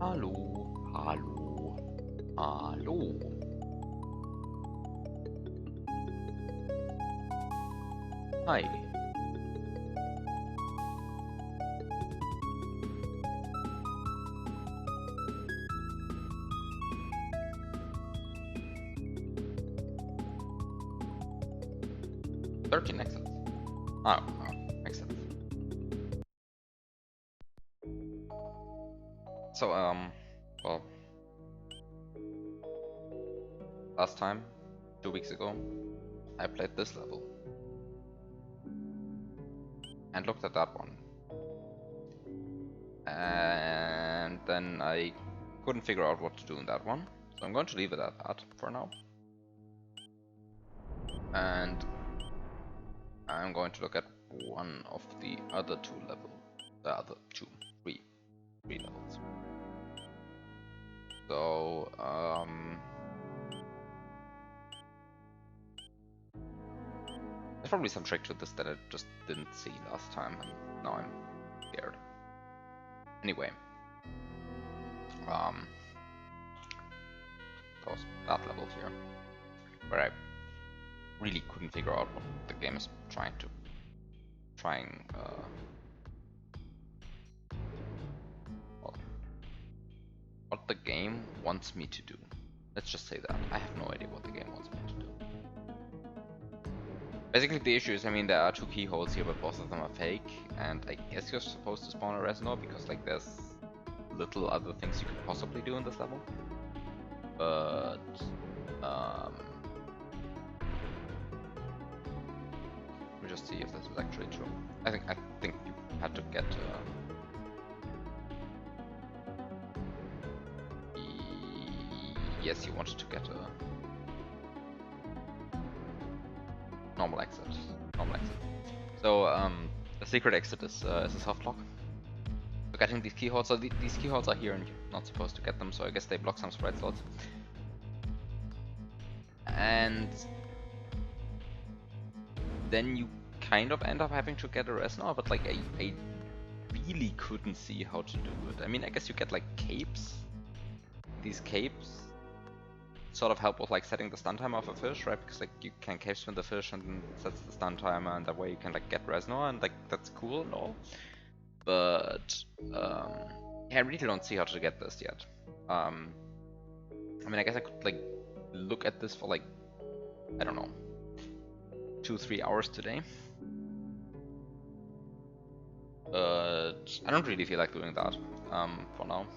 Hallo, hallo, hallo. Hi. Excellent. Oh, makes sense. So, well, last time, 2 weeks ago, I played this level and looked at that one, and then I couldn't figure out what to do in that one, so I'm going to leave it at that for now, and I'm going to look at one of the other two levels, three levels. So, there's probably some trick to this that I just didn't see last time, and now I'm scared. Anyway, that level here, where I really couldn't figure out what the game is what the game wants me to do. Let's just say that. I have no idea what the game wants me to do. Basically the issue is, I mean, there are two keyholes here, but both of them are fake, and I guess you're supposed to spawn a reservoir because like there's little other things you could possibly do in this level. But we'll just see if this is actually true. I think you had to get yes, you wanted to get a normal exit. So the secret exit is a soft lock. So getting these keyholes, so these keyholes are here and you're not supposed to get them, so I guess they block some sprite slots. And then you kind of end up having to get a Resnor, but like I really couldn't see how to do it. I mean, I guess you get like capes. These capes sort of help with like setting the stun timer of a fish, right? Because like you can cape spin the fish and it sets the stun timer, and that way you can like get Resnor, and like that's cool and all. But yeah, I really don't see how to get this yet. I mean, I guess I could like look at this for like, I don't know, 2-3 hours today. But I don't really feel like doing that for now.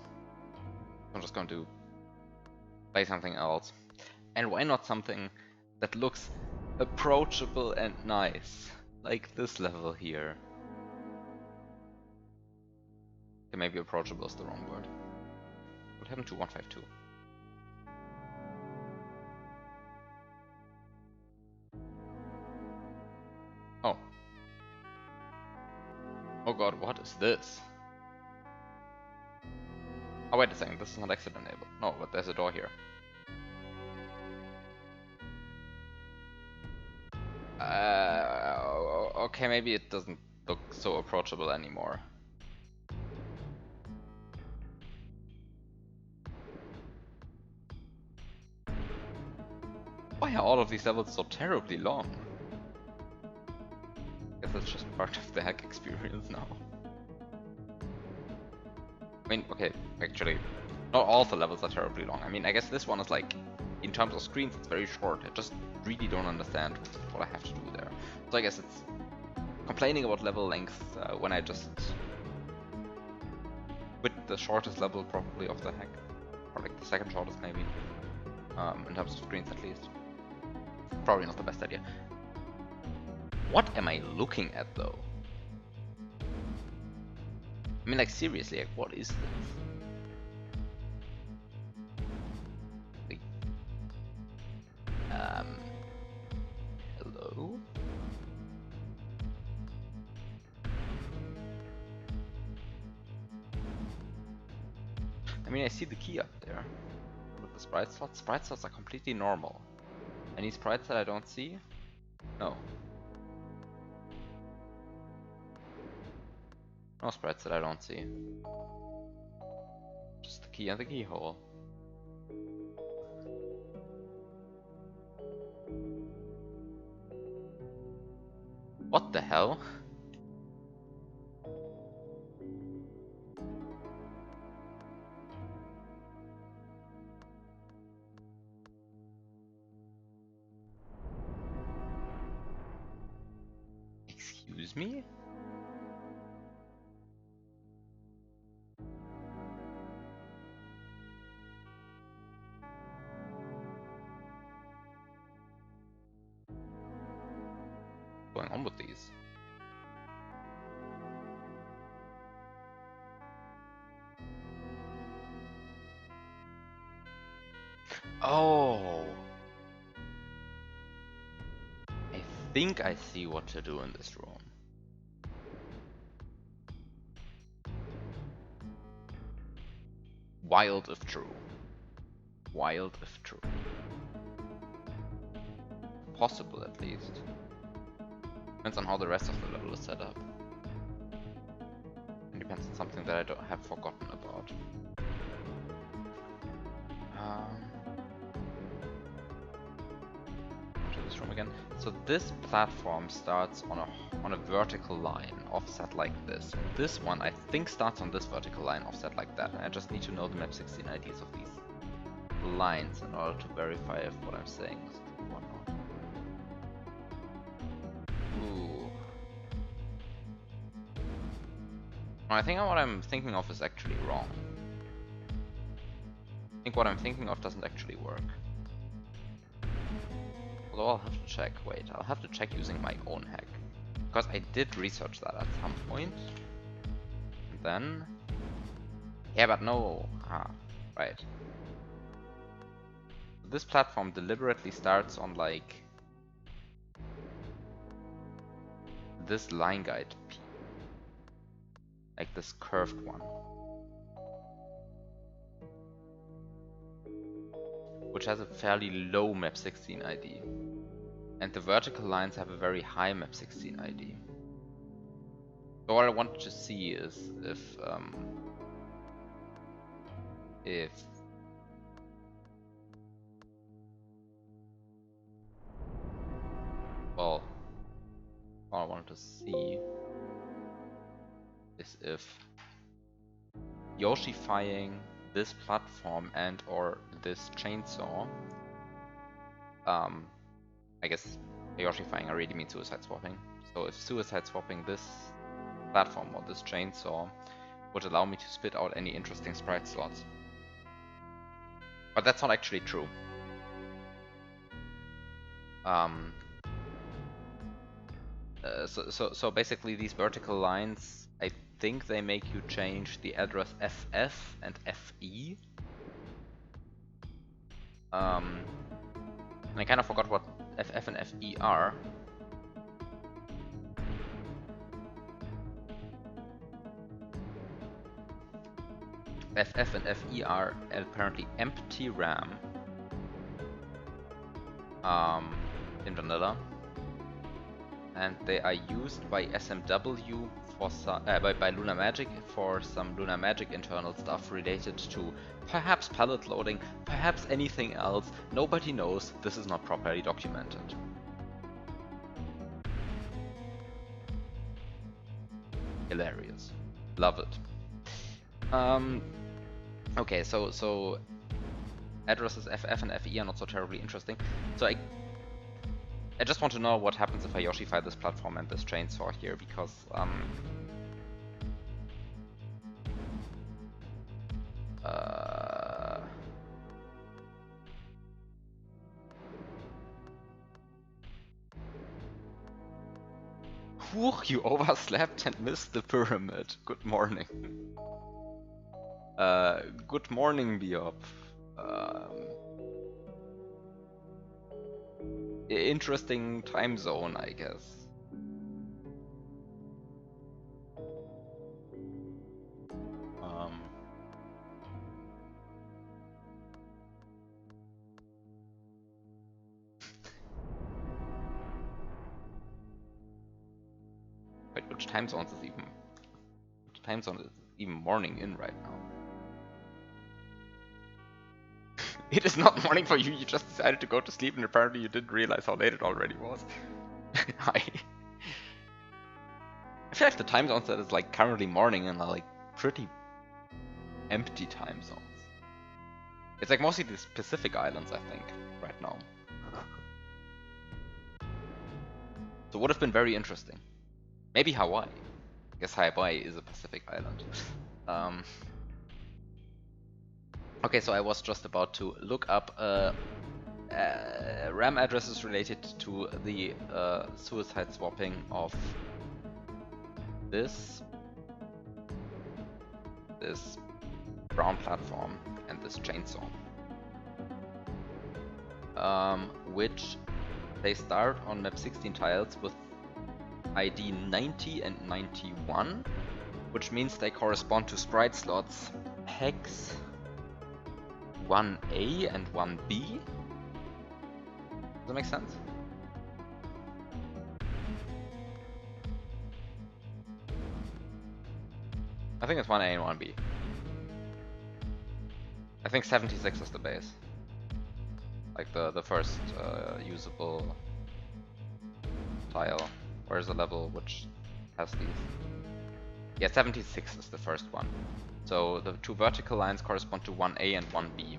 I'm just going to play something else. And why not something that looks approachable and nice, like this level here. Okay, maybe approachable is the wrong word. What happened to 152? Oh. Oh god, what is this? Oh wait a second, this is not exit enabled. No, but there's a door here. Okay, maybe it doesn't look so approachable anymore. Why are all of these levels so terribly long? I guess that's just part of the hack experience now. I mean, okay, actually, not all the levels are terribly long. I mean, I guess this one is like, in terms of screens, it's very short. I just really don't understand what I have to do there. So I guess it's complaining about level length when I just quit the shortest level probably of the hack, or like the second shortest maybe, in terms of screens at least. Probably not the best idea. What am I looking at though? I mean, like seriously, like what is this? Like, hello? I mean, I see the key up there. With the sprite slots. Sprite slots are completely normal. Any sprites that I don't see? No. No sprites that I don't see. Just the key and the keyhole. What the hell? Excuse me? What's going on with these? Oh! I think I see what to do in this room. Wild if true. Wild if true. Possible at least. Depends on how the rest of the level is set up. And depends on something that I don't have forgotten about. To this room again. So this platform starts on a vertical line, offset like this. This one I think starts on this vertical line, offset like that. And I just need to know the map 16 IDs of these lines in order to verify if what I'm saying is true or not. Ooh. I think what I'm thinking of is actually wrong. I think what I'm thinking of doesn't actually work. Although I'll have to check. Wait, I'll have to check using my own hack. Because I did research that at some point. And then... Yeah, but no. Ah, right. This platform deliberately starts on like... this line guide P. Like this curved one. Which has a fairly low map 16 ID. And the vertical lines have a very high map 16 ID. So what I wanted to see is if well, what I wanted to see is if Yoshifying this platform and or this chainsaw, I guess Yoshifying already means suicide swapping. So if suicide swapping this platform or this chainsaw would allow me to spit out any interesting sprite slots. But that's not actually true. So basically these vertical lines, I think they make you change the address FF and FE. I kind of forgot what FF and FE are. FF and FE are apparently empty RAM in vanilla, and they are used by SMW for by Luna Magic for some Luna Magic internal stuff related to perhaps palette loading, perhaps anything else. Nobody knows. This is not properly documented. Hilarious. Love it. Okay, so addresses FF and FE are not so terribly interesting. So I just want to know what happens if I Yoshify this platform and this chainsaw here, because whew, you overslept and missed the pyramid. Good morning. Good morning, Biop. Interesting time zone, I guess. Wait, which time zone is even morning in right now? It is not morning for you, you just decided to go to sleep and apparently you didn't realize how late it already was. Hi. I feel like the time zones that is like currently morning and are like pretty empty time zones. It's like mostly the Pacific Islands, I think, right now. So would have been very interesting. Maybe Hawaii. I guess Hawaii is a Pacific island. Okay, so I was just about to look up RAM addresses related to the suicide swapping of this brown platform and this chainsaw, which they start on map 16 tiles with ID 90 and 91, which means they correspond to sprite slots hex 1A and 1B. Does that make sense? I think it's 1A and 1B. I think 76 is the base. Like the first usable tile. Where's the level which has these? Yeah, 76 is the first one. So the two vertical lines correspond to 1A and 1B.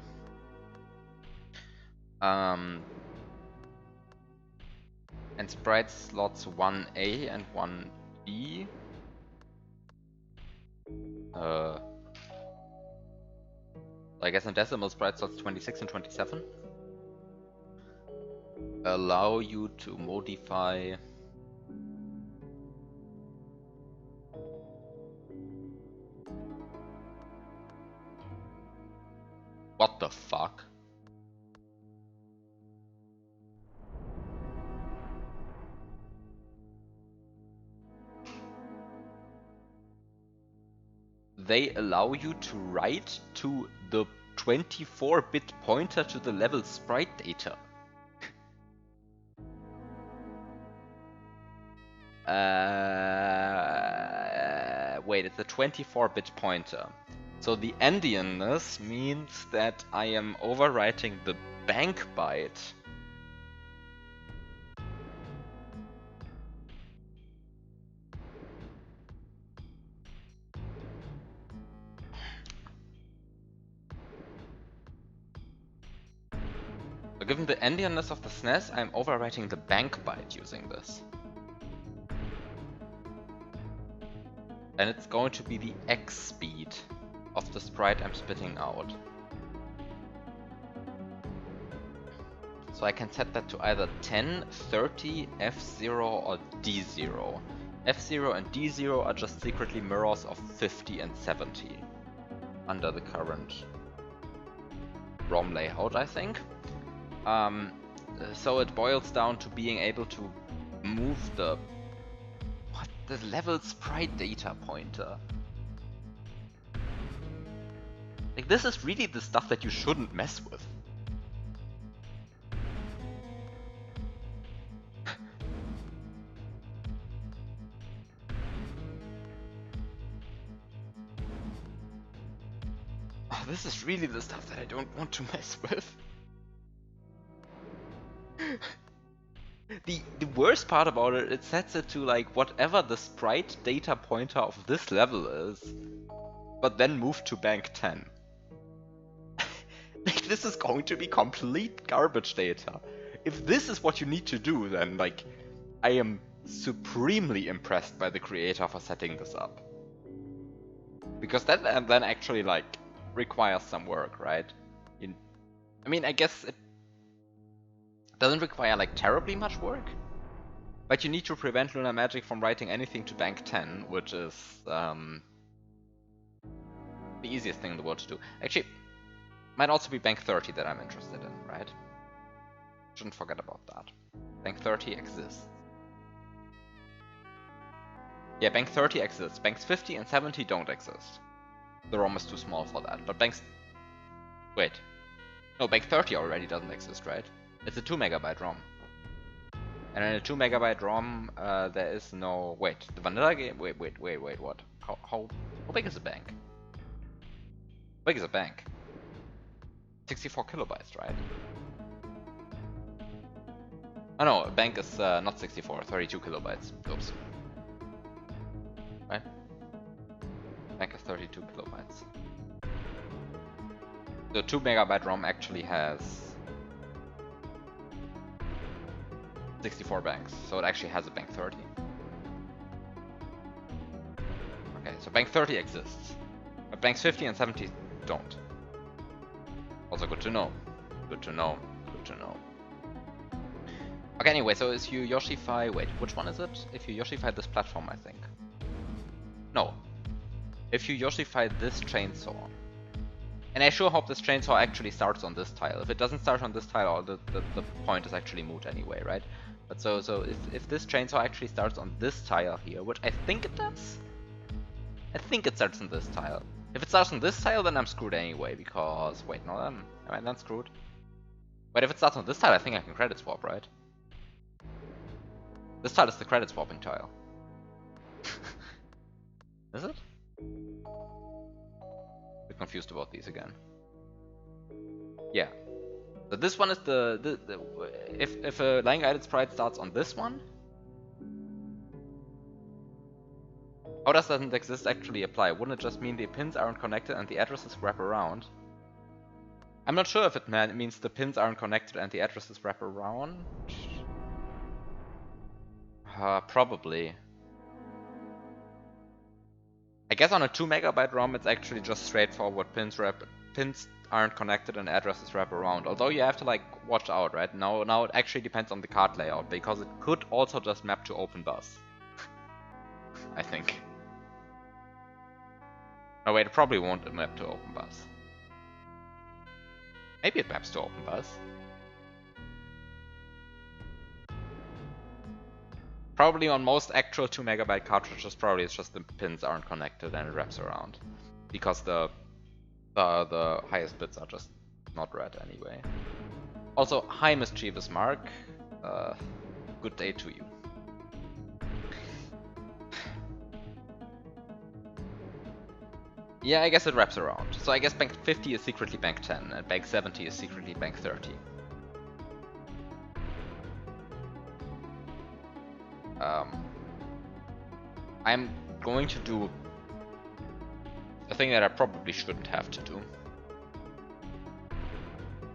And sprite slots 1A and 1B. I guess in decimal sprite slots 26 and 27 allow you to modify what the fuck? They allow you to write to the 24-bit pointer to the level sprite data. Wait, it's a 24-bit pointer. So the endianness means that I am overwriting the bank byte. So given the endianness of the SNES, I'm overwriting the bank byte using this. And it's going to be the X speed of the sprite I'm spitting out. So I can set that to either 10, 30, F0 or D0. F0 and D0 are just secretly mirrors of 50 and 70 under the current ROM layout, I think. So it boils down to being able to move the level sprite data pointer. Like, this is really the stuff that you shouldn't mess with. Oh, this is really the stuff that I don't want to mess with. The worst part about it, it sets it to like whatever the sprite data pointer of this level is, but then move to bank 10. Like, this is going to be complete garbage data. If this is what you need to do, then like, I am supremely impressed by the creator for setting this up. Because that then actually like requires some work, right? I mean, I guess it doesn't require like terribly much work, but you need to prevent Lunar Magic from writing anything to bank 10, which is the easiest thing in the world to do. Actually, might also be bank 30 that I'm interested in, right? Shouldn't forget about that. Bank 30 exists. Yeah, bank 30 exists. Banks 50 and 70 don't exist. The ROM is too small for that, but banks... Wait. No, bank 30 already doesn't exist, right? It's a 2 megabyte ROM. And in a 2 megabyte ROM, there is no... Wait, the vanilla game... Wait, what? How big is a bank? How big is a bank? 64 kilobytes, right? Oh no, bank is not 64, 32 kilobytes. Oops. Right? Bank is 32 kilobytes. The 2 megabyte ROM actually has 64 banks, so it actually has a bank 30. Okay, so bank 30 exists, but banks 50 and 70 don't. Also good to know. Good to know. Good to know. Okay, anyway, so if you Yoshify... Wait, which one is it? If you Yoshify this platform, I think. No. If you Yoshify this chainsaw. And I sure hope this chainsaw actually starts on this tile. If it doesn't start on this tile, the point is actually moot anyway, right? But so if this chainsaw actually starts on this tile here, which I think it does? I think it starts on this tile. If it starts on this tile, then I'm screwed anyway, because... Wait, no, am I then screwed? But if it starts on this tile, I think I can credit swap, right? This tile is the credit swapping tile. Is it? I'm confused about these again. Yeah. So this one is if a line guided sprite starts on this one, how does doesn't exist actually apply? Wouldn't it just mean the pins aren't connected and the addresses wrap around? I'm not sure if it means the pins aren't connected and the addresses wrap around. Probably. I guess on a 2 megabyte ROM it's actually just straightforward pins aren't connected and addresses wrap around. Although you have to like watch out, right? Now it actually depends on the card layout, because it could also just map to open bus. I think. No wait, it probably won't map to open bus. Maybe it maps to open bus. Probably on most actual 2 megabyte cartridges, probably it's just the pins aren't connected and it wraps around. Because the highest bits are just not read anyway. Also, hi mischievous Mark. Good day to you. Yeah, I guess it wraps around. So I guess bank 50 is secretly bank 10 and bank 70 is secretly bank 30. I'm going to do a thing that I probably shouldn't have to do.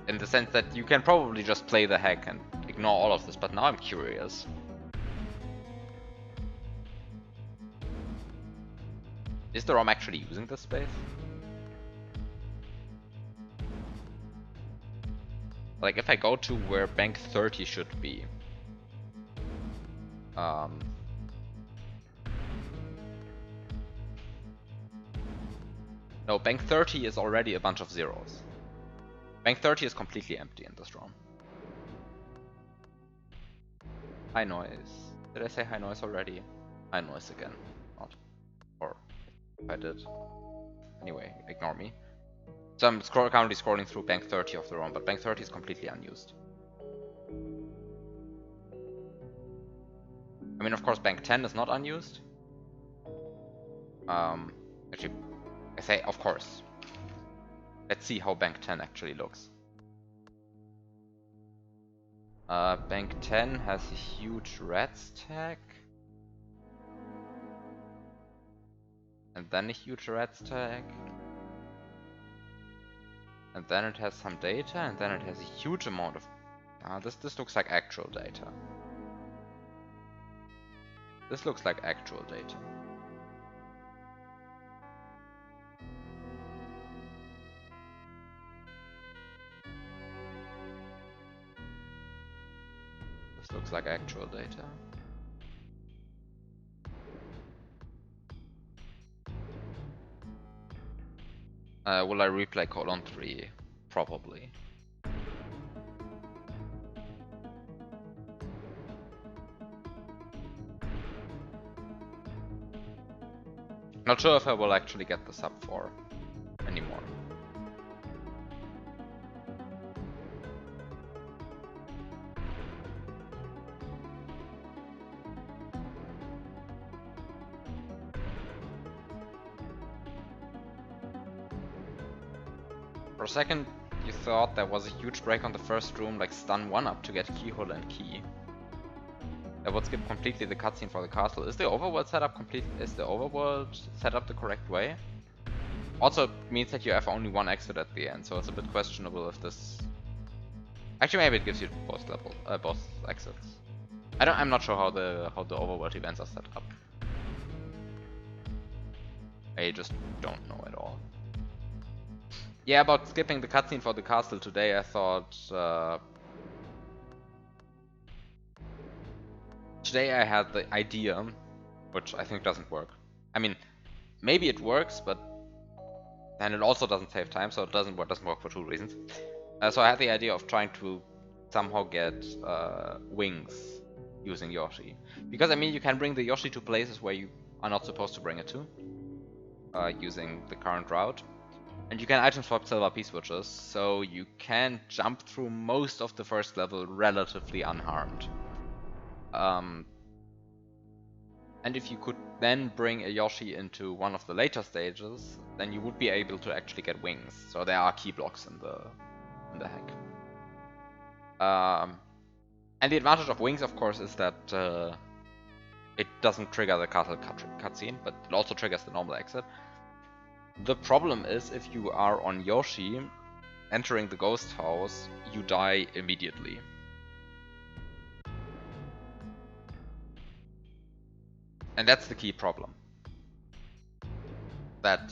In the sense that you can probably just play the hack and ignore all of this, but now I'm curious. Is the ROM actually using this space? Like if I go to where bank 30 should be. No, bank 30 is already a bunch of zeros. Bank 30 is completely empty in this ROM. High noise. Did I say high noise already? High noise again. Not. Or if I did. Anyway, ignore me. So I'm currently scrolling through bank 30 of the ROM, but bank 30 is completely unused. I mean, of course, bank 10 is not unused. Actually, I say of course. Let's see how bank 10 actually looks. Bank 10 has a huge red stack. And then a huge red stack. And then it has some data, and then it has a huge amount of... this looks like actual data. This looks like actual data. This looks like actual data. Will I replay colon 3? Probably. Not sure if I will actually get the sub 4 anymore. For a second, You thought there was a huge break on the first room, like stun 1-up to get keyhole and key. That would skip completely the cutscene for the castle. Is the overworld setup complete? Is the overworld set up the correct way? Also, it means that you have only one exit at the end, so it's a bit questionable if this. Actually, maybe it gives you both both exits. I'm not sure how the overworld events are set up. I just don't know at all. Yeah, about skipping the cutscene for the castle today, I thought. Today I had the idea, which I think doesn't work. I mean, maybe it works, but then it also doesn't save time, so it doesn't work for two reasons. So I had the idea of trying to somehow get wings using Yoshi. Because, I mean, you can bring the Yoshi to places where you are not supposed to bring it to, using the current route. And you can item swap silver P-switches, so you can jump through most of the first level relatively unharmed. And if you could then bring a Yoshi into one of the later stages, then you would be able to actually get wings. So there are key blocks in the hack. And the advantage of wings, of course, is that it doesn't trigger the castle cutscene, but it also triggers the normal exit. The problem is if you are on Yoshi, entering the ghost house, you die immediately. And that's the key problem. That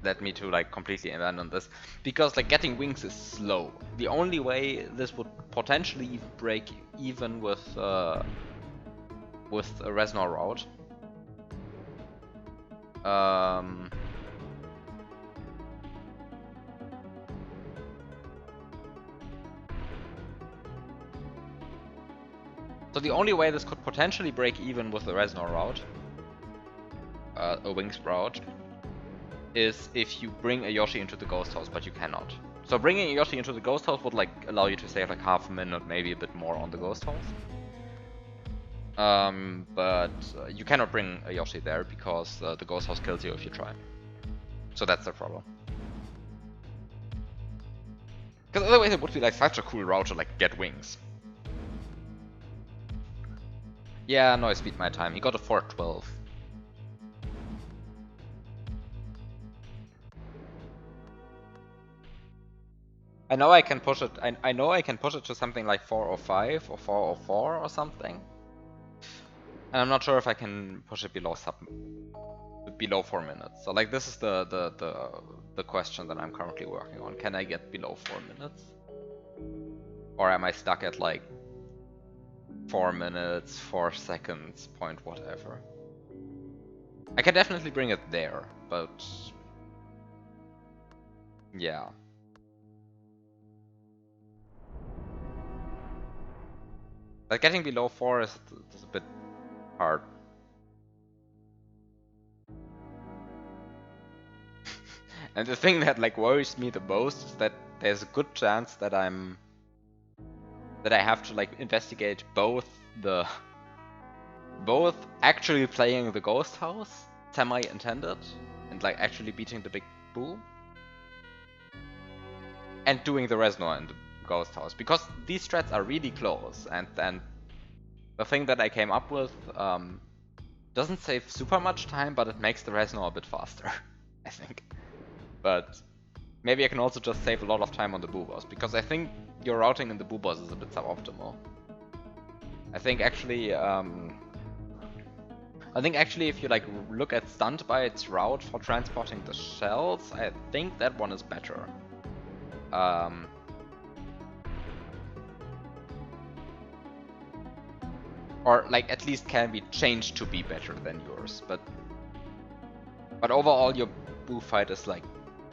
led me to like completely abandon this, because like getting wings is slow. The only way this would potentially even break even with a Reznor route. So the only way this could potentially break even with the Reznor route, a wings route, is if you bring a Yoshi into the ghost house, but you cannot. So bringing a Yoshi into the ghost house would like allow you to save like half a minute, maybe a bit more on the ghost house. But you cannot bring a Yoshi there because the ghost house kills you if you try. So that's the problem. Because otherwise it would be like such a cool route to like get wings. Yeah, no, I speed my time. He got a 412. I know I can push it. I know I can push it to something like 405 or 404 or something. And I'm not sure if I can push it below 4 minutes. So like this is the question that I'm currently working on. Can I get below 4 minutes? Or am I stuck at like 4 minutes, 4 seconds, point whatever? I can definitely bring it there, but yeah. But getting below 4 is a bit hard. And the thing that like worries me the most is that there's a good chance that I have to like investigate both actually playing the ghost house, semi-intended, and like actually beating the big bull, and doing the Reznor in the ghost house, because these strats are really close, and then the thing that I came up with doesn't save super much time, but it makes the Reznor a bit faster, I think. But maybe I can also just save a lot of time on the boo boss, because I think your routing in the boo boss is a bit suboptimal. I think actually if you like look at Stunt by its route for transporting the shells, I think that one is better. Or like at least can be changed to be better than yours, but overall your boo fight is like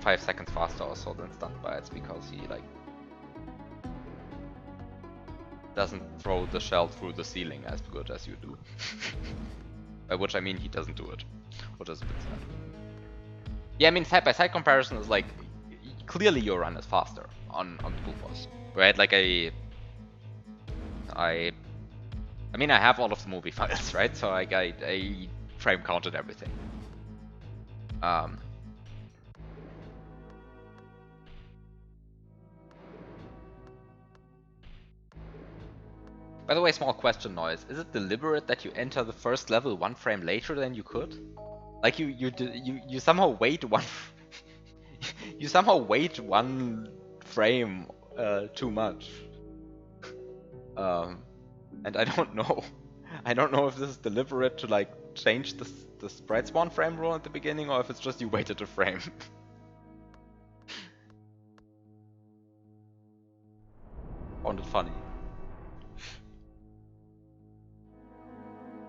5 seconds faster or so than Stunt Bites, because he like doesn't throw the shell through the ceiling as good as you do. By which I mean he doesn't do it, which is a bit sad. Yeah, I mean side by side comparison is like clearly your run is faster on the boo boss, right? Like I mean I have all of the movie files, right? So I frame counted everything. By the way, small question noise. Is it deliberate that you enter the first level 1 frame later than you could? Like you somehow wait you somehow wait 1 frame too much. And I don't know. I don't know if this is deliberate to like change the sprite spawn frame rule at the beginning, or if it's just you waited a frame. Found it funny.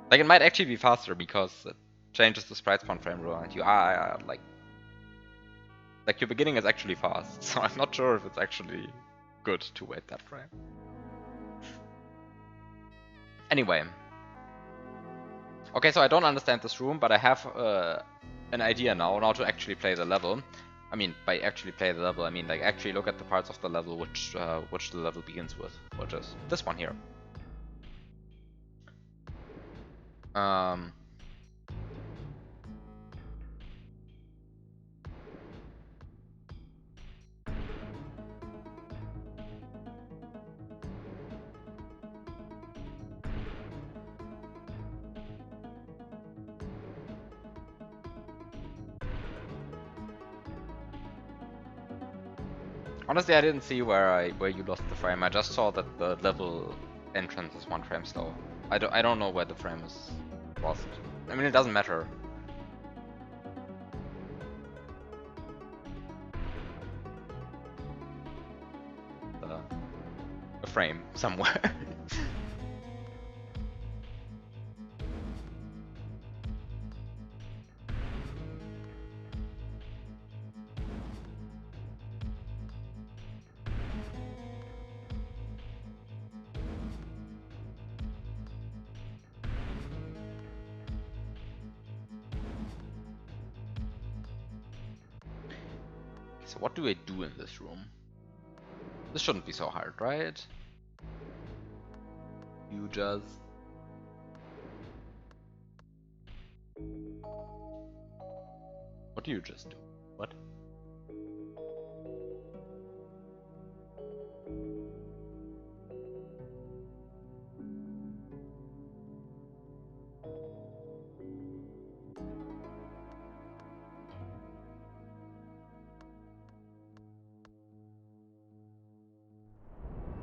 Like, it might actually be faster because it changes the sprite spawn frame rule, and you are like your beginning is actually fast. So I'm not sure if it's actually good to wait that frame. Anyway. Okay, so I don't understand this room, but I have an idea now to actually play the level. I mean, by actually play the level, I mean like actually look at the parts of the level which the level begins with, which is this one here. Honestly, I didn't see where you lost the frame. I just saw that the level entrance is 1 frame slow. I don't know where the frame is lost. I mean, it doesn't matter. A frame somewhere. So what do I do in this room? This shouldn't be so hard, right? You just... What do you just do? What?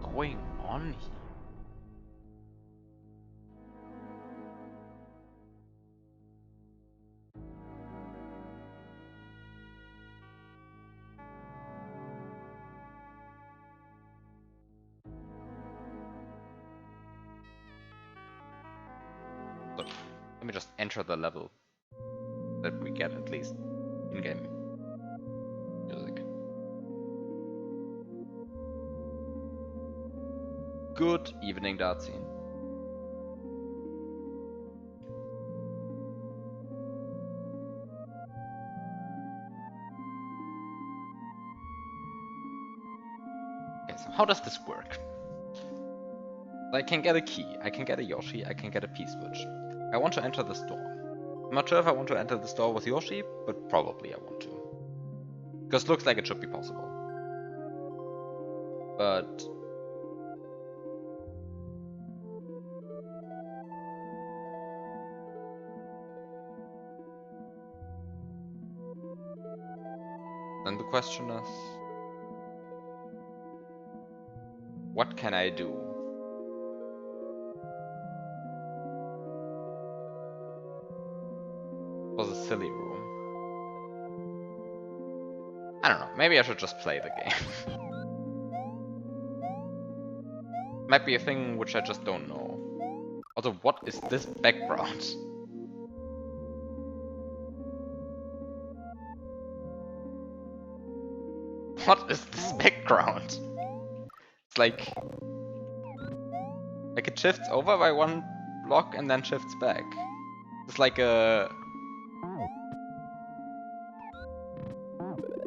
Going on here? Look, let me just enter the level that we get at least in-game music. Good evening, Dartscene. Okay, so how does this work? I can get a key, I can get a Yoshi, I can get a P-switch. I want to enter the store. I'm not sure if I want to enter the store with Yoshi, but probably I want to. Because it looks like it should be possible. But... then the question is... what can I do? It was a silly room. I don't know, maybe I should just play the game. Might be a thing which I just don't know. Also, what is this background? What is this background? It's like it shifts over by 1 block and then shifts back. It's like a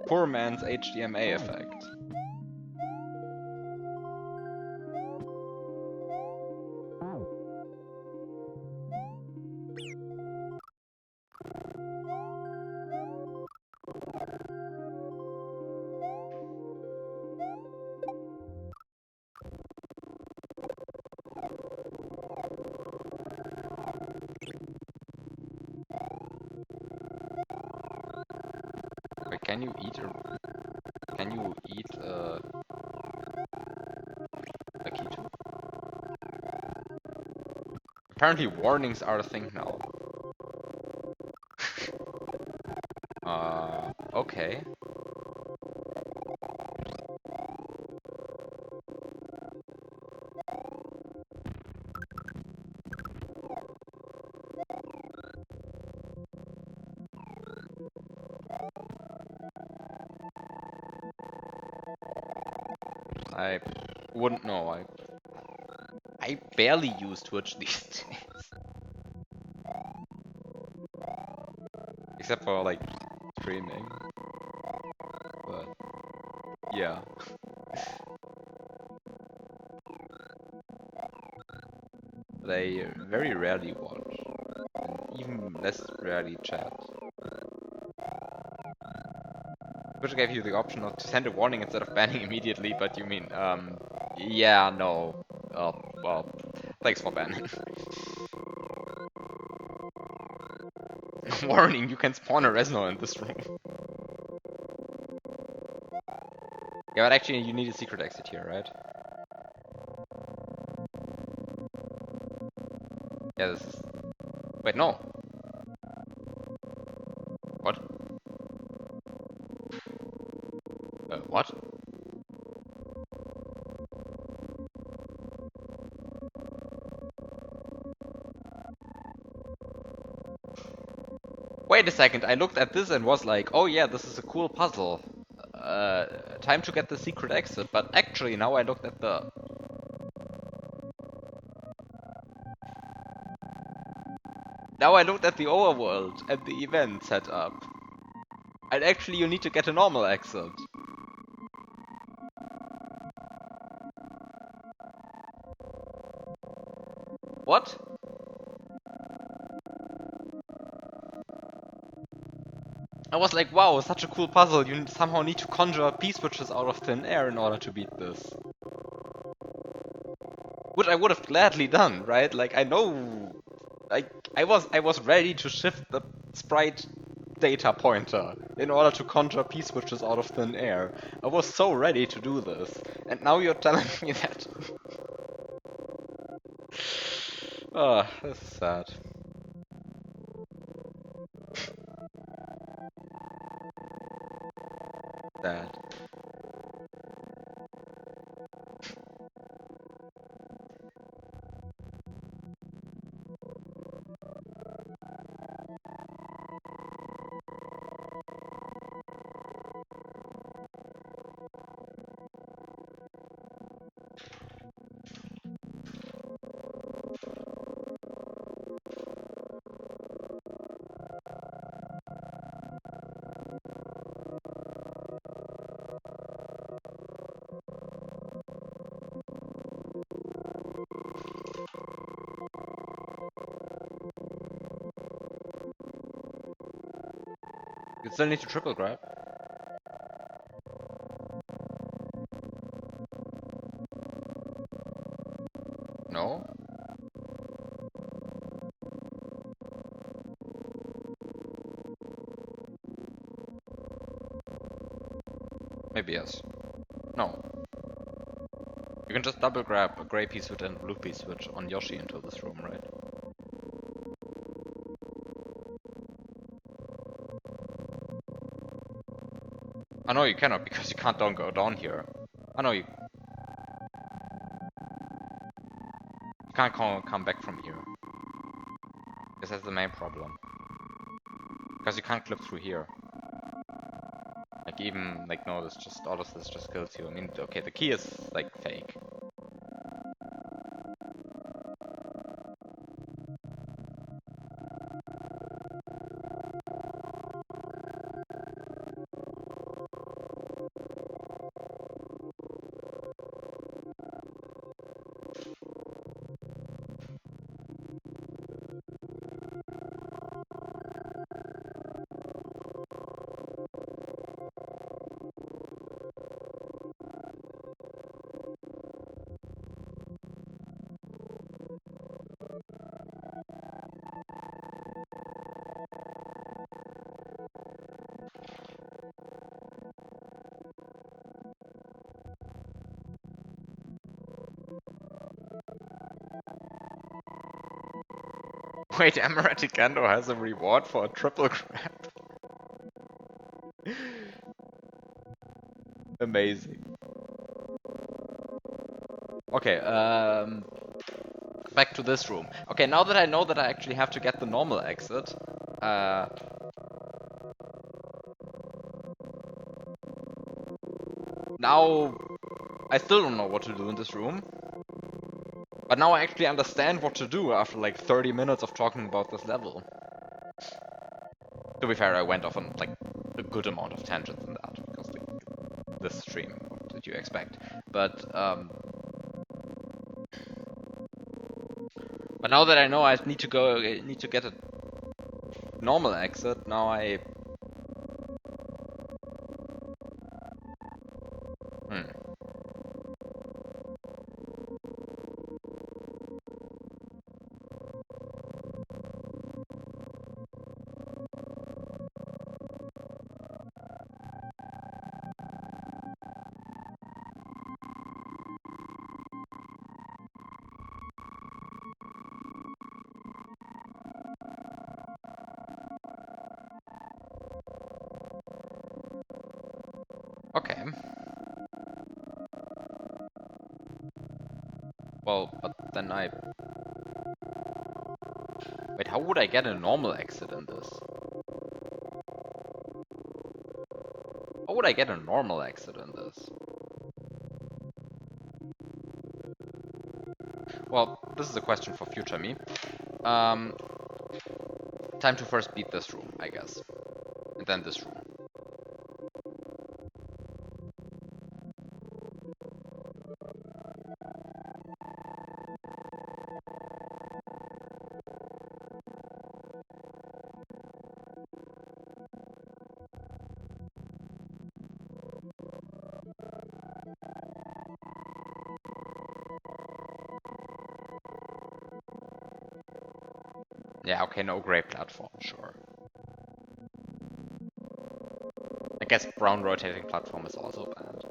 poor man's HDMA effect. Can you eat a key too? Apparently warnings are a thing now. Okay. I wouldn't know. I barely use Twitch these days. Except for like streaming. But yeah. But I very rarely watch. And even less rarely chat. Twitch gave you the option of to send a warning instead of banning immediately, but you mean, yeah, no. Well, thanks for banning. Warning, you can spawn a Resno in this room. Yeah, but actually you need a secret exit here, right? Yeah, this is... Wait, no. What? What? Wait a second, I looked at this and was like, oh yeah, this is a cool puzzle. Time to get the secret exit, but actually now I looked at the... Now I looked at the overworld and the event setup. And actually you need to get a normal exit. What? I was like, wow, such a cool puzzle. You somehow need to conjure P-switches out of thin air in order to beat this. Which I would have gladly done, right? Like, I know... Like, I was ready to shift the sprite data pointer in order to conjure P-switches out of thin air. I was so ready to do this. And now you're telling me that... Oh, this is sad. Sad. You still need to triple grab. No? Maybe yes. No. You can just double grab a gray P-switch and a blue P-switch on Yoshi into this room, right? Oh no, you cannot, because you can't don't go down here. Oh no, you can't come back from here. Because that's the main problem. Because you can't clip through here. Like even, like no, this just, all of this just kills you. I mean, okay, the key is like fake. Wait, Emirati has a reward for a triple grab. Amazing. Okay, back to this room. Okay, now that I know that I actually have to get the normal exit, now I still don't know what to do in this room. But now I actually understand what to do after like 30 minutes of talking about this level. To be fair, I went off on like a good amount of tangents in that, because like, this stream, what did you expect? But now that I know I need to get a normal exit, now I... Okay. Well, but then I... Wait, how would I get a normal exit in this? How would I get a normal exit in this? Well, this is a question for future me. Time to first beat this room, I guess. And then this room. Yeah, okay, no gray platform, sure. I guess brown rotating platform is also bad.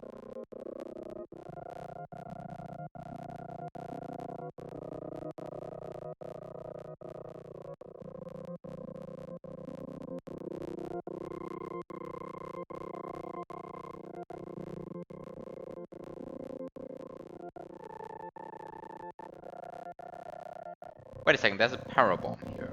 Wait a second, there's a parabomb here.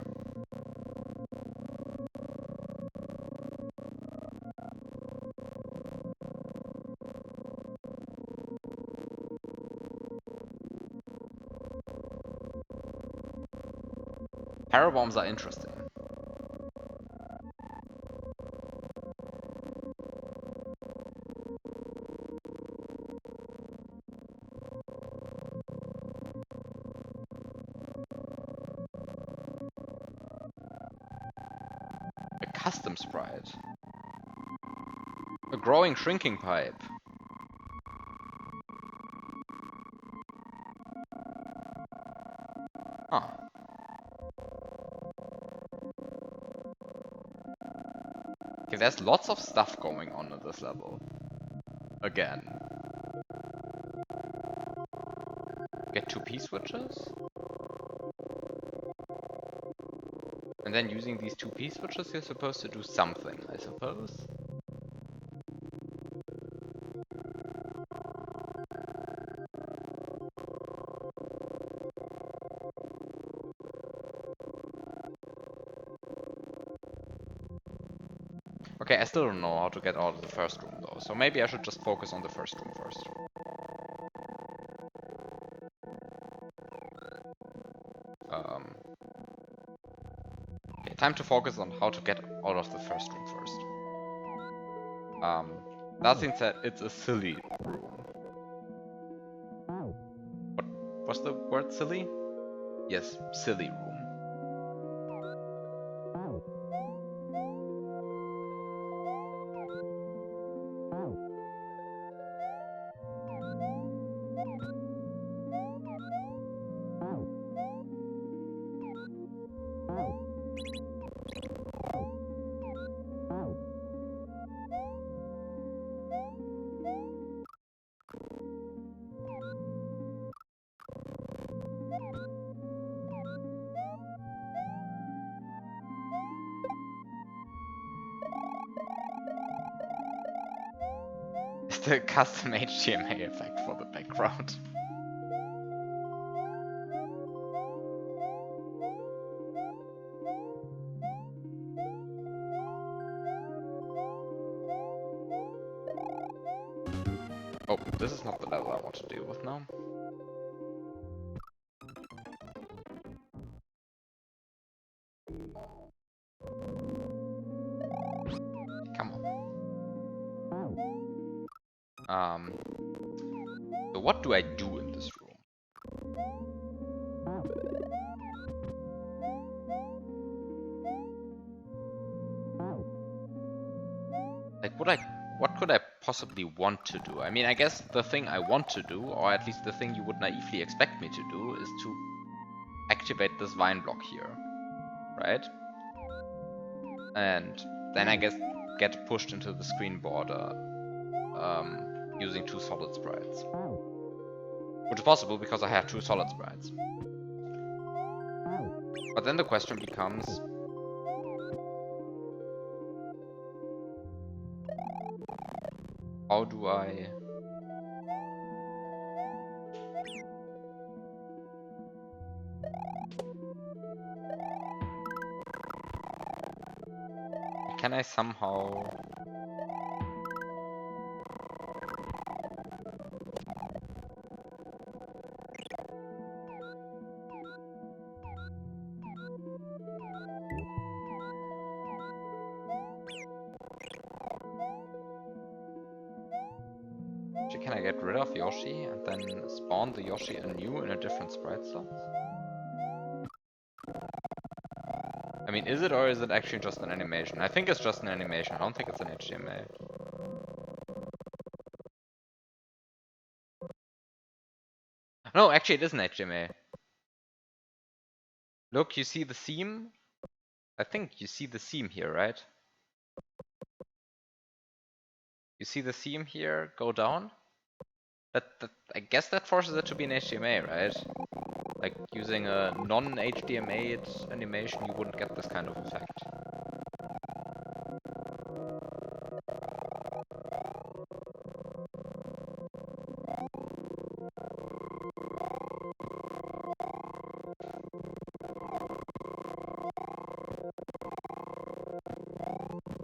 Parabombs are interesting. A custom sprite. A growing shrinking pipe. Huh. Okay, there's lots of stuff going on at this level. Again. Get 2 P-switches? And then using these 2 P-switches you're supposed to do something, I suppose? Okay, I still don't know how to get out of the first room though, so maybe I should just focus on the first room first. Okay, time to focus on how to get out of the first room first. That being said, it's a silly room. What was the word silly? Yes, silly room. the custom HTML effect for the background. Oh, this is not the level I want to deal with now. Come on. So what do I do in this room? Like, what could I possibly want to do? I mean, I guess the thing I want to do, or at least the thing you would naively expect me to do, is to activate this vine block here, right? And then I guess get pushed into the screen border using 2 solid sprites. Which is possible because I have 2 solid sprites. But then the question becomes, how do I... Can I somehow... Can I get rid of Yoshi and then spawn the Yoshi anew in a different sprite slot? I mean, is it or is it actually just an animation? I think it's just an animation. I don't think it's an HTML. No, actually it is an HTML. Look, you see the theme? I think you see the theme here, right? You see the theme here go down? That I guess that forces it to be an HTML, right? Like using a non-HTML animation, you wouldn't get this kind of effect.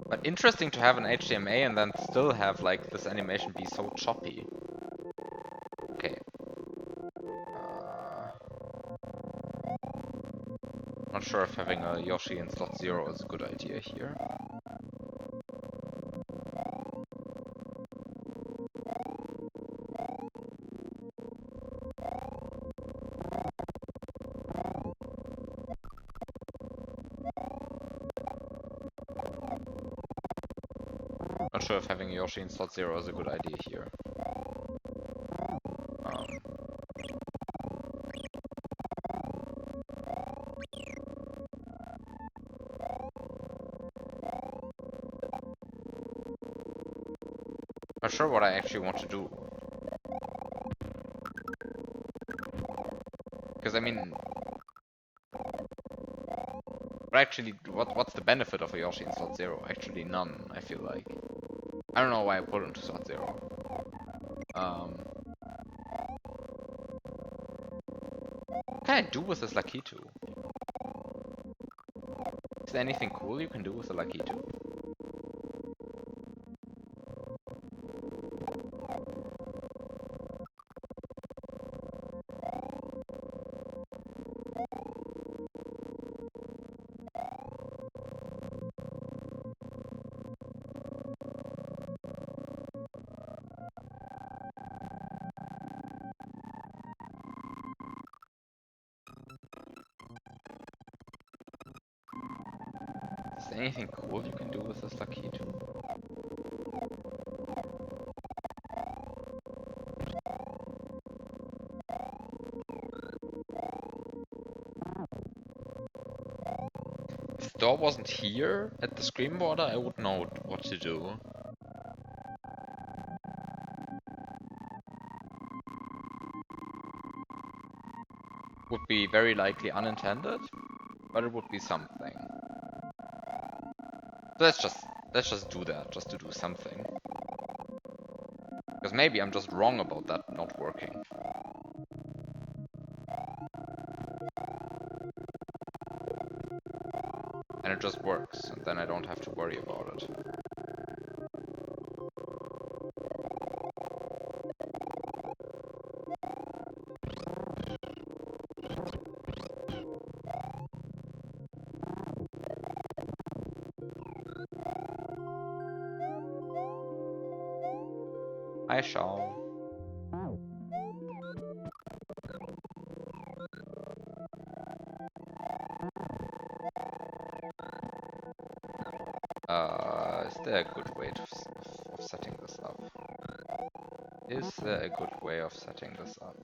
But interesting to have an HTML and then still have like this animation be so choppy. Okay. Not sure if having a Yoshi in slot 0 is a good idea here. Not sure if having a Yoshi in slot 0 is a good idea here. Not sure what I actually want to do. Because I mean, what's the benefit of a Yoshi in slot 0? Actually none, I feel like. I don't know why I put it into slot 0. What can I do with this Lakitu? Is there anything cool you can do with the Lakitu? Is there anything cool you can do with this Lakitu? If the door wasn't here at the screen border, I would know what to do. Would be very likely unintended, but it would be something. So let's just do that, just to do something. Because maybe I'm just wrong about that not working. And it just works, and then I don't have to worry about it. I shall. Is there a good way of setting this up? Is there a good way of setting this up?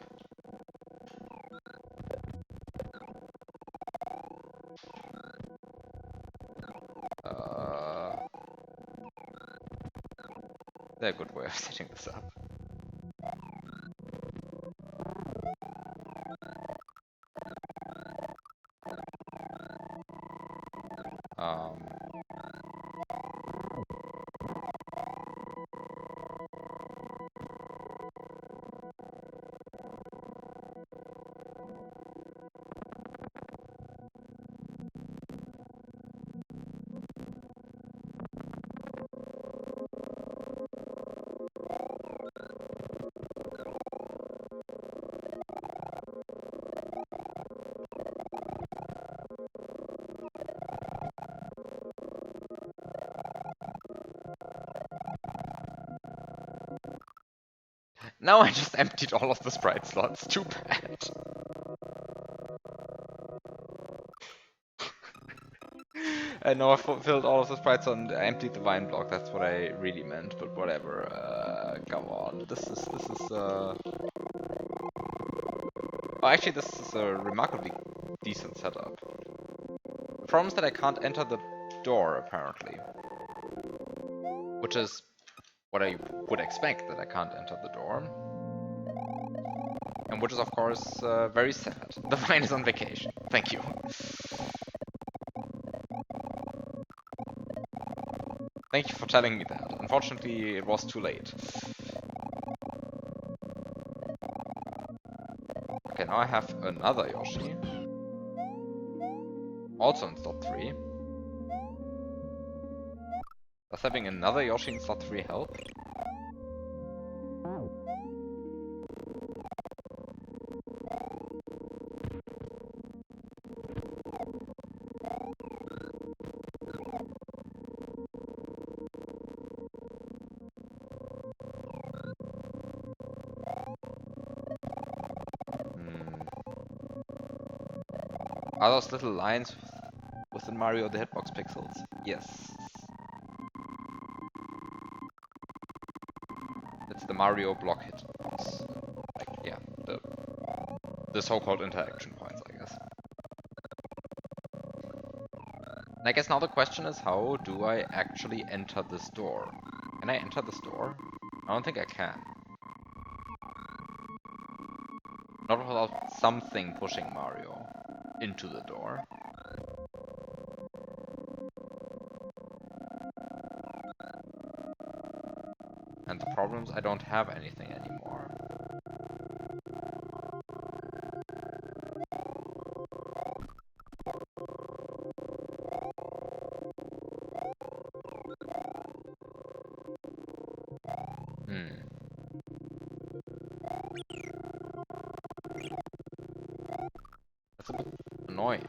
Is there a good way of setting this up? Now I just emptied all of the sprite slots. Too bad. And now I filled all of the sprites and emptied the vine block. That's what I really meant. But whatever. Come on. This is. Oh, actually, this is a remarkably decent setup. The problem is that I can't enter the door apparently, which is what I would expect, that I can't enter the door. And which is, of course, very sad. The vine is on vacation. Thank you. Thank you for telling me that. Unfortunately, it was too late. Okay, now I have another Yoshi. Also in slot 3. Does having another Yoshi in slot 3 help? Are those little lines within Mario the hitbox pixels? Yes. It's the Mario block hitbox. Like, yeah, the so-called interaction points, I guess. And I guess now the question is, how do I actually enter this door? Can I enter this door? I don't think I can. Not without something pushing Mario into the door. And the problem is I don't have anything anymore. That's a bit annoying.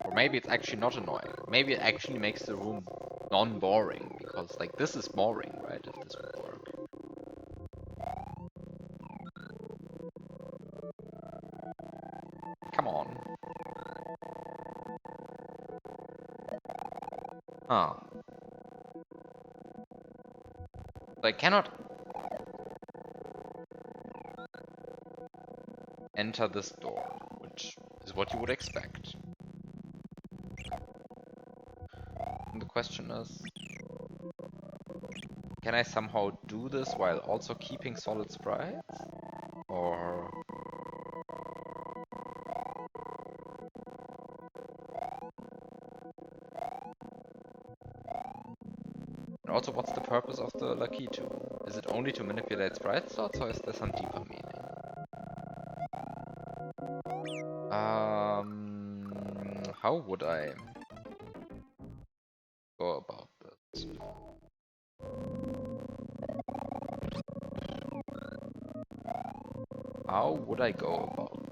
Or maybe it's actually not annoying. Maybe it actually makes the room non-boring, because like this is boring, right, if this would work. Come on. Huh. So I cannot enter this door, which is what you would expect. And the question is, can I somehow do this while also keeping solid sprites? Or... And also, what's the purpose of the lucky 2? Is it only to manipulate sprite slots, or is there some deeper meaning? How would I go about this? How would I go about it?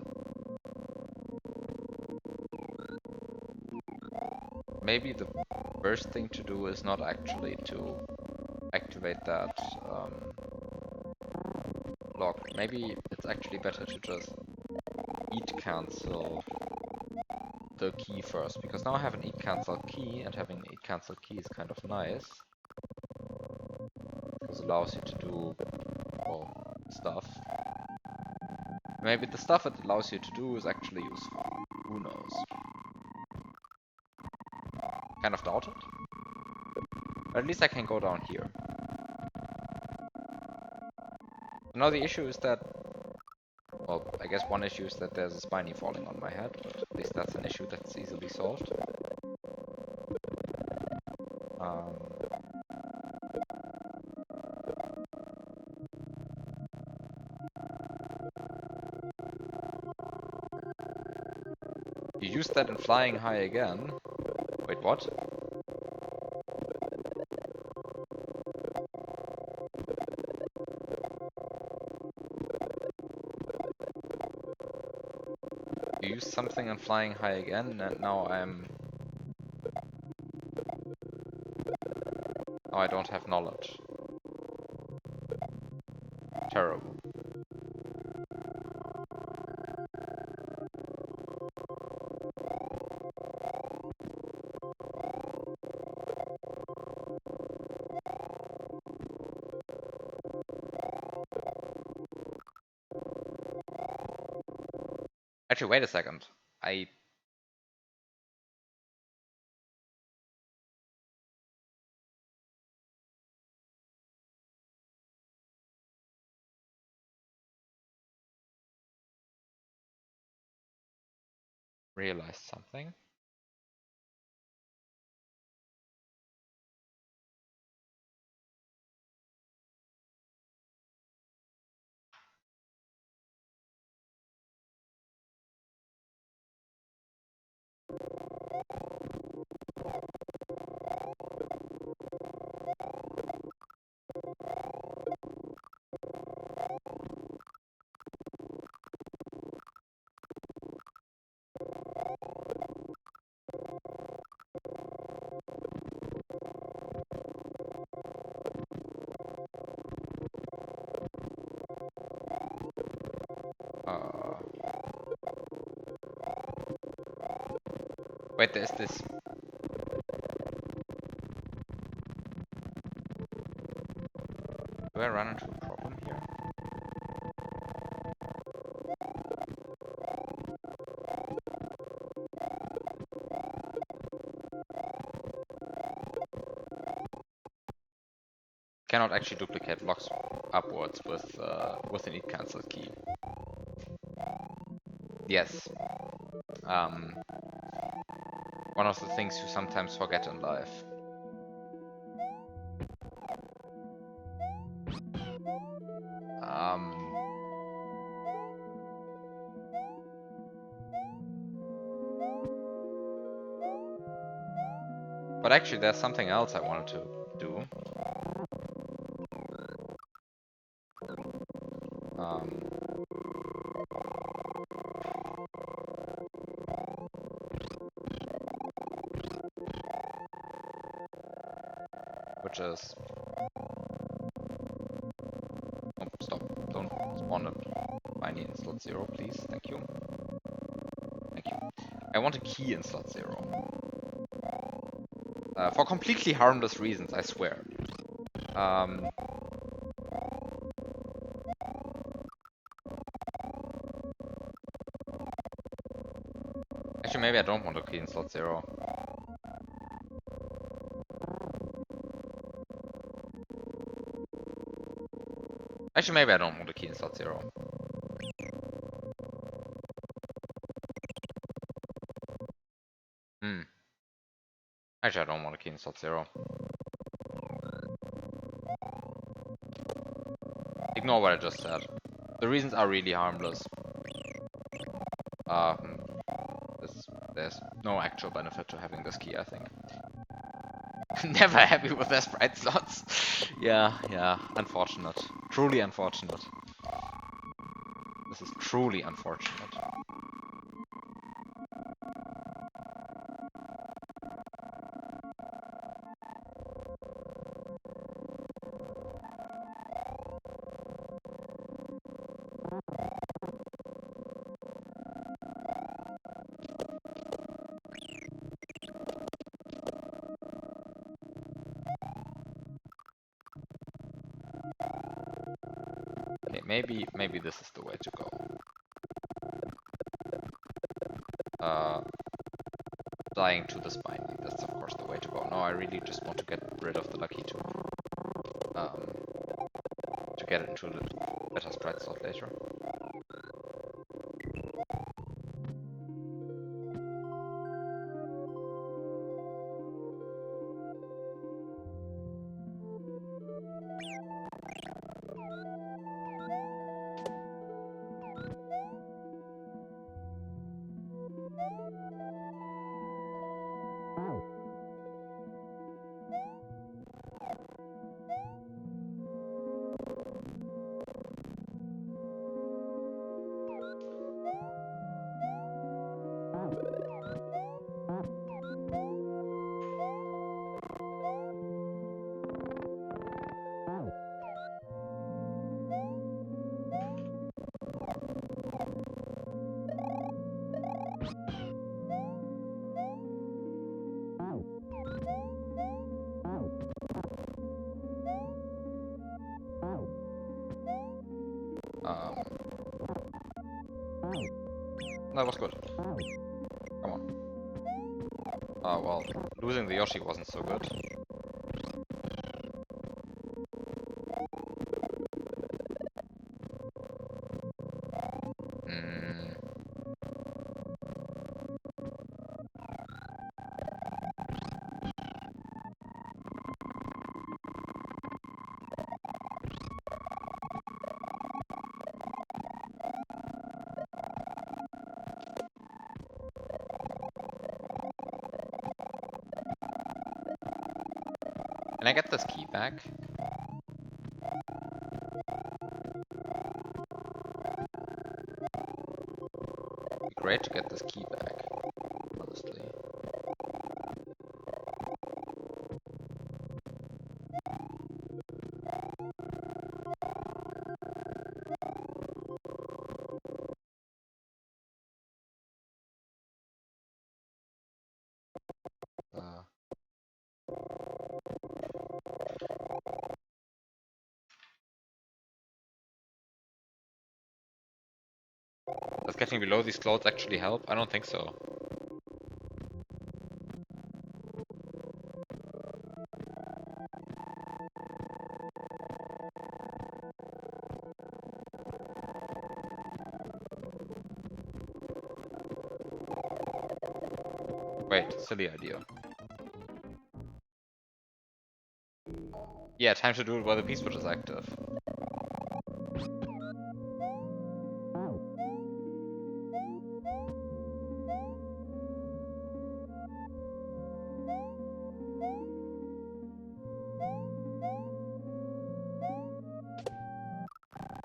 Maybe the first thing to do is not actually to activate that lock. Maybe it's actually better to just eat cancel the key first, because now I have an eat cancel key, and having an eat cancel key is kind of nice, because it allows you to do, well, stuff. Maybe the stuff it allows you to do is actually useful. Who knows? Kind of doubt it. But at least I can go down here. Now the issue is that, well, I guess one issue is that there's a spiny falling on my head, but at least that's an issue that's easily solved. You use that in flying high again. Wait, what? You use something in flying high again, and now I don't have knowledge. Terrible. Actually, wait a second. I realized something. Wait, there's this. Do I run into a problem here? Cannot actually duplicate blocks upwards with an eat cancel key. Yes. One of the things you sometimes forget in life. But actually, there's something else I wanted to do. Which is... Oh, stop. Don't spawn a Spiny in slot 0, please. Thank you. Thank you. I want a key in slot 0. For completely harmless reasons, I swear. Actually, maybe I don't want a key in slot 0. Actually, maybe I don't want a key in slot 0. Actually, I don't want a key in slot 0. Ignore what I just said. The reasons are really harmless. There's no actual benefit to having this key, I think. Never happy with their sprite slots. Yeah, unfortunate. Truly unfortunate. This is truly unfortunate. Okay, maybe this is the way to go. Dying to the spine. That's of course the way to go. No, I really just want to get rid of the lucky two. To get it into the better sprite slot later. That was good. Come on. Well, losing the Yoshi wasn't so good. Can I get this key back? It'd be great to get this key back, honestly. Does getting below these clouds actually help? I don't think so. Wait, silly idea. Yeah, time to do it while the P-switch is active.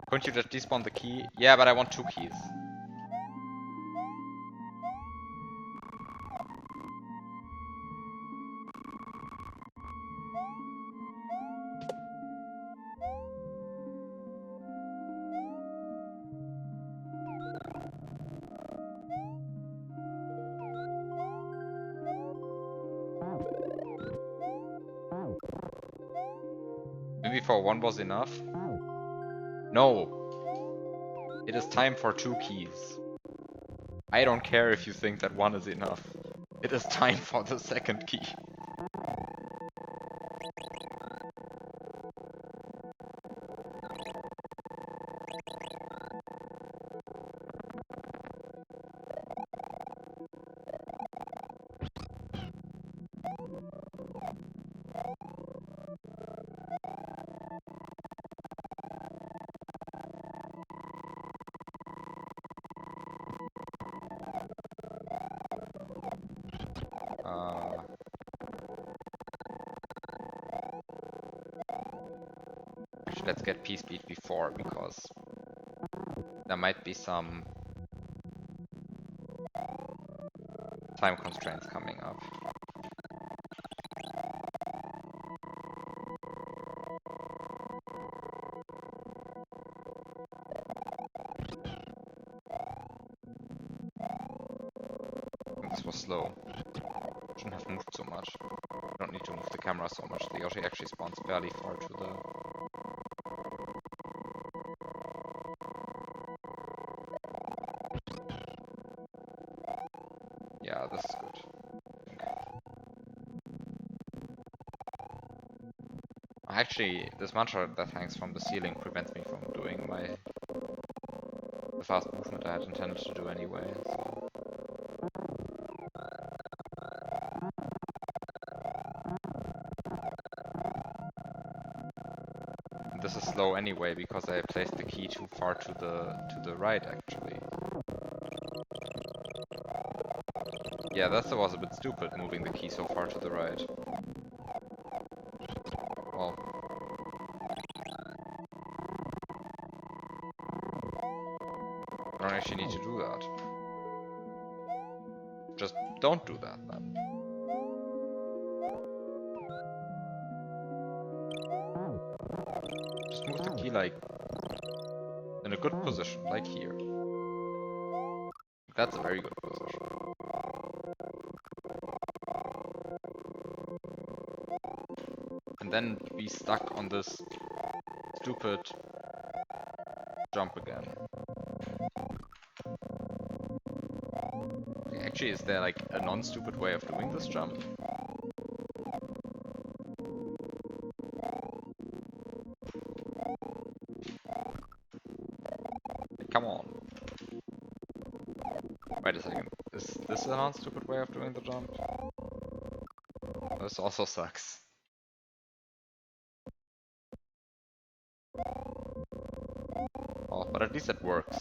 Couldn't you just despawn the key? Yeah, but I want 2 keys. Maybe for 1 was enough? No! It is time for 2 keys. I don't care if you think that 1 is enough. It is time for the 2nd key. Actually, let's get P-speed before, because there might be some time constraints coming up. This was slow. Shouldn't have moved so much. Don't need to move the camera so much. The Yoshi actually spawns fairly far to the... Yeah, this is good. Actually, this mantra that hangs from the ceiling prevents me from doing the fast movement I had intended to do anyway. So. This is slow anyway because I placed the key too far to the right actually. Yeah, that was a bit stupid moving the key so far to the right. Well, I don't actually need to do that. Just don't do that then. Just move the key like in a good position, like here. That's a very good position. And then be stuck on this stupid jump again. Actually, is there like a non-stupid way of doing this jump? Come on. Wait a second. Is this a non-stupid way of doing the jump? This also sucks. Oh, but at least it works.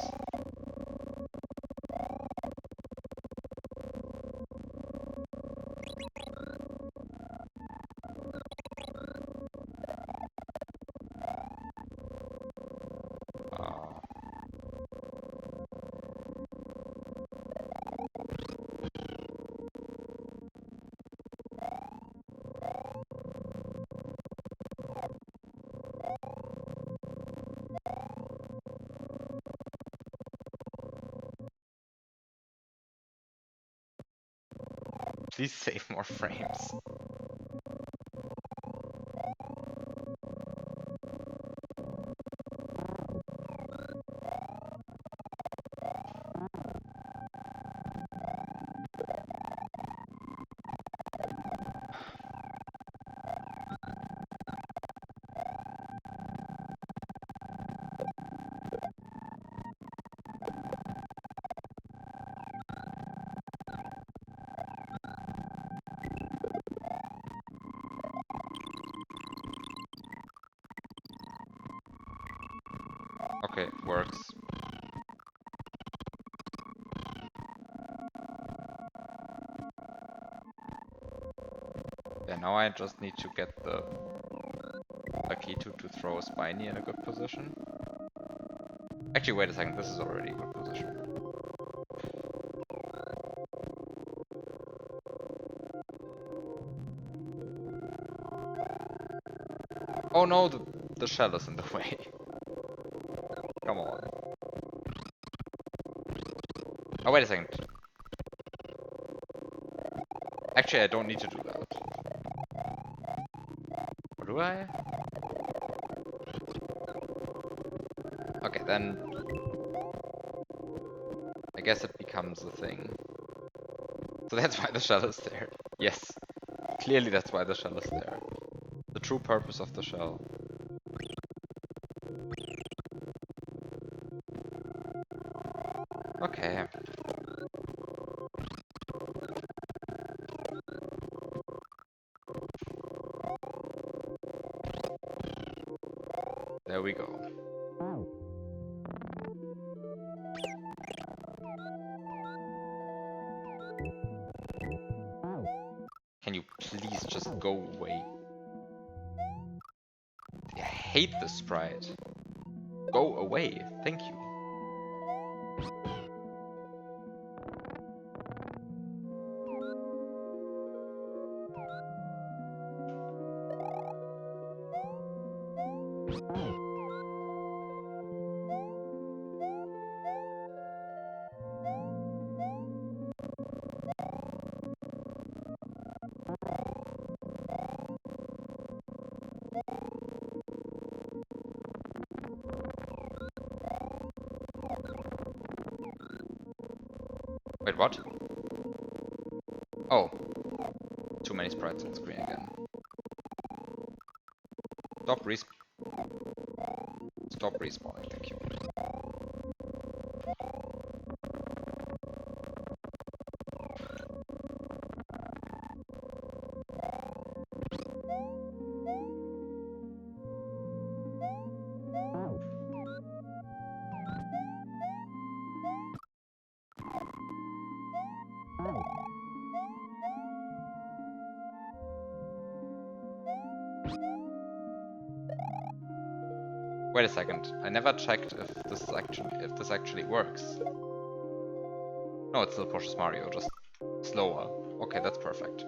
Please save more frames. Okay, works. Yeah, now I just need to get the Akitu to throw a Spiny in a good position. Actually, wait a second, this is already a good position. Oh no, the shell is in the way. Come on. Oh, wait a second. Actually, I don't need to do that. Or do I? Okay, then... I guess it becomes a thing. So that's why the shell is there. Yes. Clearly that's why the shell is there. The true purpose of the shell. Okay. There we go. Can you please just go away? I hate this sprite. Go away, thank you. Wait, what? Oh. Too many sprites on screen again. Stop respawning, thank you. Wait a second. I never checked if this actually works. No, it still pushes Mario, just slower. Okay, that's perfect.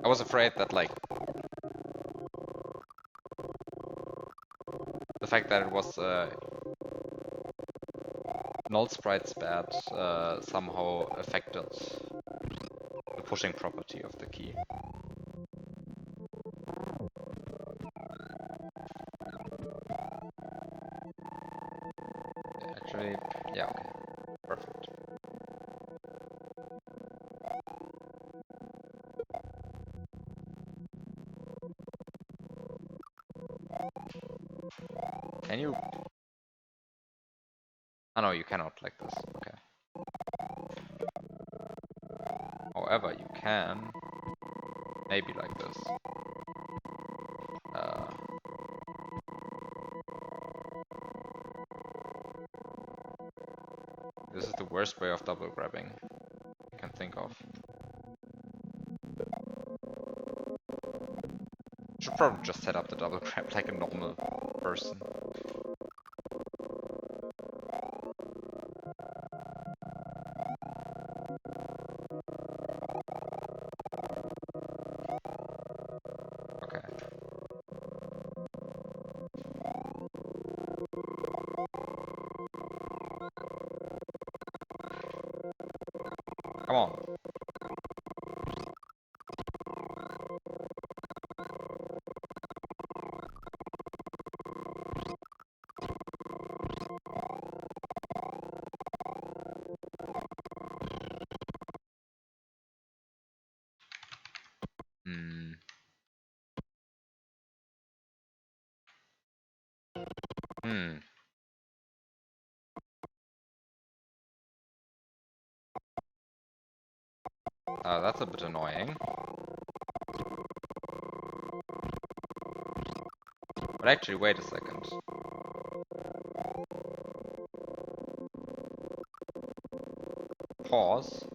I was afraid that like the fact that it was null sprites bad somehow affected the pushing property of the key. Actually, yeah, okay. Perfect. Can you? Oh no, you cannot like this. Okay. However, you can maybe like this. This is the worst way of double grabbing I can think of. Should probably just set up the double grab like a normal person. Okay. Come on. Hmm. Hmm. That's a bit annoying. But actually, wait a second. Pause.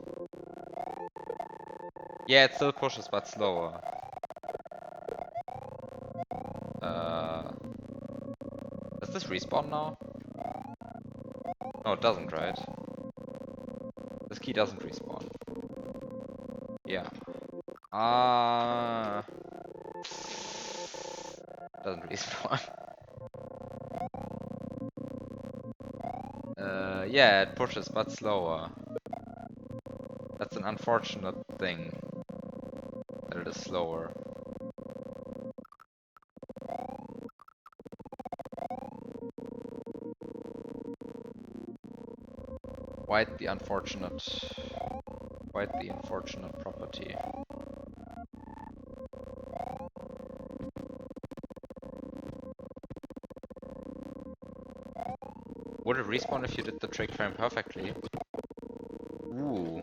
Yeah, it still pushes, but slower. Does this respawn now? No, it doesn't, right? This key doesn't respawn. Yeah. Doesn't respawn. Yeah, it pushes, but slower. That's an unfortunate thing. That it is slower. Quite the unfortunate property. Would it respawn if you did the trick frame perfectly? Ooh.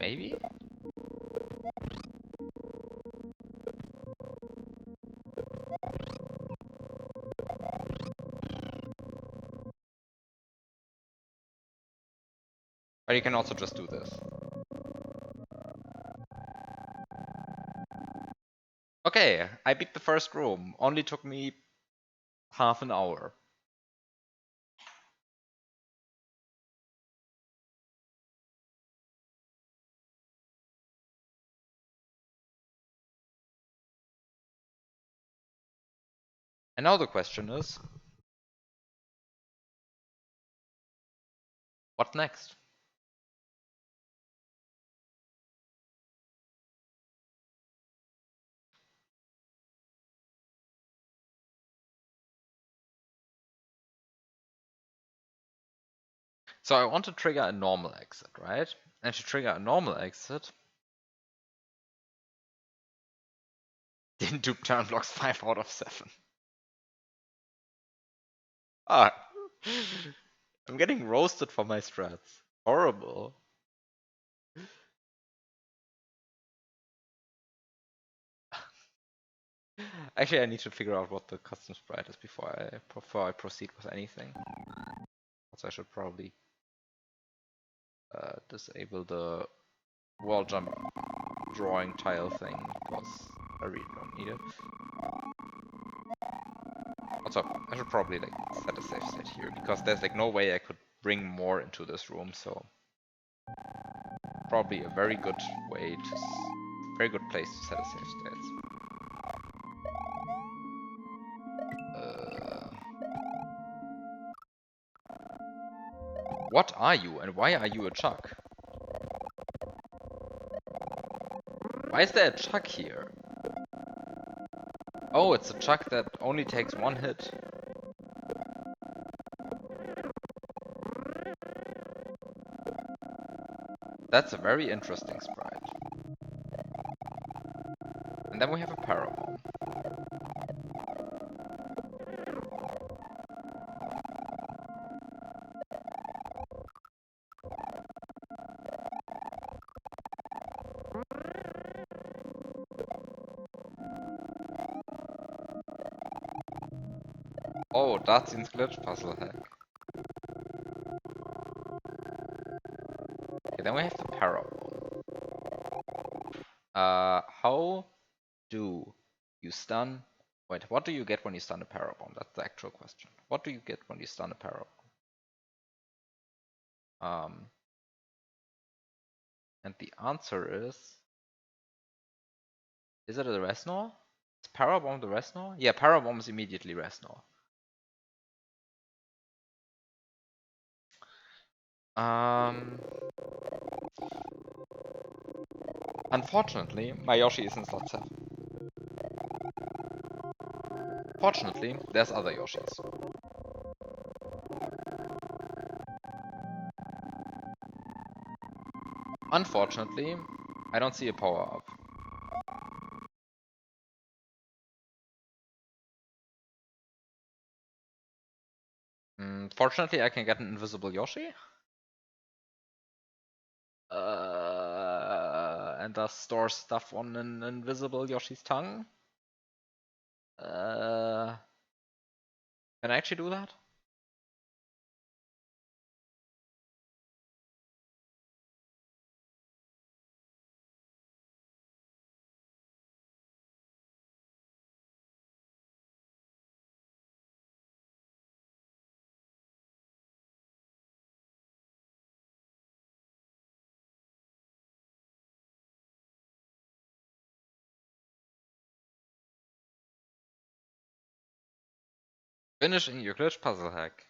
Maybe? But you can also just do this. Okay, I beat the first room. Only took me half an hour. And now the question is, what next? So I want to trigger a normal exit, right? And to trigger a normal exit, didn't do turn blocks 5 out of 7. Ah, I'm getting roasted for my strats. Horrible. Actually, I need to figure out what the custom sprite is before I proceed with anything. Also, I should probably disable the wall jump drawing tile thing because I really don't need it. Also, I should probably like set a safe state here because there's like no way I could bring more into this room, so probably a very good way to, very good place to set a safe state. What are you and why are you a Chuck? Why is there a Chuck here? Oh, it's a Chuck that only takes one hit. That's a very interesting sprite. And then we have a Parabomb. Oh, Dartzin's glitch puzzle hack. Okay, then we have the Parabomb. How do you stun? Wait, what do you get when you stun a Parabomb? That's the actual question. What do you get when you stun a Parabomb? And the answer is it a Resnor? Is Parabomb the Resnor? Yeah, Parabomb is immediately Resnor. Unfortunately, my Yoshi is in slot 7. Fortunately, there's other Yoshis. Unfortunately, I don't see a power-up. Fortunately, I can get an invisible Yoshi. And thus store stuff on an invisible Yoshi's tongue. Can I actually do that? Finishing your glitch puzzle hack.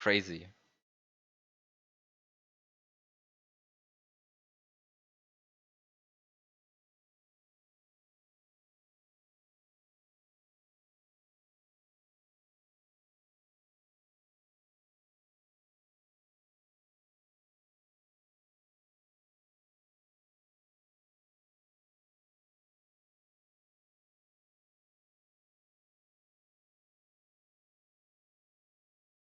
Crazy.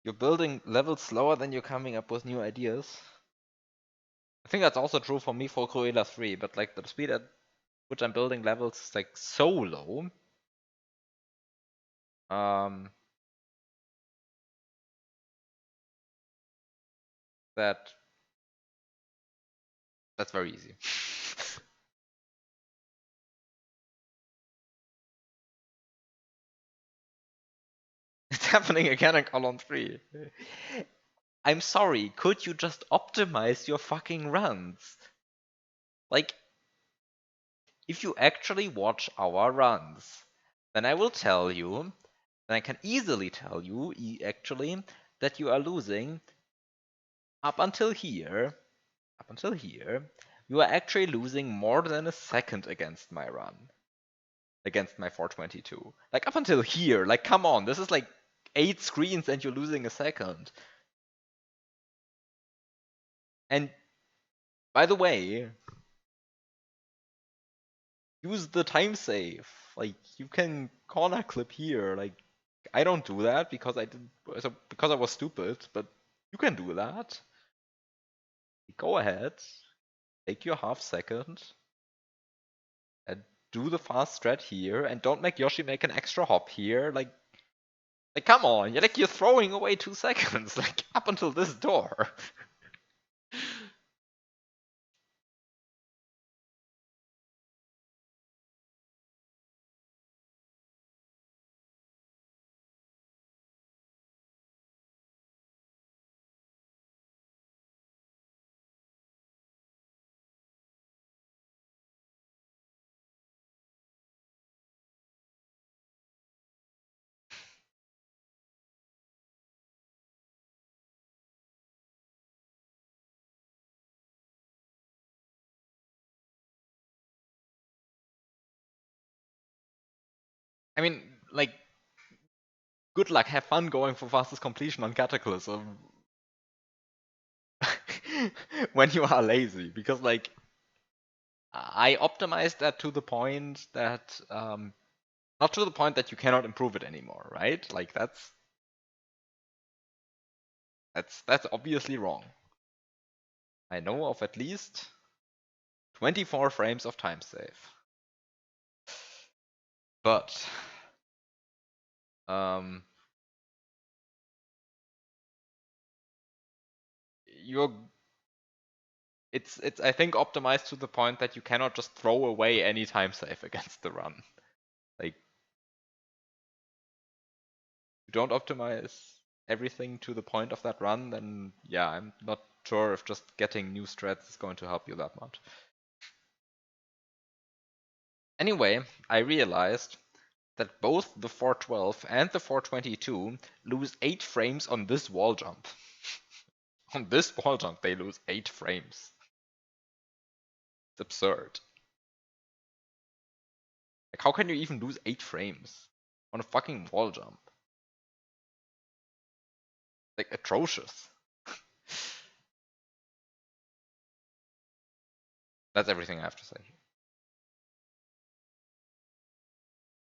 You're building levels slower than you're coming up with new ideas. I think that's also true for me for Cruella 3, but like the speed at which I'm building levels is like so low. That's very easy. It's happening again in column 3. I'm sorry, could you just optimize your fucking runs? Like, if you actually watch our runs, then I will tell you, and I can easily tell you, actually, that you are losing up until here, you are actually losing more than a second against my run, against my 422. Like, up until here, like, come on, this is like 8 screens and you're losing a second. And by the way, use the time save. Like, you can corner clip here. Like, I don't do that because because I was stupid, but you can do that. Go ahead, take your half second and do the fast strat here, and don't make Yoshi make an extra hop here. Like come on, you're throwing away 2 seconds, like up until this door. I mean, like, good luck, have fun going for fastest completion on Cataclysm. When you are lazy, because like I optimized that to the point that not to the point that you cannot improve it anymore, right? Like that's obviously wrong. I know of at least 24 frames of time save. But you're it's I think optimized to the point that you cannot just throw away any time save against the run. Like, you don't optimize everything to the point of that run, then yeah, I'm not sure if just getting new strats is going to help you that much. Anyway, I realized that both the 412 and the 422 lose 8 frames on this wall jump. On this wall jump, they lose 8 frames. It's absurd. Like, how can you even lose 8 frames on a fucking wall jump? Like, atrocious. That's everything I have to say.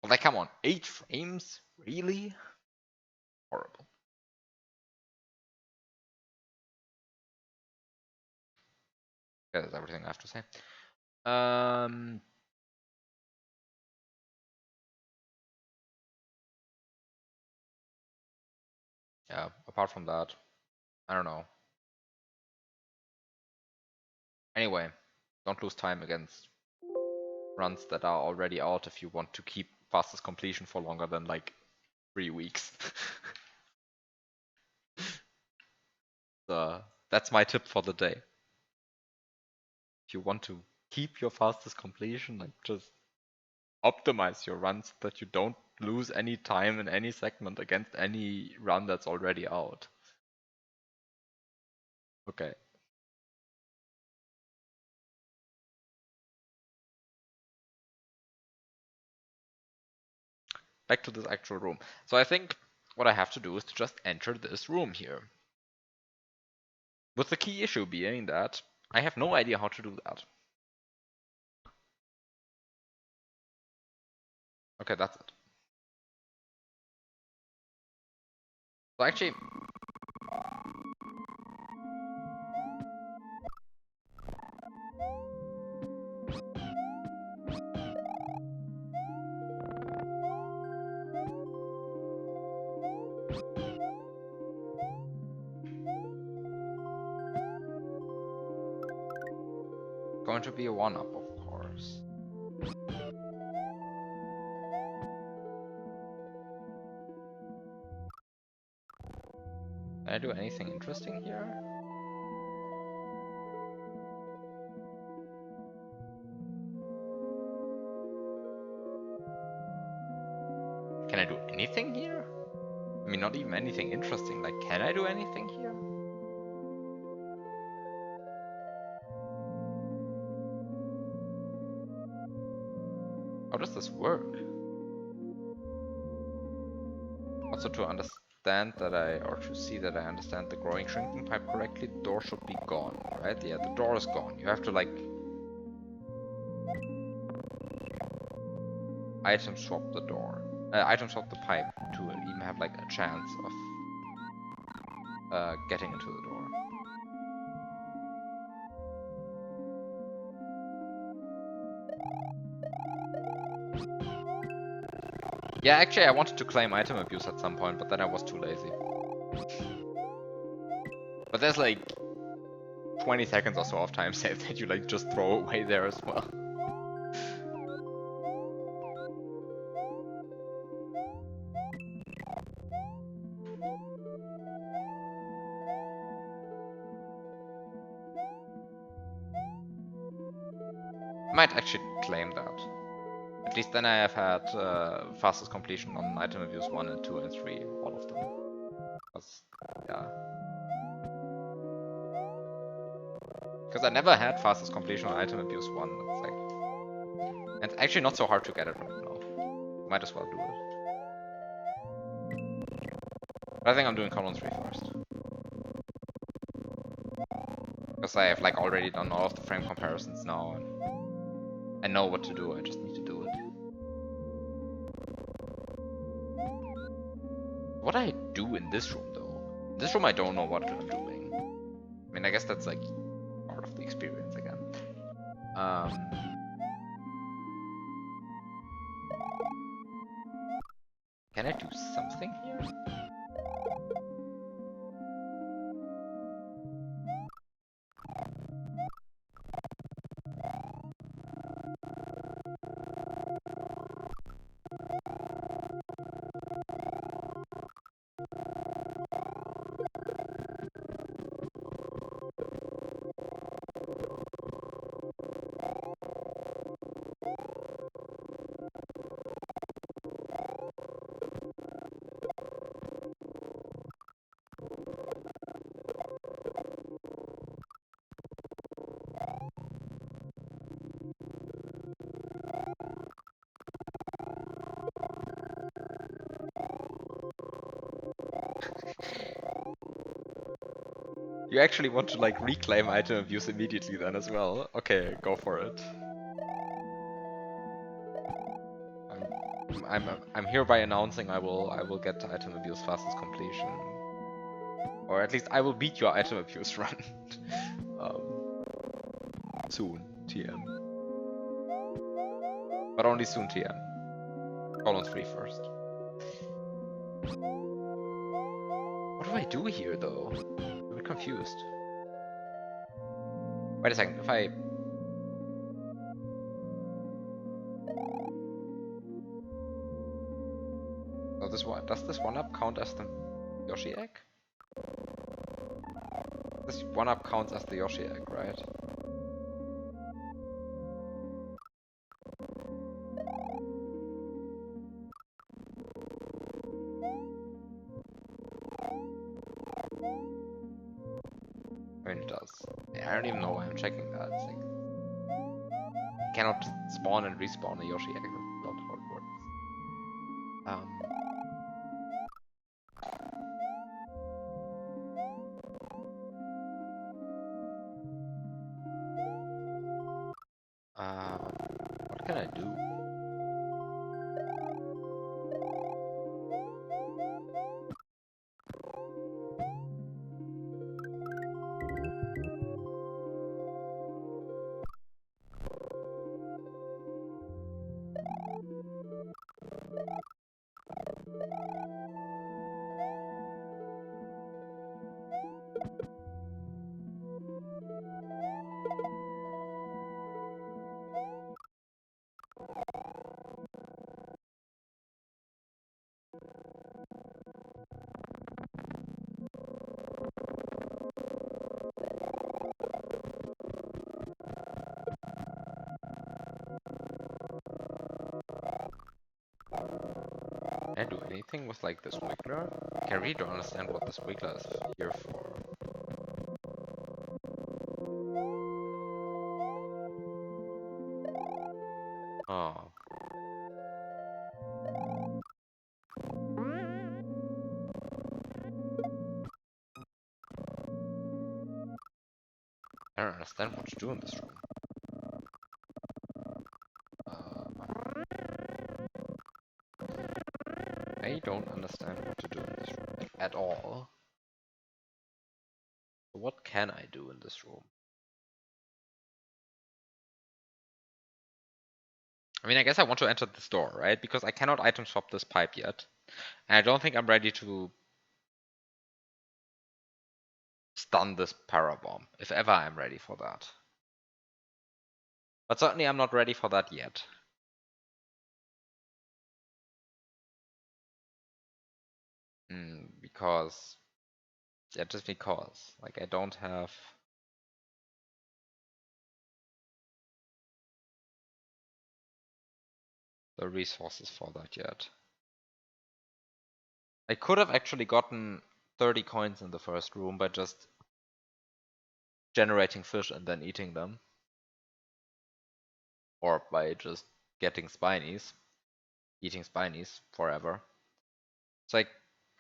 But like, come on, 8 frames? Really? Horrible. Yeah, that's everything I have to say. Yeah, apart from that, I don't know. Anyway, don't lose time against runs that are already out if you want to keep fastest completion for longer than like 3 weeks. That's my tip for the day. If you want to keep your fastest completion, like, just optimize your runs so that you don't lose any time in any segment against any run that's already out. Okay. Back to this actual room. So I think what I have to do is to just enter this room here. With the key issue being that I have no idea how to do that. Okay, that's it. So actually, going to be a 1-up, of course. Can I do anything interesting here? Can I do anything here? I mean, not even anything interesting. Like, can I do anything here? How does this work? Also, to understand that or to see that I understand the growing shrinking pipe correctly, the door should be gone, right? Yeah, the door is gone. You have to, like, item swap the door. Item swap the pipe to even have, like, a chance of getting into the door. Yeah, actually I wanted to claim item abuse at some point, but then I was too lazy. But there's like 20 seconds or so of time save that you like just throw away there as well. Might actually claim that. At least then I have had fastest completion on item abuse 1 and 2 and 3, all of them. Yeah. Because I never had fastest completion on item abuse 1. It's like, and it's actually not so hard to get it right now. Might as well do it. But I think I'm doing column 3 first. Because I have like already done all of the frame comparisons now and I know what to do, I just need to do it. What do I do in this room though? In this room I don't know what I'm doing. I mean, I guess that's like part of the experience again. Can I do something here? You actually want to like reclaim item abuse immediately then as well? Okay, go for it. I'm hereby announcing I will get to item abuse fastest completion. Or at least I will beat your item abuse run. Soon, TM. But only soon, TM. Column 3 first. What do I do here though? I'm a bit confused. Wait a second, if I... So does this 1-up count as the Yoshi egg? This 1-up counts as the Yoshi egg, right? I mean, it does. I don't even know why I'm checking that. It's like, you cannot spawn and respawn a Yoshi egg. That's not how it works. What can I do? Anything with like the squiggler? I really don't understand what the squiggler is here for. Oh. I don't understand what to do in this room. I don't understand what to do in this room at all. So what can I do in this room? I mean, I guess I want to enter this door, right? Because I cannot item swap this pipe yet. And I don't think I'm ready to stun this parabomb, if ever I'm ready for that. But certainly I'm not ready for that yet. Because, yeah, just because. Like, I don't have the resources for that yet. I could have actually gotten 30 coins in the first room by just generating fish and then eating them. Or by just getting spinies, eating spinies forever. So I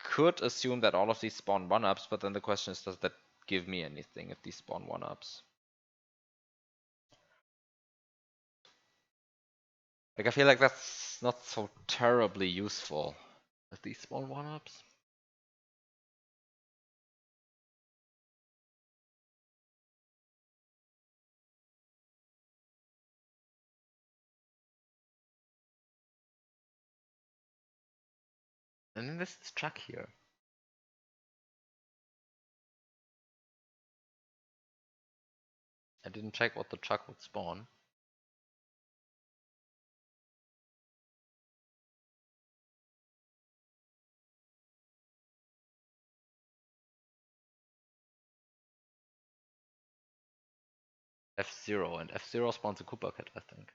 could assume that all of these spawn 1-ups, but then the question is, does that give me anything if these spawn 1-ups? Like, I feel like that's not so terribly useful if these spawn 1-ups. And then there's this truck here. I didn't check what the truck would spawn. F0, and F0 spawns a Koopa Cat, I think.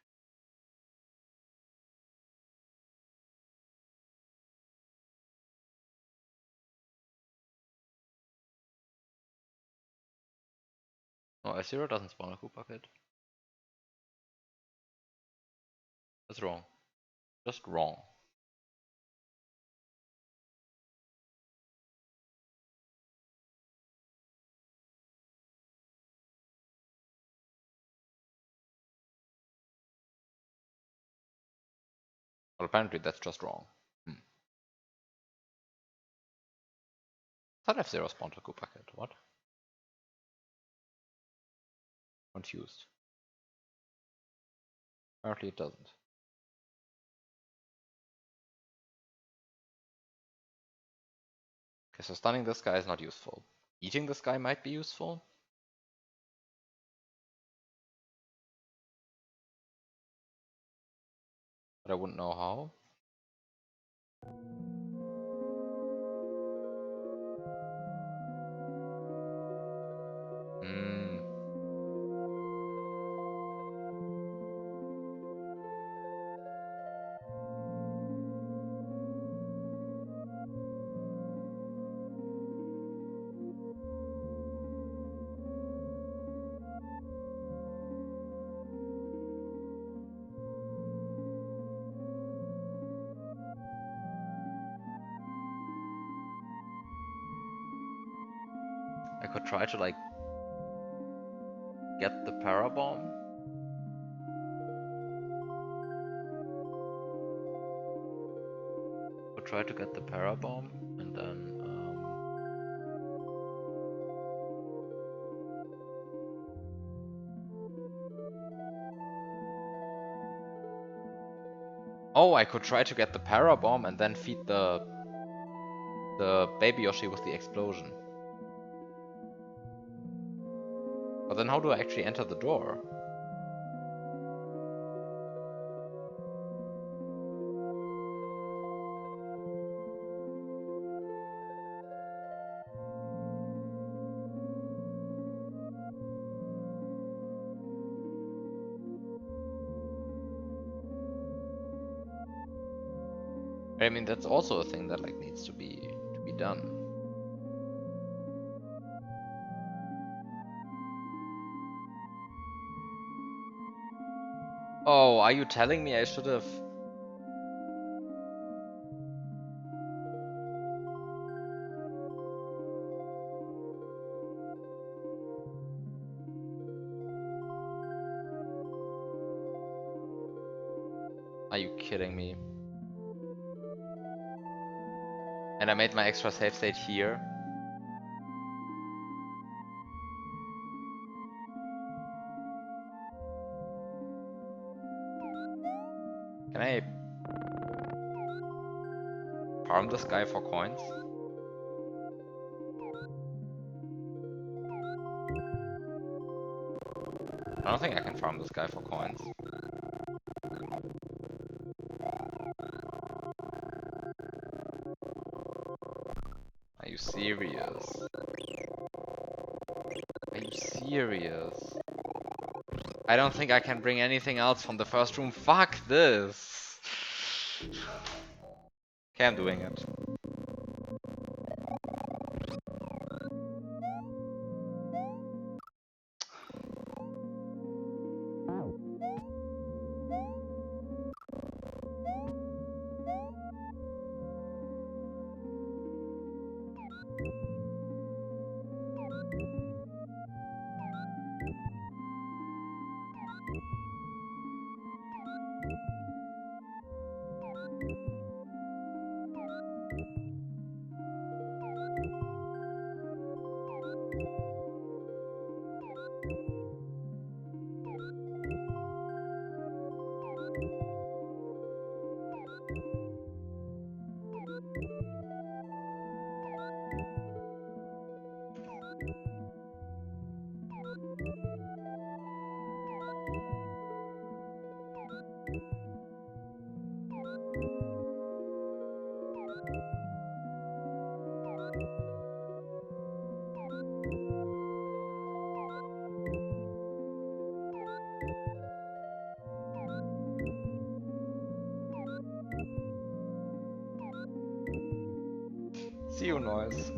No, F0 doesn't spawn a Koopa Cat. That's wrong. Just wrong. Well, apparently that's just wrong. I thought F0 spawned a Koopa Cat. What? Confused. Apparently it doesn't. Okay, so stunning this guy is not useful. Eating this guy might be useful. But I wouldn't know how. I could try to like get the parabomb. Could try to get the parabomb and then oh, I could try to get the parabomb and then feed the baby Yoshi with the explosion. But then how do I actually enter the door? I mean, that's also a thing that like needs to be done. Oh, are you telling me I should have? Are you kidding me? And I made my extra save state here. Can I farm this guy for coins? I don't think I can farm this guy for coins. Are you serious? Are you serious? I don't think I can bring anything else from the first room. Fuck this! Okay, I'm doing it. See you, noise.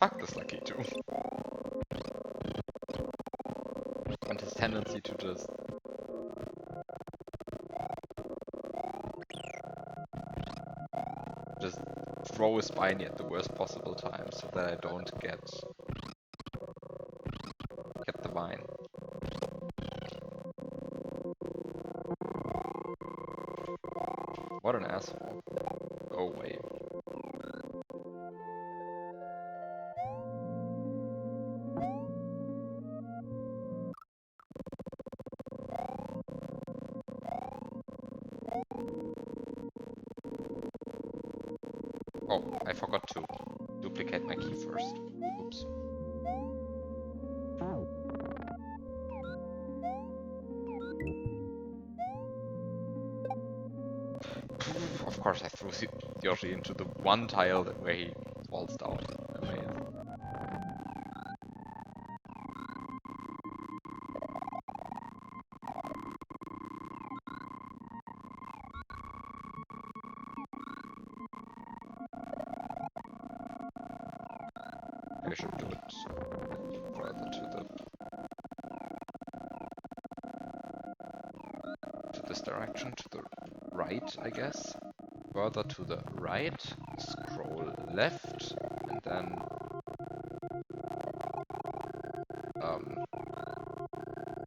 Fuck this lucky too. And his tendency to just throw a spiny at the worst possible time so that I don't get the vine. What an asshole. Go away. Oh, I forgot to duplicate my key first. Oops. Of course I threw Yoshi into the one tile where he waltzed out. Amazing. I should do it further to this direction, to the right, I guess. Further to the right, scroll left, and then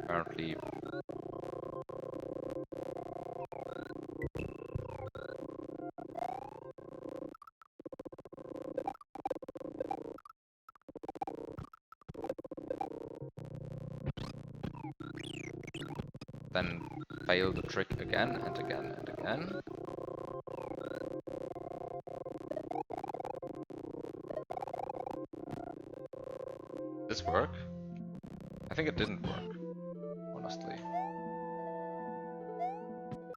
apparently then fail the trick again and again and again. This work? I think it didn't work, honestly.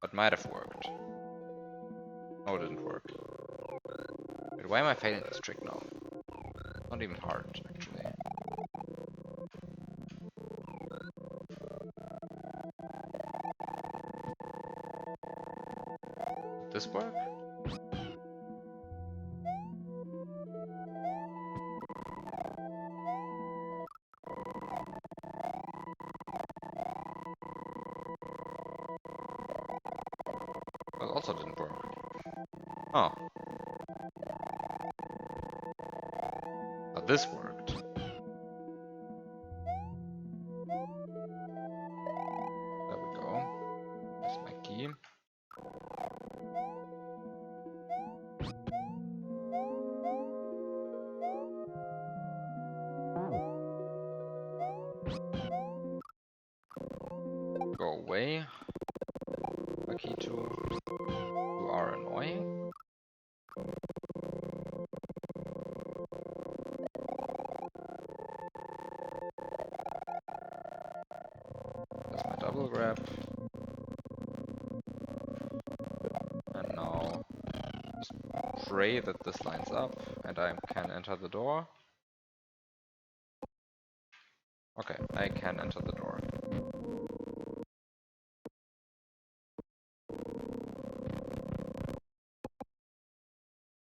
But might have worked. No, it didn't work. Wait, why am I failing this trick now? Not even hard, actually. Did this work? That also didn't work. Oh. But this worked. There we go. There's my key. Go away. My key too. You are annoying. There's my double grab. And now just pray that this lines up and I can enter the door. Okay, I can enter the door.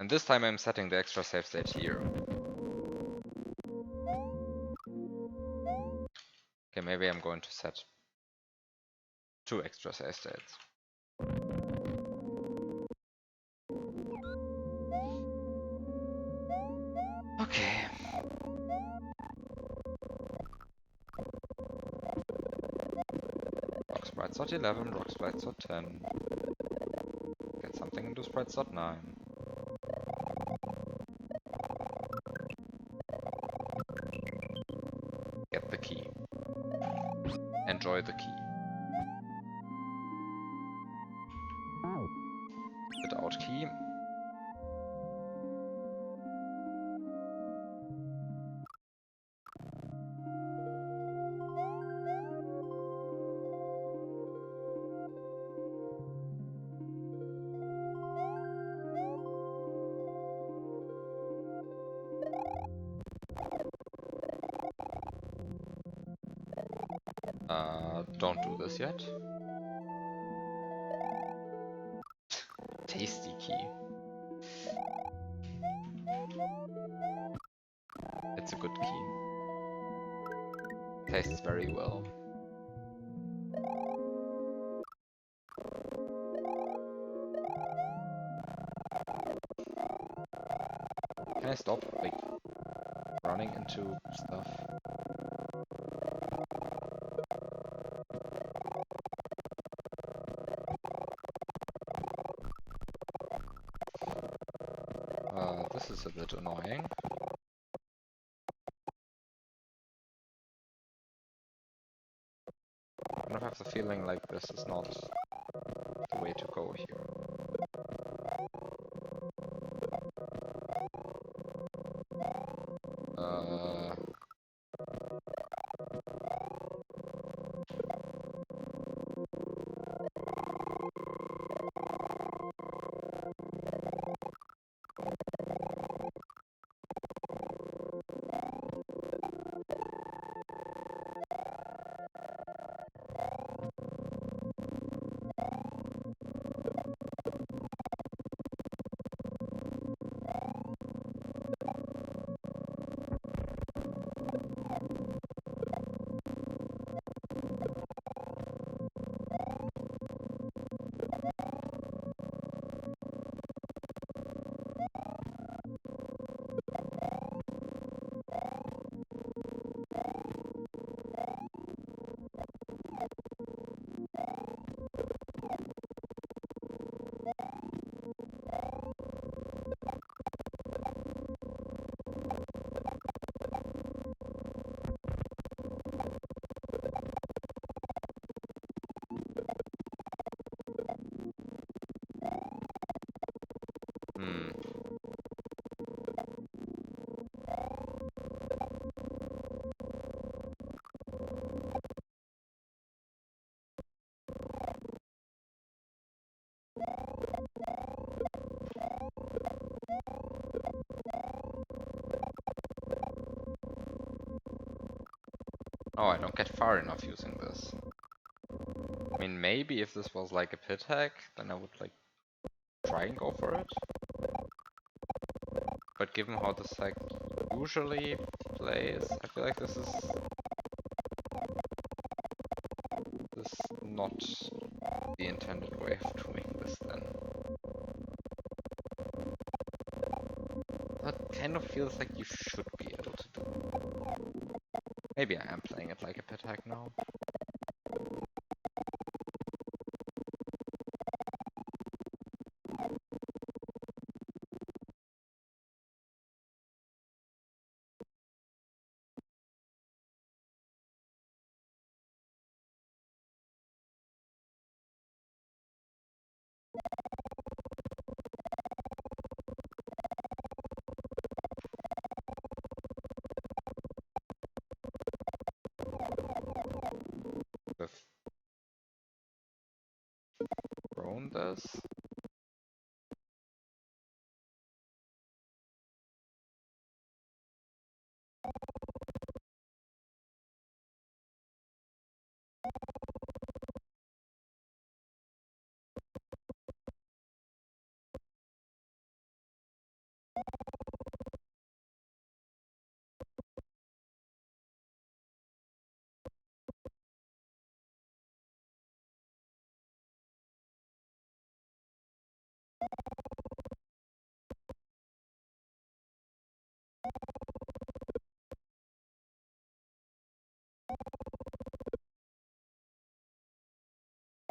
And this time I'm setting the extra save state here. Okay, maybe I'm going to set 2 extra save states. Okay. Rock sprite slot 11, rock sprite slot 10. Get something into sprite slot 9. Get the key. Enjoy the key. Without key. Don't do this yet. Tasty key. It's a good key. Tastes very well. Can I stop, like, running into stuff? This is a bit annoying. I kind of have the feeling like this is not the way to go here. Oh, I don't get far enough using this. I mean, maybe if this was like a pit hack, then I would like try and go for it. But given how this hack usually plays, I feel like this is not the intended way of doing this then. That kind of feels like you should be able to do. Maybe I am playing it like a pit hack now. With thrown this.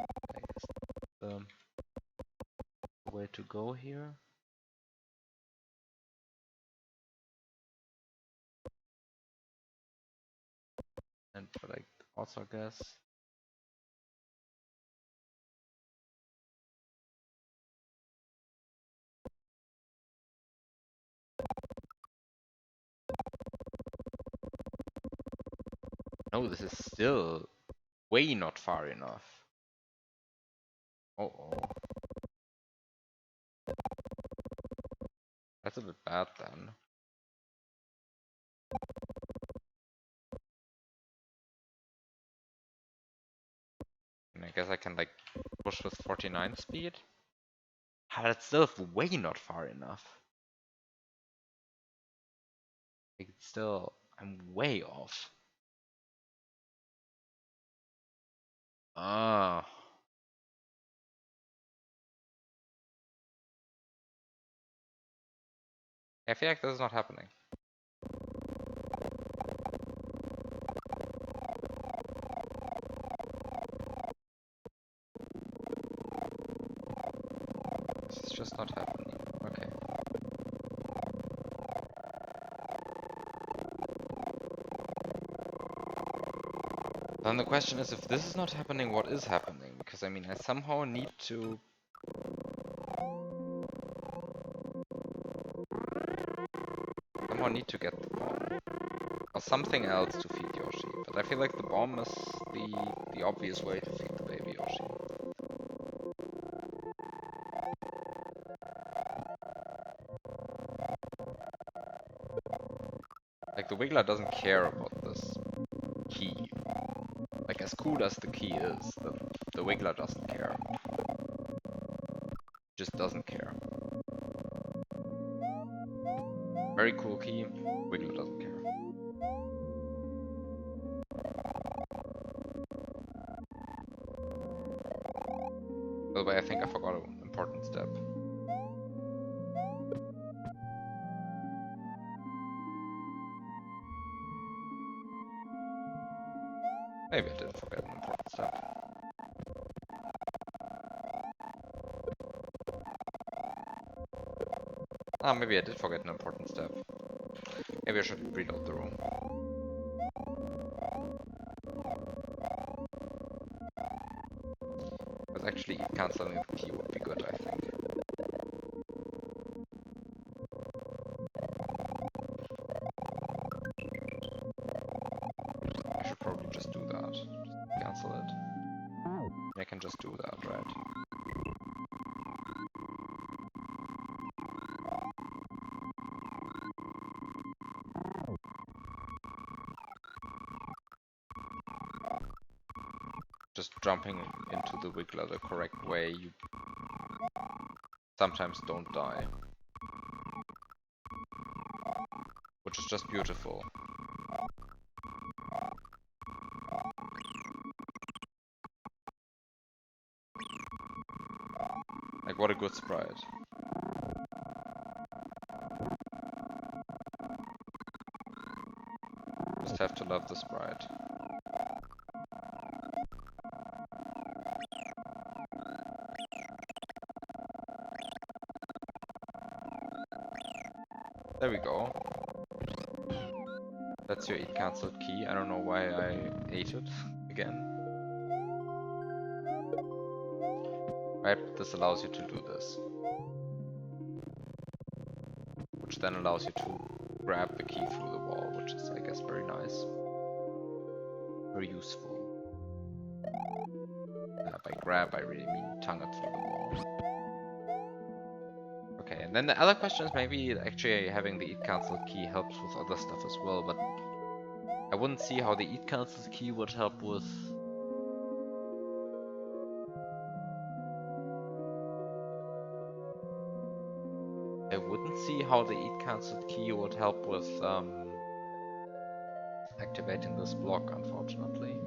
I guess the way to go here. And like also guess no, this is still way not far enough. Oh, that's a bit bad then. And I guess I can like push with 49 speed. Ah, that's still way not far enough. Like it's still, I'm way off. Ah. I feel like this is not happening. This is just not happening. Okay. Then the question is, if this is not happening, what is happening? Because I mean, I somehow need to get the bomb or something else to feed Yoshi. But I feel like the bomb is the obvious way to feed the baby Yoshi. Like the Wiggler doesn't care about this key. Like as cool as the key is, the Wiggler doesn't care. Just doesn't care. Very cool key, Wiggler doesn't care. By the way, I think I forgot an important step. Maybe I didn't forget an important step. Ah, maybe I did forget an important step. Maybe I should reload the room. Because actually cancelling the key would be good, I think. I should probably just do that. Just cancel it. I can just do that, right? just jumping into the wiggler the correct way, you sometimes don't die. Which is just beautiful. Like, what a good sprite. Just have to love the sprite. There we go. That's your eat cancelled key. I don't know why I ate it again. Right, this allows you to do this. Which then allows you to grab the key through the wall, which is, I guess, very nice. Very useful. By grab, I really mean tongue it through the wall. Okay, and then the other question is maybe actually having the eat cancelled key helps with other stuff as well, but I wouldn't see how the eat cancelled key would help with... I wouldn't see how the eat cancelled key would help with activating this block, unfortunately.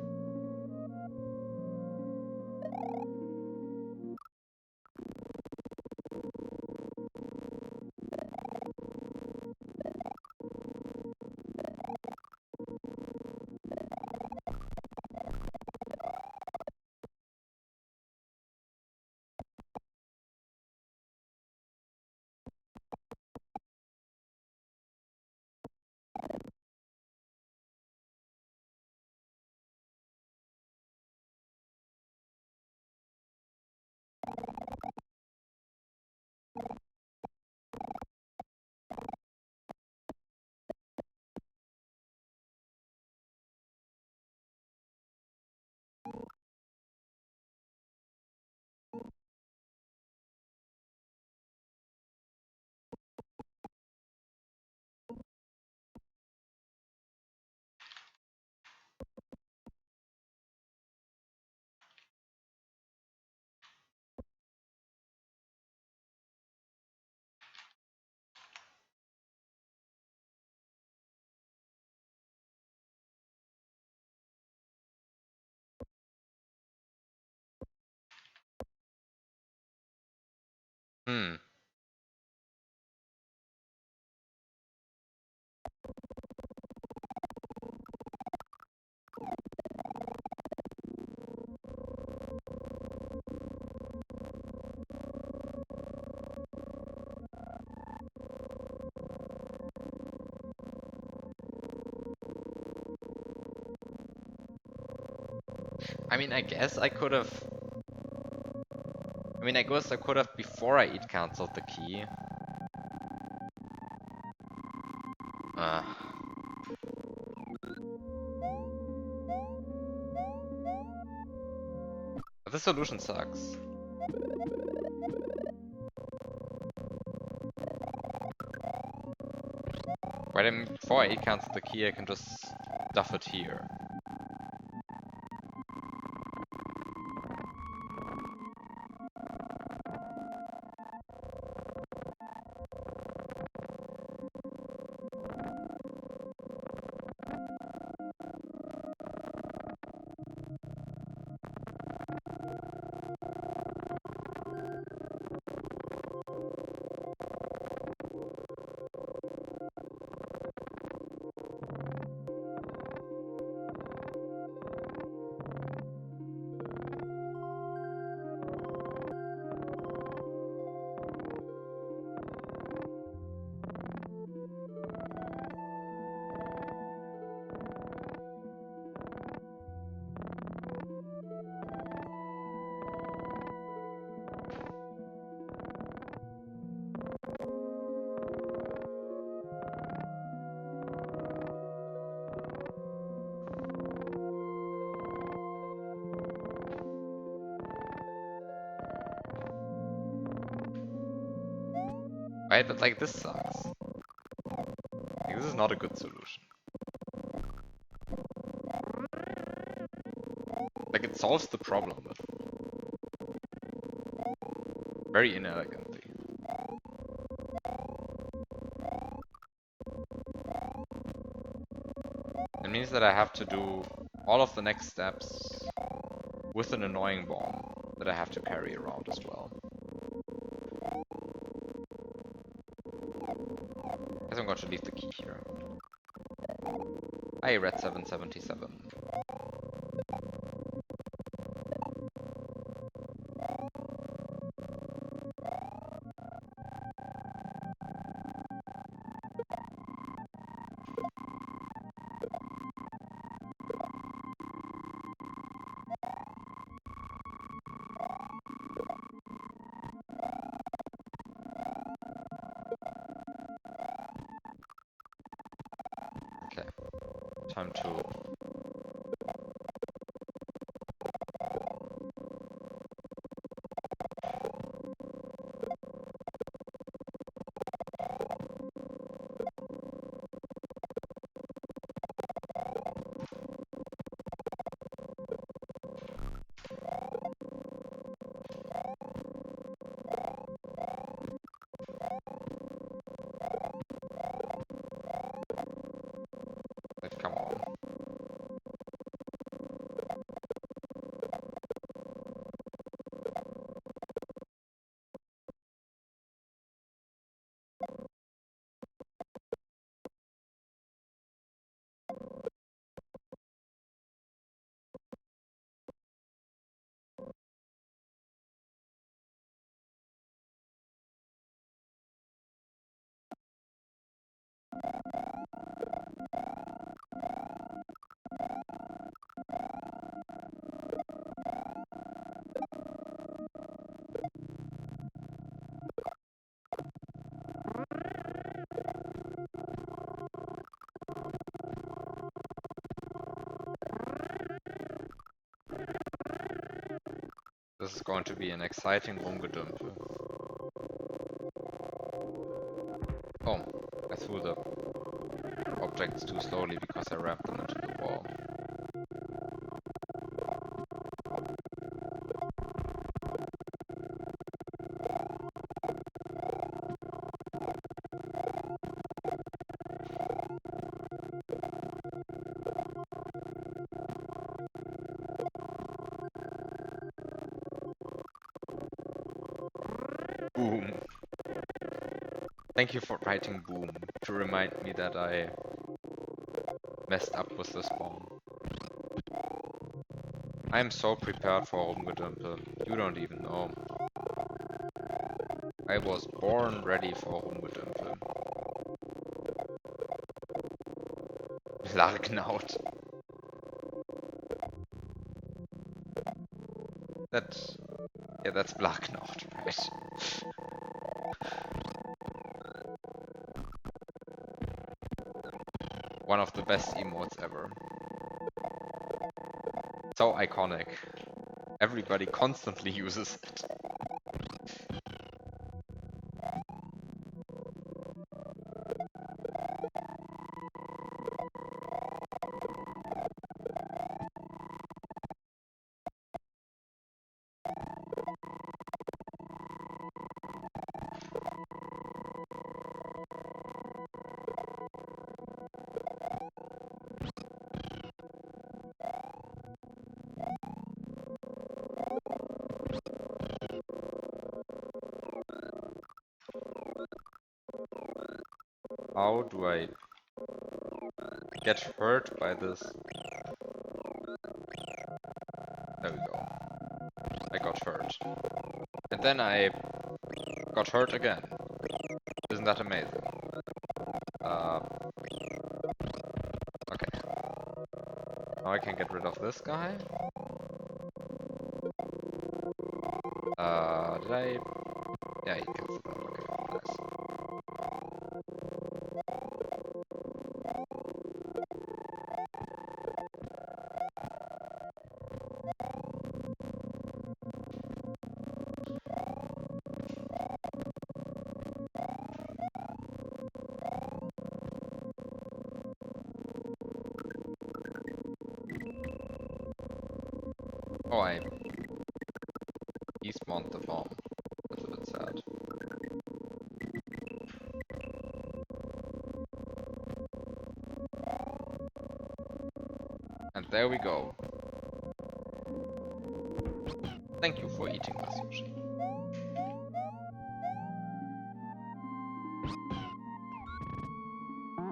Hmm. I mean, I guess I could have... I mean, I guess I could have before I eat cancelled the key. But this solution sucks. Right, I mean, before I eat cancel the key, I can just stuff it here. Right, but like this sucks. Like, this is not a good solution. Like, it solves the problem, but very inelegantly. It means that I have to do all of the next steps with an annoying bomb that I have to carry around as well. Guess I'm going to leave the key here. Hi, Red 777. Okay, time to... Like, come on. This is going to be an exciting Rumgedümpel. Oh, I threw the objects too slowly because I rammed them into the wall. Boom. Thank you for writing boom to remind me that I messed up with this bomb. I am so prepared for Rumgedümpel. You don't even know. I was born ready for Rumgedümpel. Largnaut. That's Largnaut, right? One of the best emotes ever. So iconic. Everybody constantly uses it. How do I get hurt by this? There we go. I got hurt. And then I got hurt again. Isn't that amazing? Okay. Now I can get rid of this guy. Did I? Yeah, he gets it. Okay, nice. Oh, I despawned the bomb. That's a bit sad. And there we go. Thank you for eating my sushi.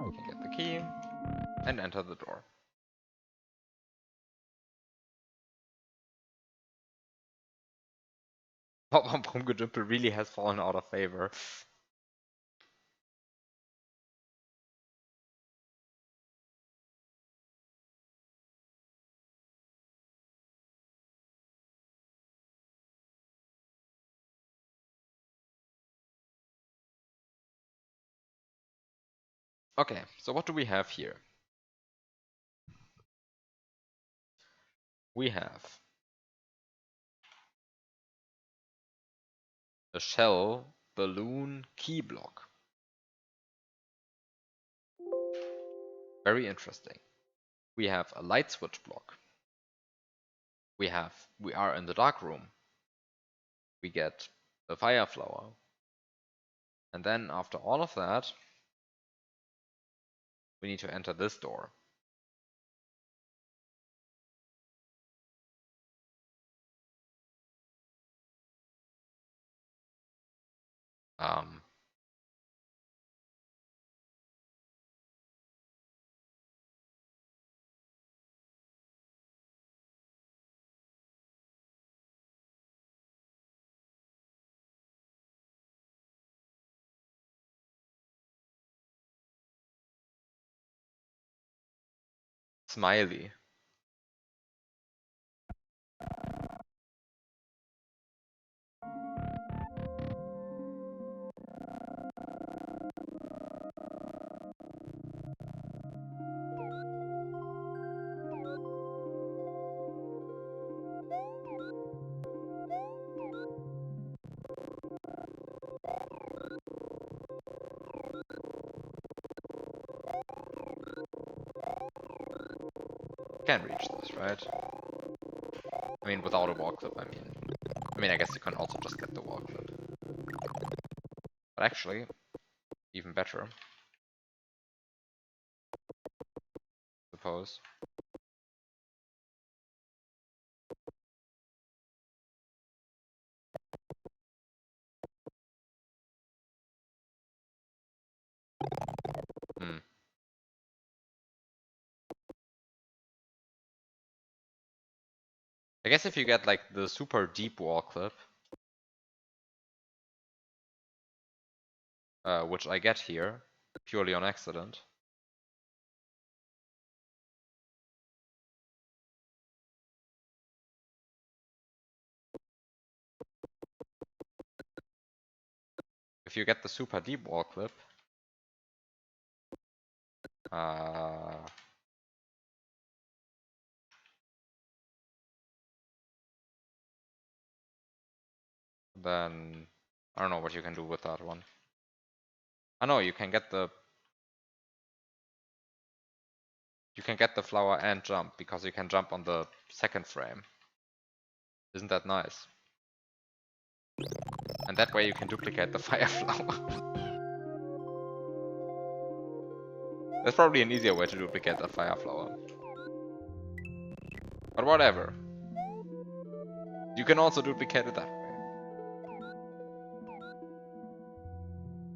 We can get the key and enter the door. Rumgedümpel really has fallen out of favor. Okay, so what do we have here? We have a shell balloon key block. Very interesting. We have a light switch block. We are in the dark room. We get the fire flower. And then after all of that, we need to enter this door. Smiley. Can't reach this, right? I mean, without a wall clip, I mean, I guess you can also just get the wall clip. But actually, even better. Suppose. I guess if you get like the super deep wall clip, which I get here purely on accident. If you get the super deep wall clip, then I don't know what you can do with that one. I know you can get the flower and jump because you can jump on the second frame. Isn't that nice? And that way you can duplicate the fire flower. There's probably an easier way to duplicate the fire flower. But whatever. You can also duplicate it that way.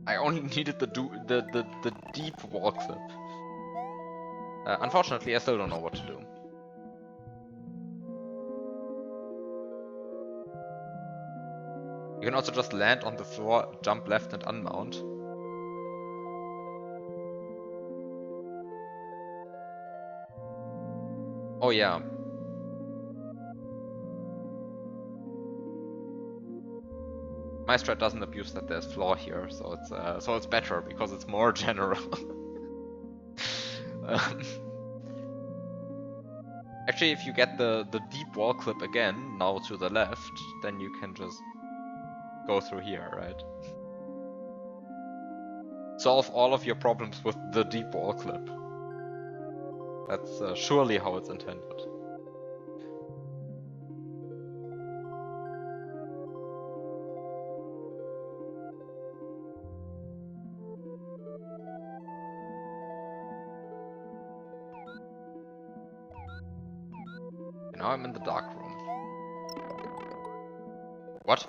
I only needed the deep wall clip. Unfortunately, I still don't know what to do. You can also just land on the floor, jump left and unmount. Oh yeah. My strat doesn't abuse that there's floor here, so it's better because it's more general. Actually, if you get the deep wall clip again, now to the left, then you can just go through here, right? Solve all of your problems with the deep wall clip. That's surely how it's intended. now I'm in the dark room. What?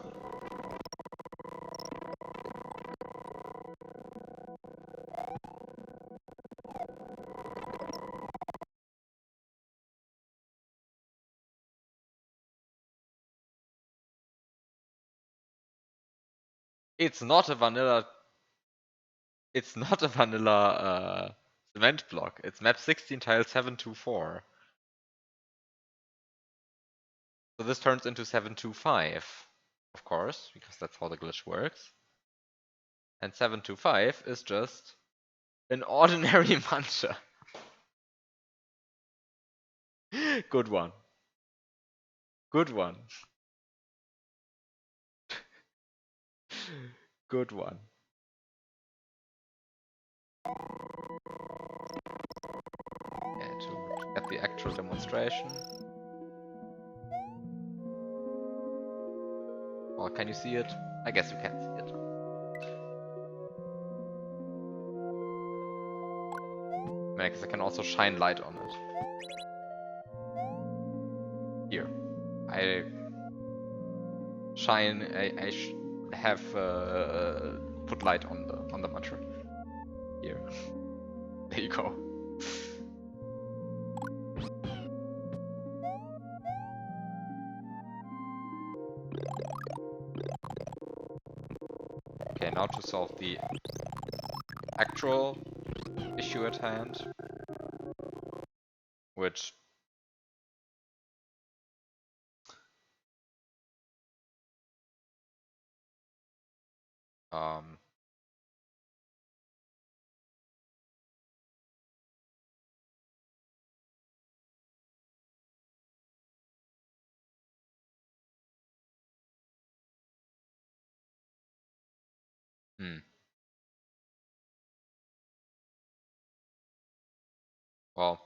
It's not a vanilla. It's not a vanilla cement block. It's map 16 tile 724. So this turns into 725, of course, because that's how the glitch works. And 725 is just an ordinary muncher. Good one. Good one. Good one. Yeah, to get the actual demonstration. Or can you see it? I guess you can see it. I guess I can also shine light on it. Here. I shine. I have put light on the muncher. Here. There you go. Okay, now to solve the actual issue at hand, which well,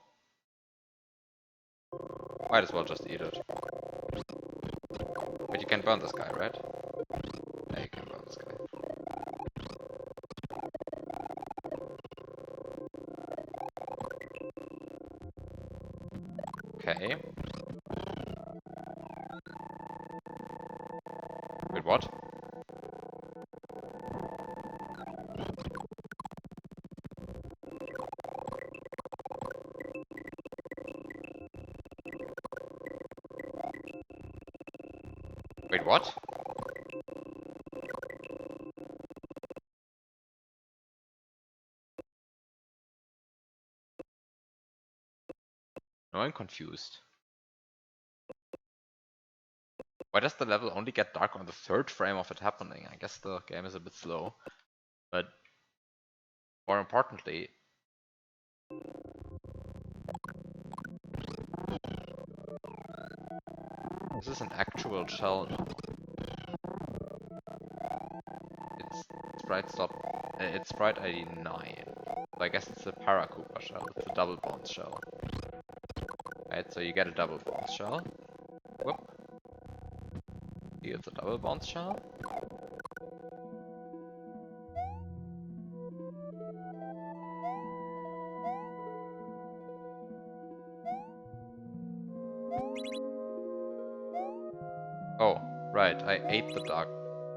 might as well just eat it. But you can burn this guy, right? Yeah, you can burn this guy. Okay. Wait, what? Wait, what? No, I'm confused. Why does the level only get dark on the third frame of it happening? I guess the game is a bit slow. But more importantly, this is an actual shell. It's sprite stop. It's sprite ID 9. So I guess it's a Paracupa shell. It's a double bounce shell. Right, so you get a double bounce shell. Whoop. Here's a double bounce shell. Oh, right, I ate the dark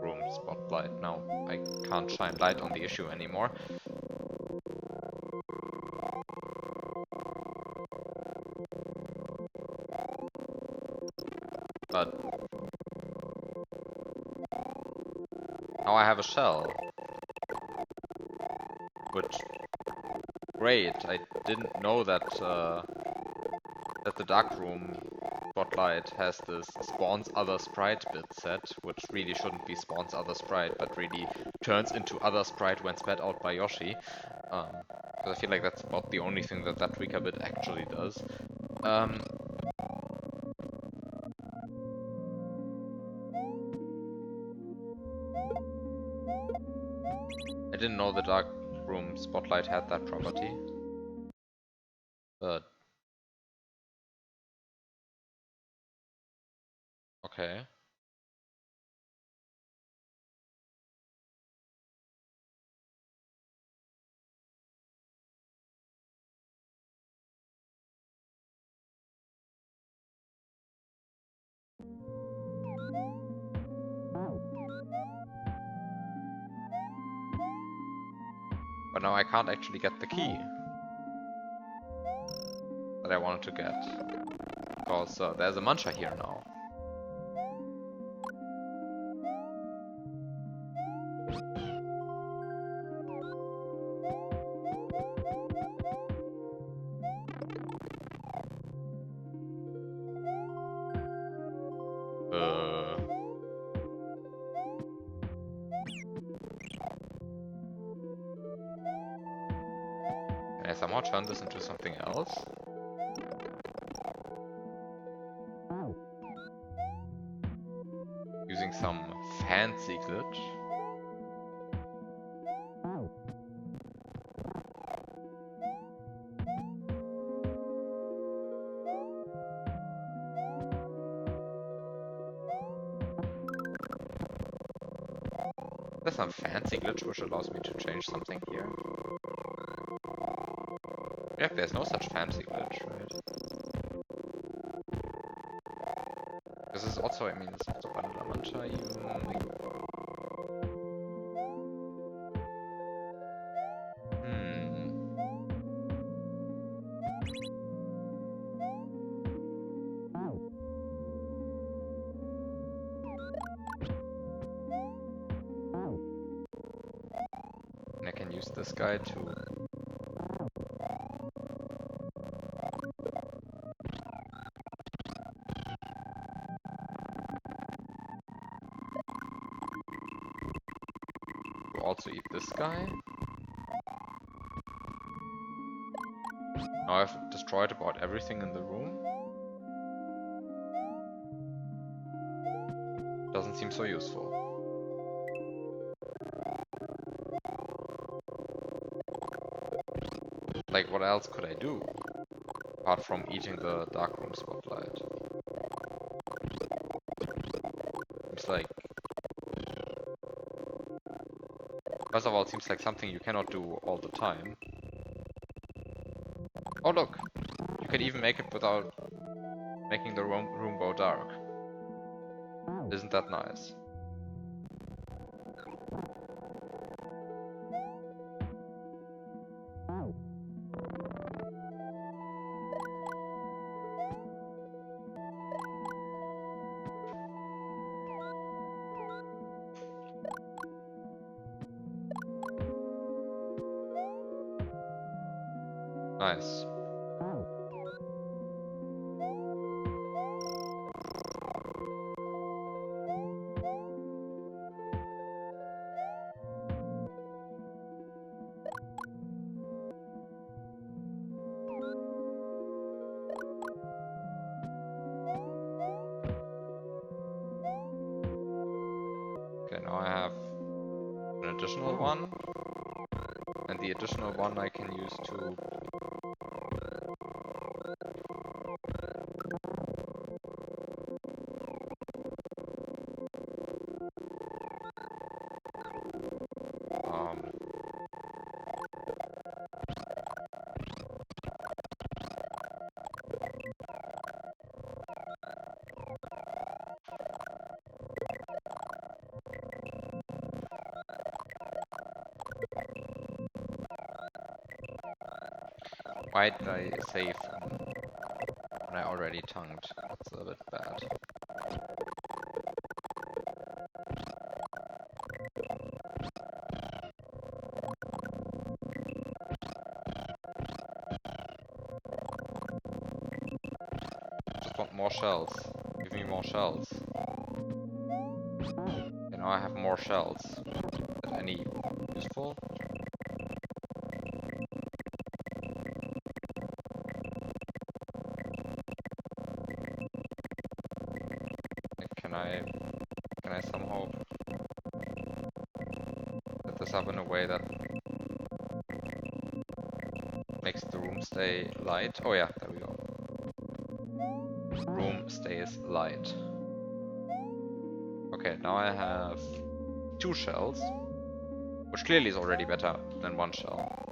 room spotlight. Now I can't shine light on the issue anymore. But now I have a shell. Which, great, I didn't know that that the dark room spotlight has this spawns other sprite bit set, which really shouldn't be spawns other sprite, but really turns into other sprite when spat out by Yoshi. Because I feel like that's about the only thing that that trigger bit actually does. I didn't know the dark room spotlight had that property. But okay. But now I can't actually get the key that I wanted to get. Because there's a muncher here now. Can I somehow turn this into something else? Using some fancy glitch? There's some fancy glitch which allows me to change something here. Yeah, there's no such fancy glitch, right? This is also, I mean, it's not a vanilla mantra even. And I can use this guy to... also eat this guy. Now I've destroyed about everything in the room. Doesn't seem so useful. Like, what else could I do? Apart from eating the darkroom spotlight. Seems like... First of all, it seems like something you cannot do all the time. Oh look! You can even make it without making the room go dark. Isn't that nice? Nice. Okay, now I have an additional one. And the additional one I can use to... Why did I save when I already tongued? That's a little bit bad. Just want more shells. Give me more shells. Okay, now I have more shells. Is that any useful? Can I somehow set this up in a way that makes the room stay light? Oh yeah, there we go. Room stays light. Okay, now I have 2 shells, which clearly is already better than 1 shell.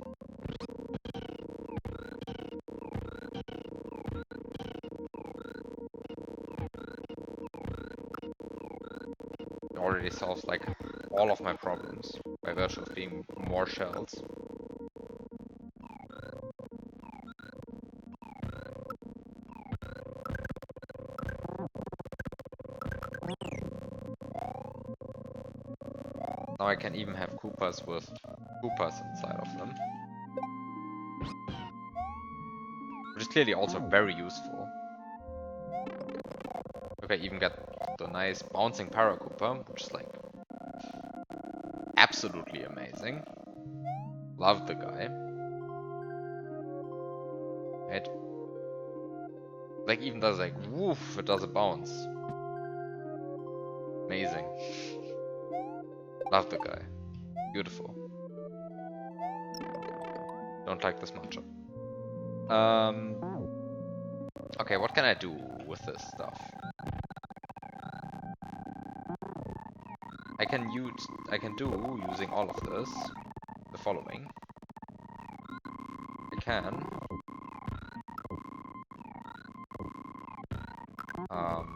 Already solves like all of my problems by virtue of being more shells. Now I can even have Koopas with Koopas inside of them. Which is clearly also very useful. Okay, I even get the nice bouncing Paracoopa, which is like absolutely amazing. Love the guy. Right? Like even does like woof, it does a bounce. Amazing. Love the guy. Beautiful. Don't like this matchup. Okay, what can I do with this stuff? I can do using all of this the following. I can um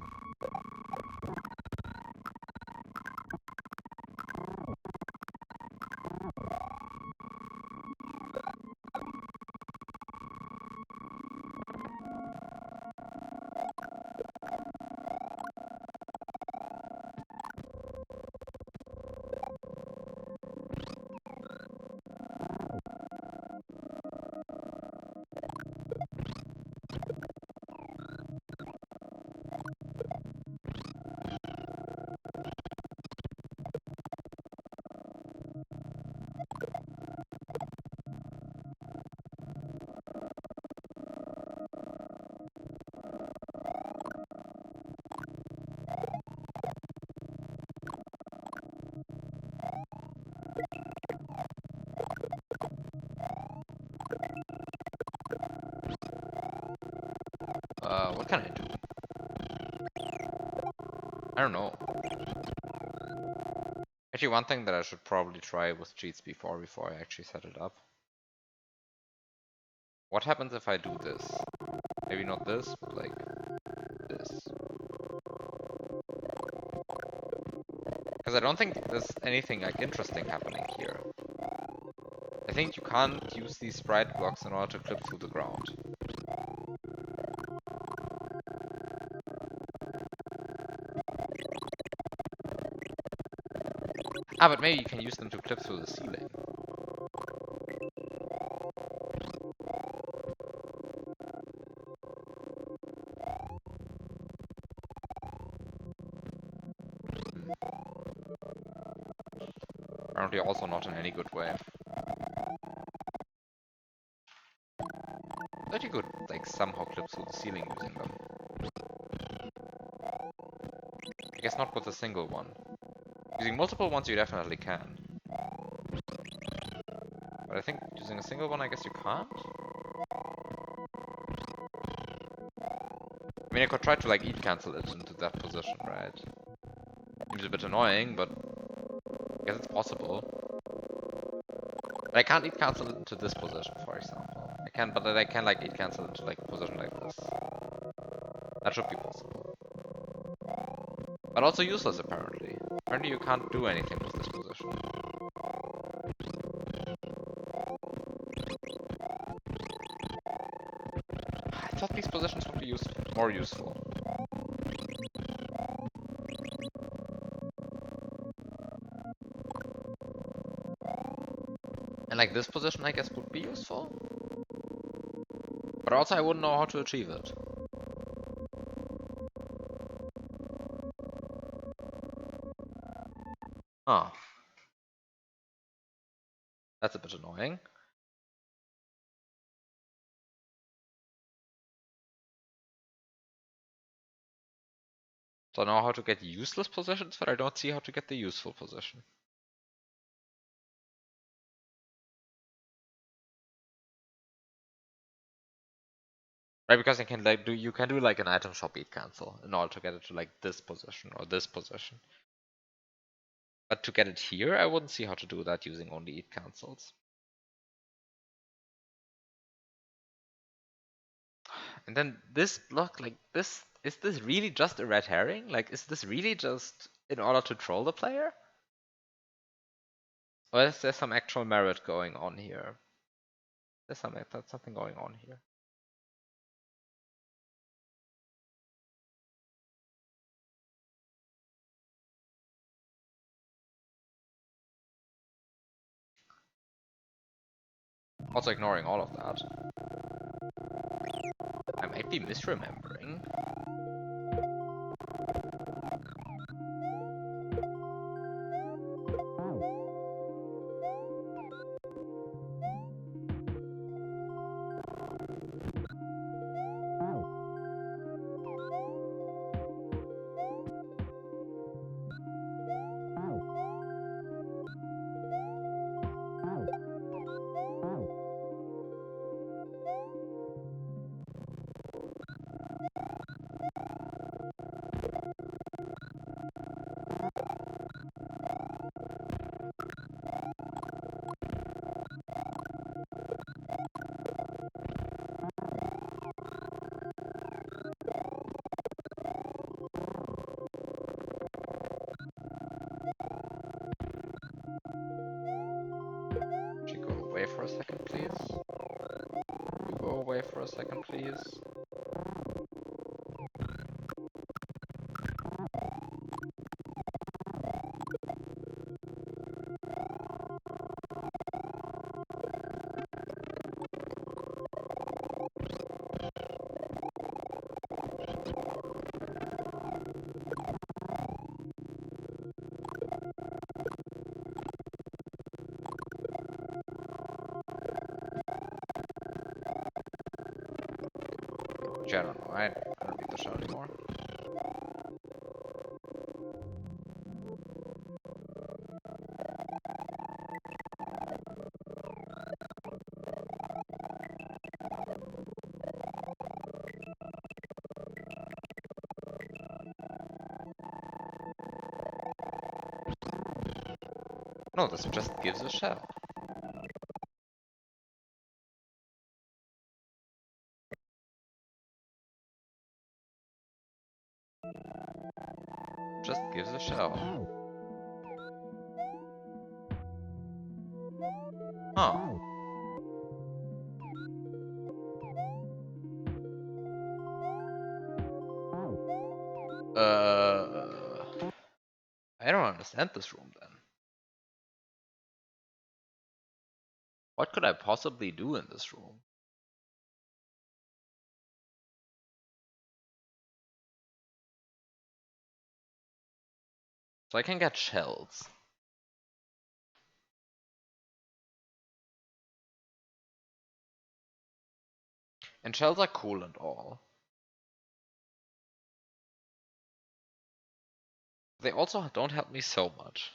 what can I do? I don't know. Actually, one thing that I should probably try with cheats before I actually set it up. What happens if I do this? Maybe not this, but like this. Because I don't think there's anything like interesting happening here. I think you can't use these sprite blocks in order to clip through the ground. Ah, but maybe you can use them to clip through the ceiling. Apparently also not in any good way. But you could like somehow clip through the ceiling using them. I guess not with a single one. Using multiple ones you definitely can. But I think using a single one I guess you can't? I mean I could try to like eat cancel it into that position, right? Seems a bit annoying, but I guess it's possible. But I can't eat cancel it into this position, for example. I can, but I can like eat cancel into like a position like this. That should be possible. But also useless apparently. Apparently you can't do anything with this position. I thought these positions would be more useful. And like this position I guess would be useful. But also I wouldn't know how to achieve it. Huh. That's a bit annoying. So I know how to get useless positions, but I don't see how to get the useful position. Right, because I can like you can do like an item shop eat cancel in order to get it to like this position or this position. But to get it here, I wouldn't see how to do that using only eat cancels. And then this block, like this, is this really just a red herring? Like, is this really just in order to troll the player? Or is there some actual merit going on here? There's something going on here. Also ignoring all of that. I might be misremembering. Should you go away for a second, please? You go away for a second, please. Which I don't know, I don't read the show anymore. No, this just gives a shell. Just gives a shell. Huh. I don't understand this room then. What could I possibly do in this room? So I can get shells. And shells are cool and all. They also don't help me so much.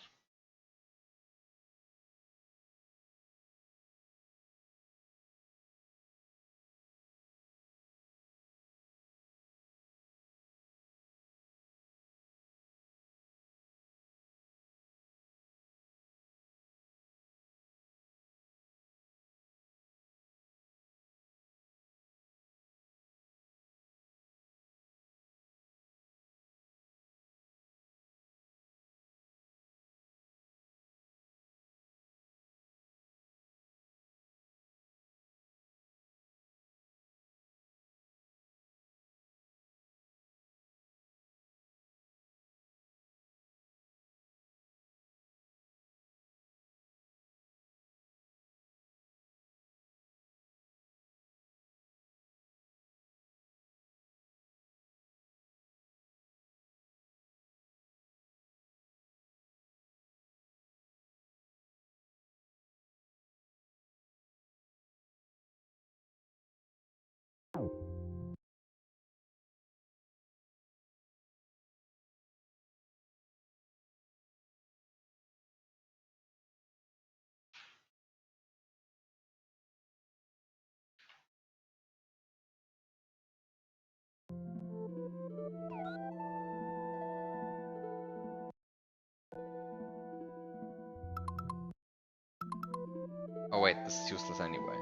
Oh wait, this is useless anyway.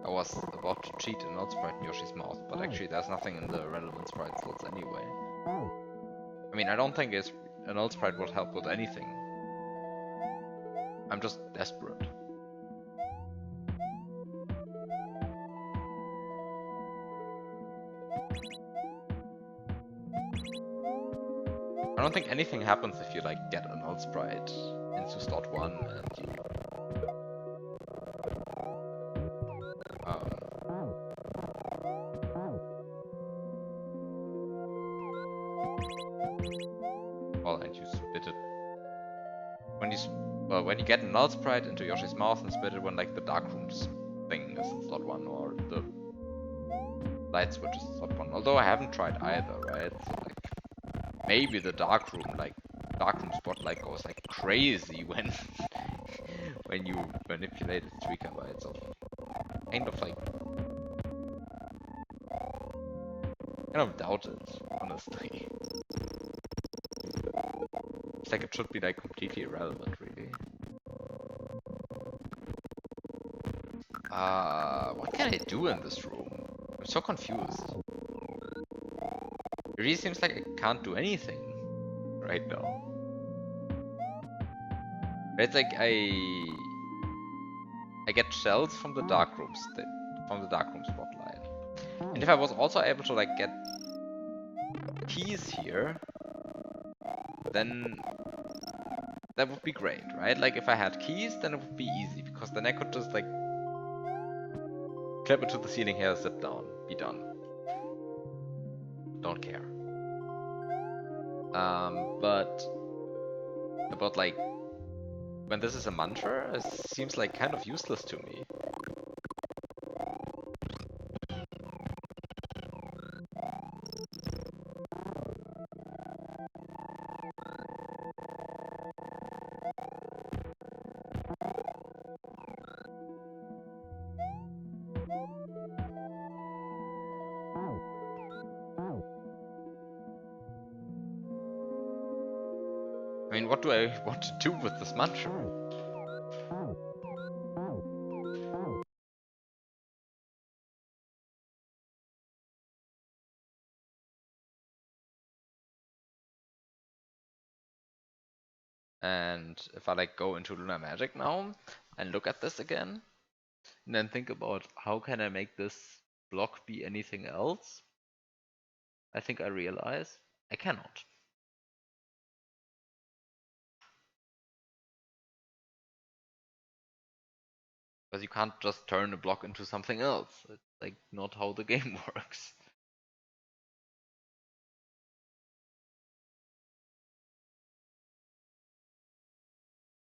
I was about to cheat and not sprite in Yoshi's mouth, but actually there's nothing in the relevant sprite slots anyway. I mean, I don't think an old sprite would help with anything. I'm just desperate. I don't think anything happens if you like get an old sprite into slot 1 and you Well, and you spit it when you get a null sprite into Yoshi's mouth and spit it when like the dark rooms thing is in slot 1 or the light switch is in slot 1. Although I haven't tried either, right? So like maybe the dark room spotlight goes like crazy when when you manipulate 3 KB of kind of like kind of doubt it, honestly. It's like it should be like completely irrelevant, really. What can I do in this room? I'm so confused. It really seems like I can't do anything right now. It's like I get shells from the dark room spotlight. And if I was also able to like get keys here, then that would be great, right? Like if I had keys, then it would be easy because then I could just like clip it to the ceiling here, zip down, be done. Don't care. But like when this is a mantra, it seems like kind of useless to me. I mean, what do I want to do with this mantra? And if I like go into Lunar Magic now and look at this again, and then think about how can I make this block be anything else, I think I realize I cannot. Because you can't just turn a block into something else. It's like not how the game works.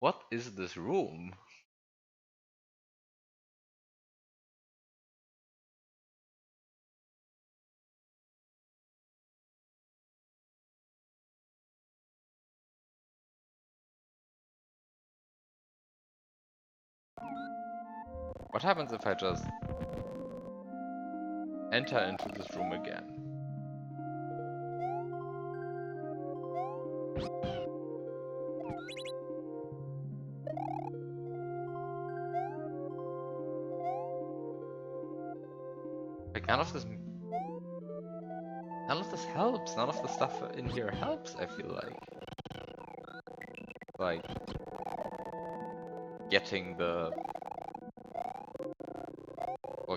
What is this room? What happens if I just enter into this room again? Like none of this helps. None of the stuff in here helps, I feel like. Like getting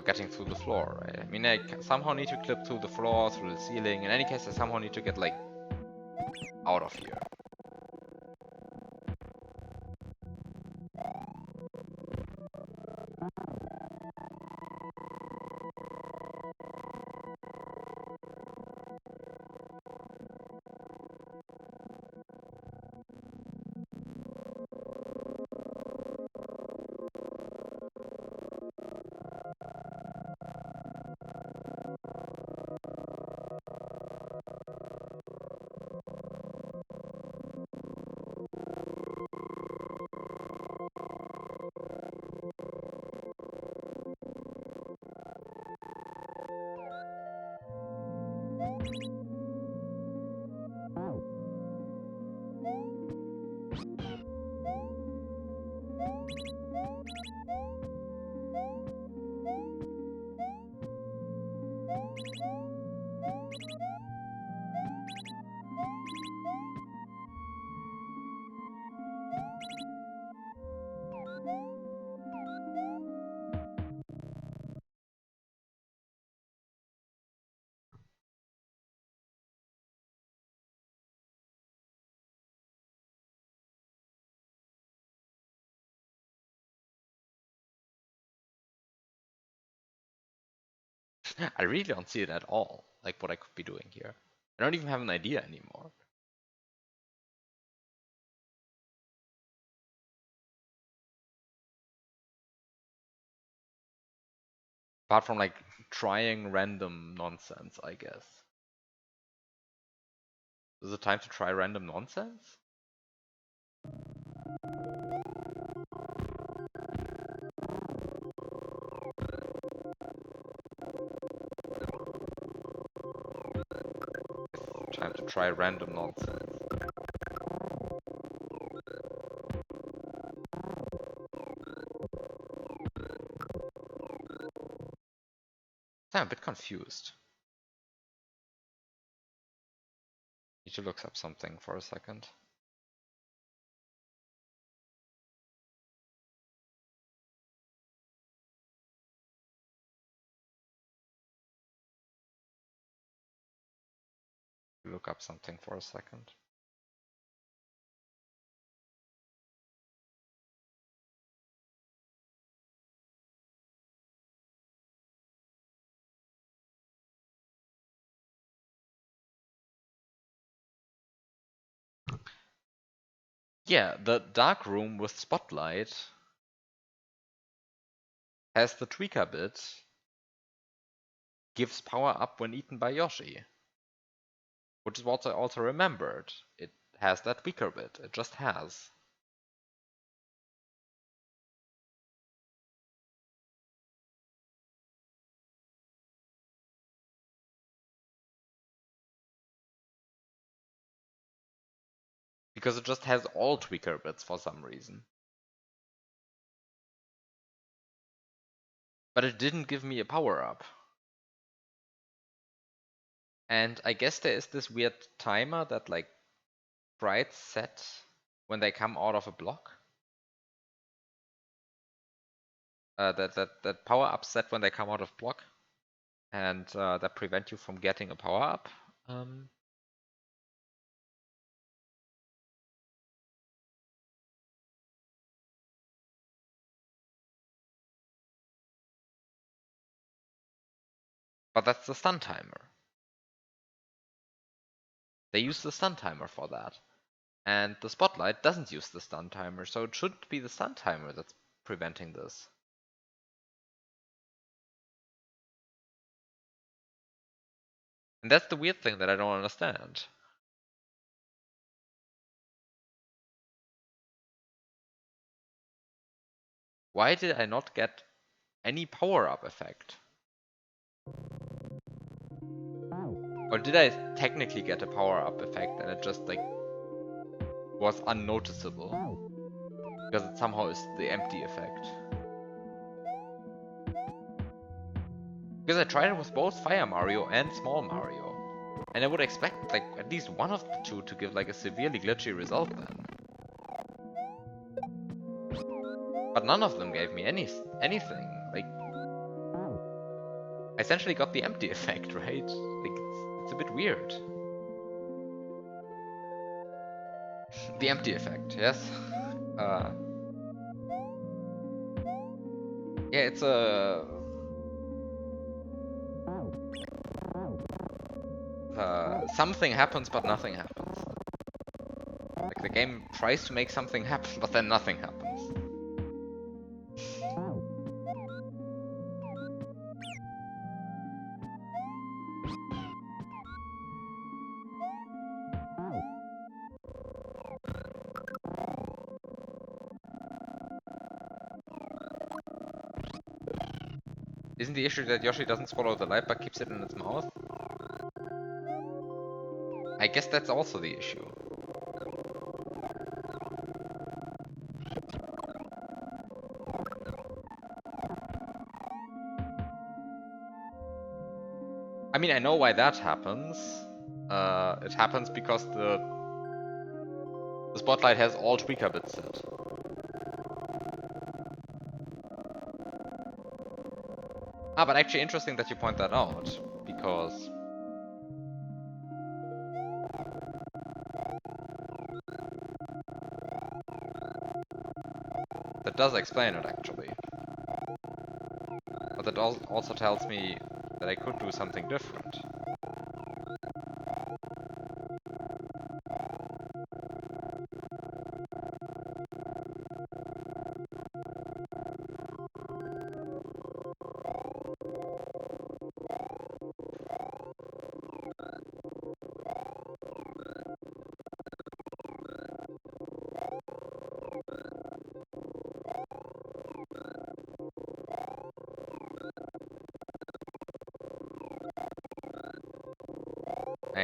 getting through the floor, right? I mean, I somehow need to clip through the floor, through the ceiling. In any case, I somehow need to get like out of here. I really don't see it at all, like what I could be doing here. I don't even have an idea anymore. Apart from like trying random nonsense, I guess. Is it time to try random nonsense? Time to try random nonsense. I'm a bit confused. Need to look up something for a second. Look up something for a second. Yeah, the dark room with spotlight has the tweaker bit, gives power up when eaten by Yoshi. Which is what I also remembered. It has that tweaker bit. It just has. Because it just has all tweaker bits for some reason. But it didn't give me a power up. And I guess there is this weird timer that like sprites set when they come out of a block. That power ups set when they come out of block. And that prevent you from getting a power up. But that's the stun timer. They use the stun timer for that. And the spotlight doesn't use the stun timer, so it shouldn't be the stun timer that's preventing this. And that's the weird thing that I don't understand. Why did I not get any power-up effect? Or did I technically get a power-up effect and it just like was unnoticeable? Because it somehow is the empty effect. Because I tried it with both Fire Mario and Small Mario. And I would expect like at least one of the two to give like a severely glitchy result then. But none of them gave me anything. Like, I essentially got the empty effect, right? Like, it's a bit weird. The empty effect, yes. Yeah, it's a... something happens, but nothing happens. Like, the game tries to make something happen, but then nothing happens. Isn't the issue that Yoshi doesn't swallow the light but keeps it in its mouth? I guess that's also the issue. I mean, I know why that happens. It happens because the spotlight has all tweaker bits set. Ah, but actually interesting that you point that out, because that does explain it actually. But that also tells me that I could do something different.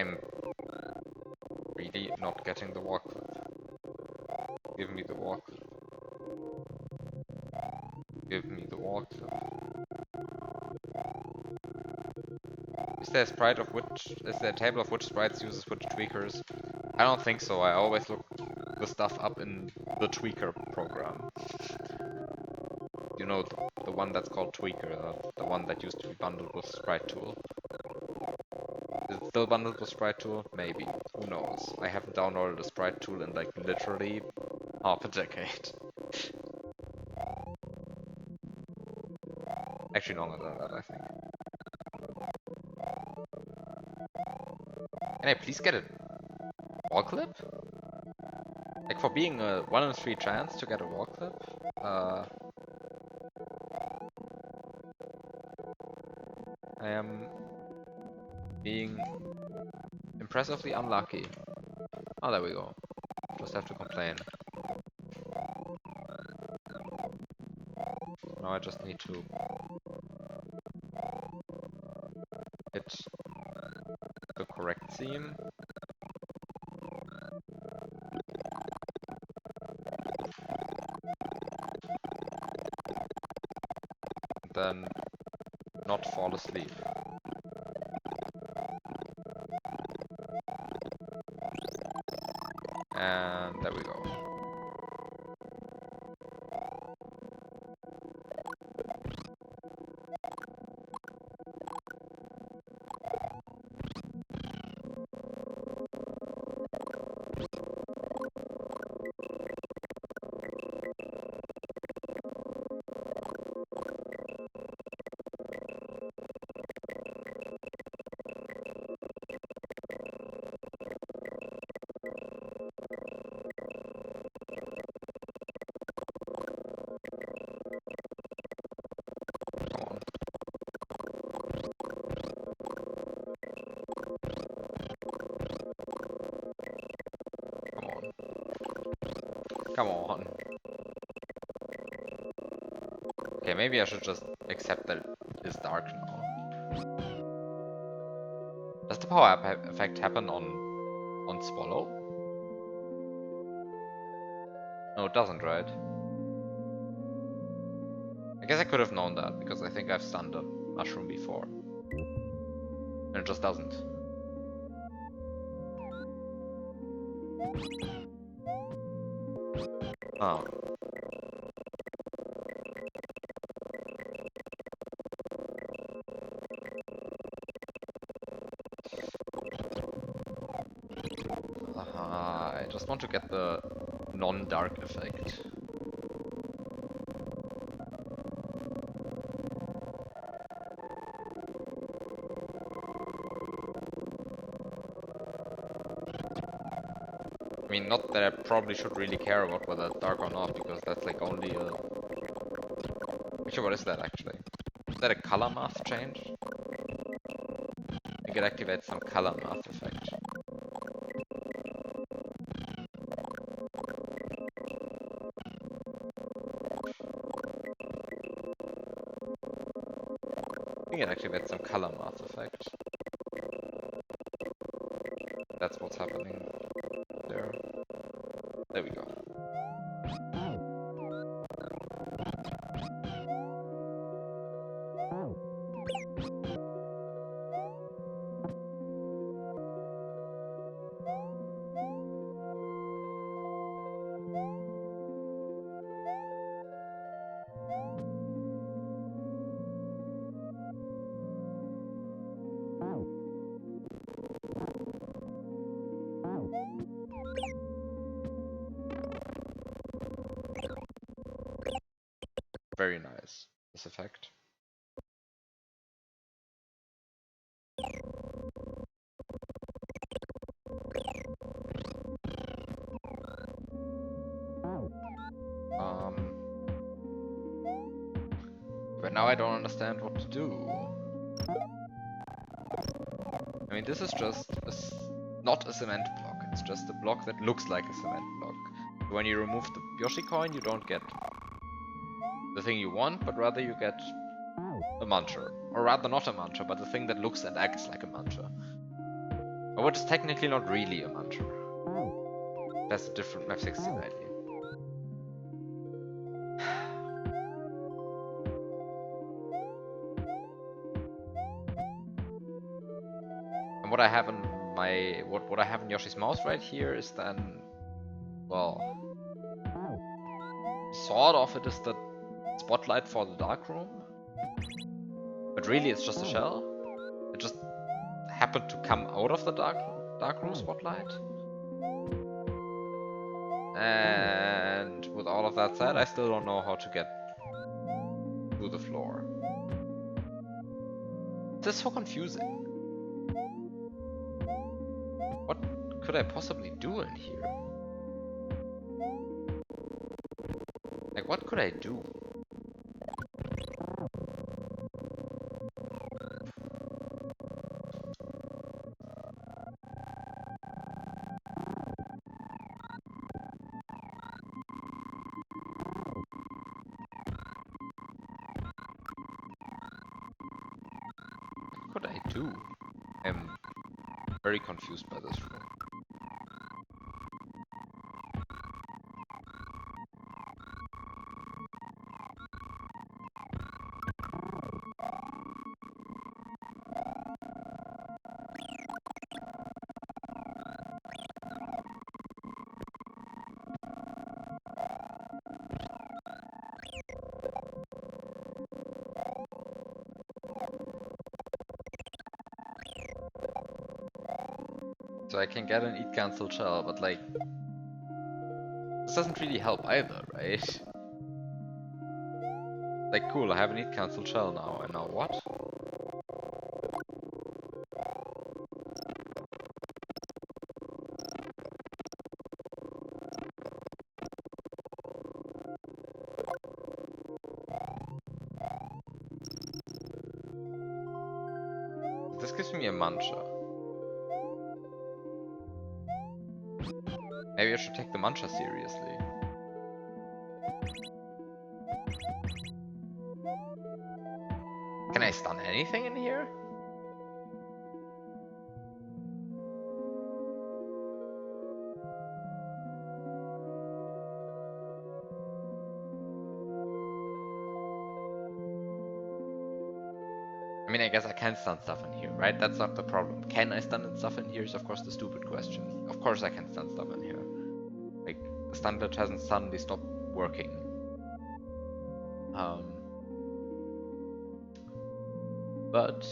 I'm really not getting the walk clip. Give me the walk clip. Give me the walk clip. Is there a sprite of which... Is there a table of which sprites uses which tweakers? I don't think so. I always look the stuff up in the tweaker program. You know, the one that's called tweaker, the one that used to be bundled with sprite tool. Is it still bundled with sprite tool? Maybe. Who knows? I haven't downloaded a sprite tool in like literally half a decade. Actually longer than that, I think. Can I please get a wall clip? Like for being a 1 in 3 chance to get a wall clip? I am being impressively unlucky. Oh, there we go. Just have to complain. Now I just need to hit the correct seam. Then not fall asleep. And there we go. Come on. Okay, maybe I should just accept that it is dark now. Does the power up effect happen on Swallow? No, it doesn't, right? I guess I could have known that, because I think I've stunned a mushroom before. And it just doesn't. Oh. I just want to get the non-dark effect. I mean, not that I probably should really care about whether it's dark or not, because that's like only a... Actually, what is that actually? Is that a color math change? I think it activates some color math effect. I think it activates some color math effect. That's what's happening there. There we go. Very nice, this effect. But now I don't understand what to do. I mean, this is just not a cement block. It's just a block that looks like a cement block. When you remove the Yoshi coin, you don't get the thing you want, but rather you get a muncher. Or rather not a muncher, but the thing that looks and acts like a muncher. Which is technically not really a mantra. That's a different map 16 ID. And what I have in my what I have in Yoshi's mouse right here is then, well, sort of it is the spotlight for the dark room, but really it's just a shell. It just happened to come out of the dark room spotlight. And with all of that said, I still don't know how to get to the floor. This is so confusing. What could I possibly do in here? Like, what could I do? What could I do? I'm very confused by this room. So I can get an eat cancel shell, but like, this doesn't really help either, right? Like, cool, I have an eat cancel shell now, and now what? This gives me a mantra. Maybe I should take the mantra seriously. Can I stun anything in here? I mean, I guess I can stun stuff in here, right? That's not the problem. Can I stun stuff in here is, of course, the stupid question. Of course I can stun stuff in here. Like, the stun glitch hasn't suddenly stopped working. But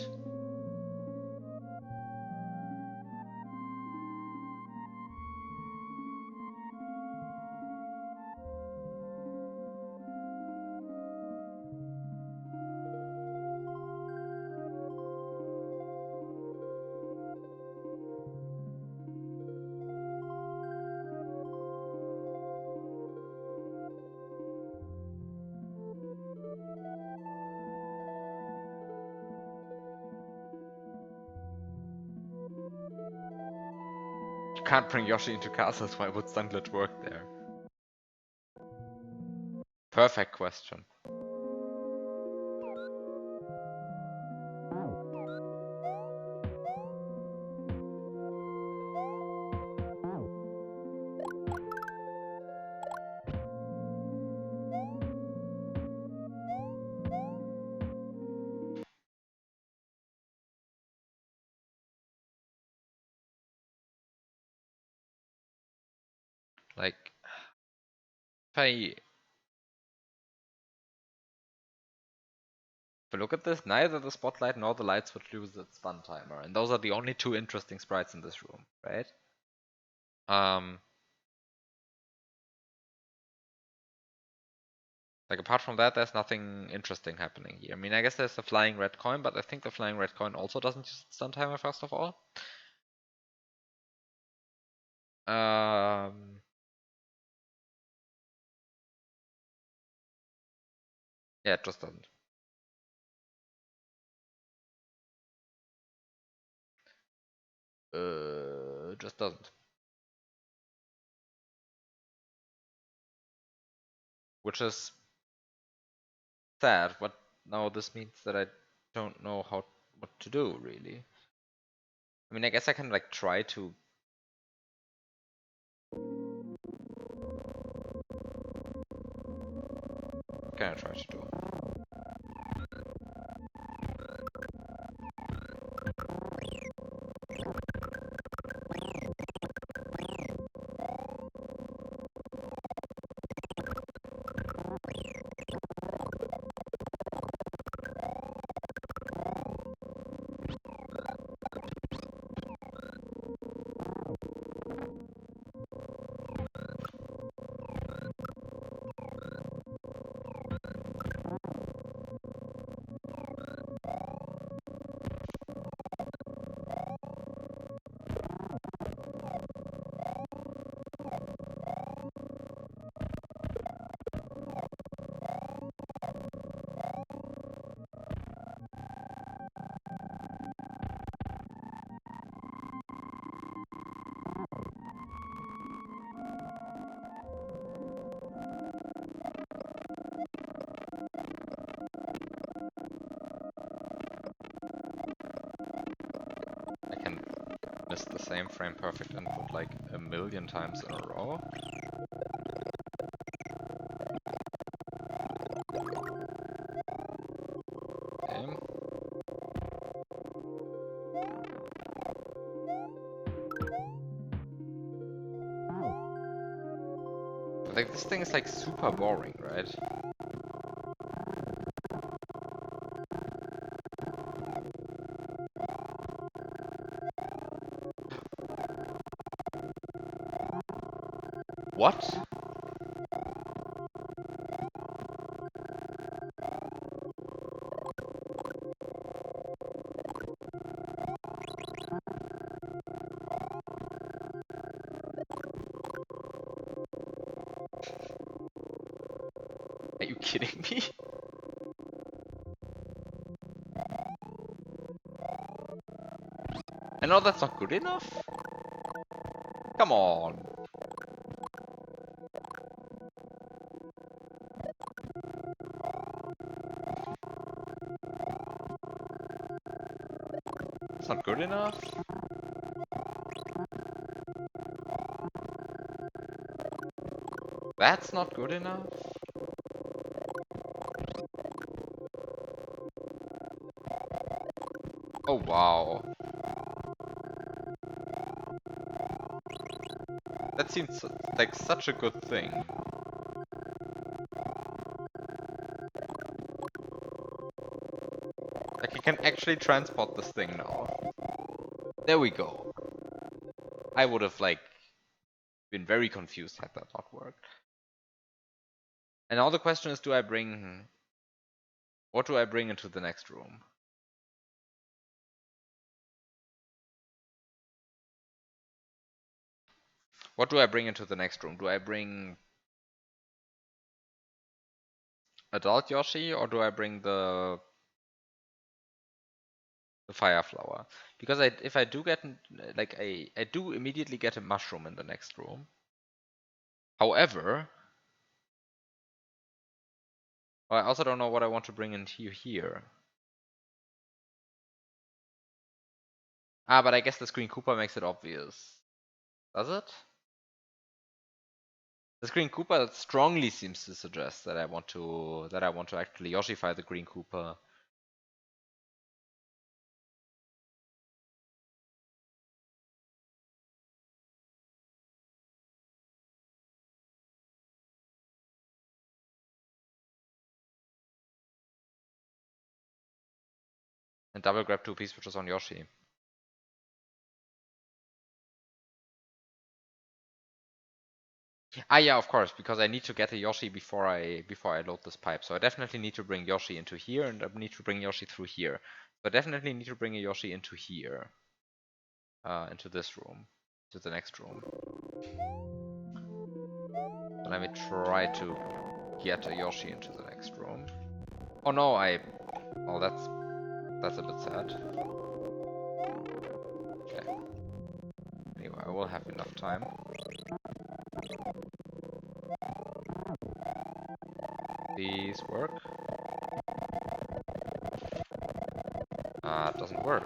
you can't bring Yoshi into castles. Why would stun glitch work there? Perfect question. Like, if I look at this, neither the spotlight nor the light switch lose its stun timer, and those are the only two interesting sprites in this room, right? Like, apart from that, there's nothing interesting happening here. I mean, I guess there's a flying red coin, but I think the flying red coin also doesn't use stun timer, first of all. Yeah, it just doesn't. It just doesn't. Which is sad, but now this means that I don't know what to do, really. I mean, I guess I can like try to. What can I try to do? I can miss the same frame perfect input like a million times in a row. Okay. But like this thing is like super boring, right? What? Are you kidding me? I know that's not good enough. Come on. It's not good enough. That's not good enough. Oh wow. That seems like such a good thing. Like I can actually transport this thing now. There we go. I would have like been very confused had that not worked. And now the question is, do I bring... What do I bring into the next room? What do I bring into the next room? Do I bring Adult Yoshi or do I bring the Fire Flower? Because if I do get like I do immediately get a mushroom in the next room. However, I also don't know what I want to bring into here. Ah, but I guess the Screen Koopa makes it obvious. Does it? The Green Koopa strongly seems to suggest that I want to actually Yoshify the Green Koopa. And double grab 2 piece switches on Yoshi. Ah yeah, of course, because I need to get a Yoshi before I load this pipe. So I definitely need to bring Yoshi into here, and I need to bring Yoshi through here. So I definitely need to bring a Yoshi into here. Into this room. To the next room. So let me try to get a Yoshi into the next room. Oh no, oh that's a bit sad. Okay. Anyway, I will have enough time. These work. It doesn't work.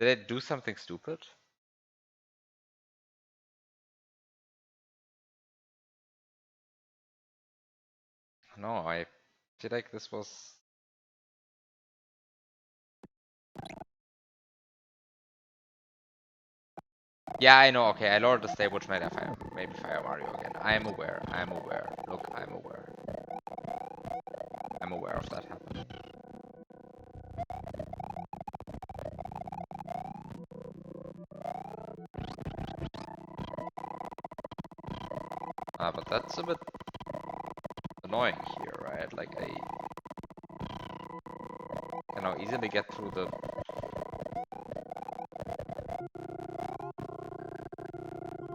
Did I do something stupid? No, I feel like this was... Yeah, I know, okay, I lowered the stable which made maybe Fire Mario again. I am aware, I am aware. Look, I'm aware. I'm aware of that happening. But that's a bit annoying here, right? Like, I can now easily get through the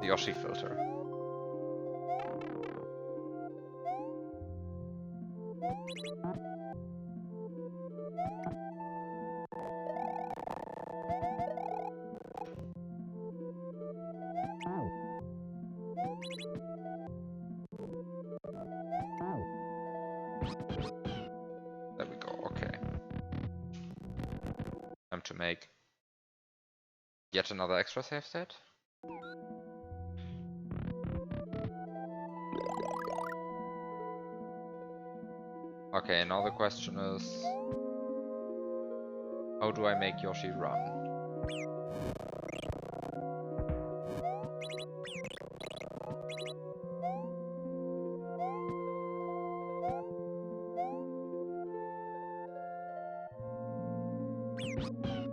Yoshi filter. There we go, okay. Time to make yet another extra save state. Okay, now the question is, how do I make Yoshi run?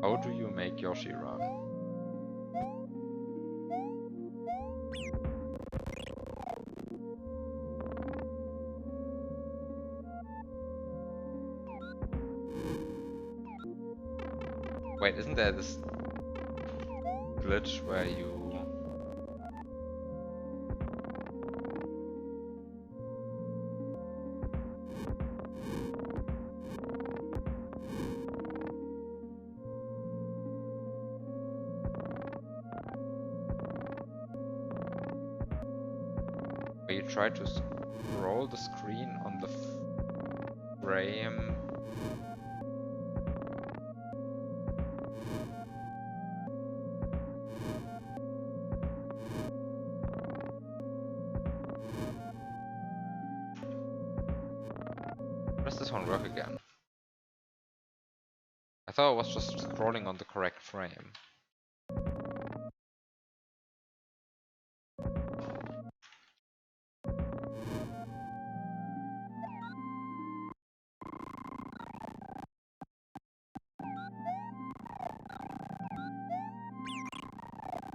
How do you make Yoshi run? Wait, isn't there this glitch where you... where you try to scroll the screen on the frame? How does this one work again? I thought it was just scrolling on the correct frame.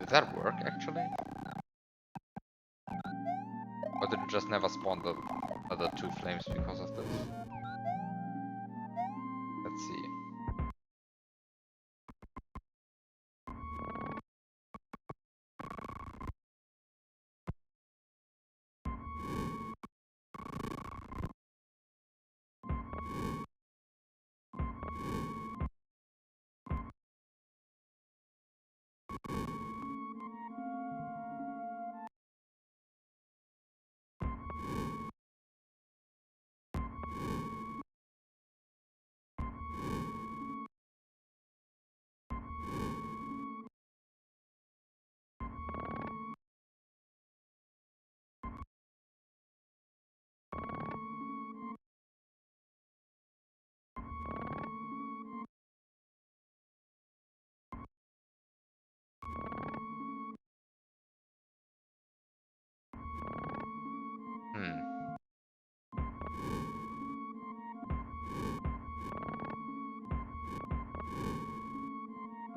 Did that work actually? Or did it just never spawn the other two flames because of this? Let's see.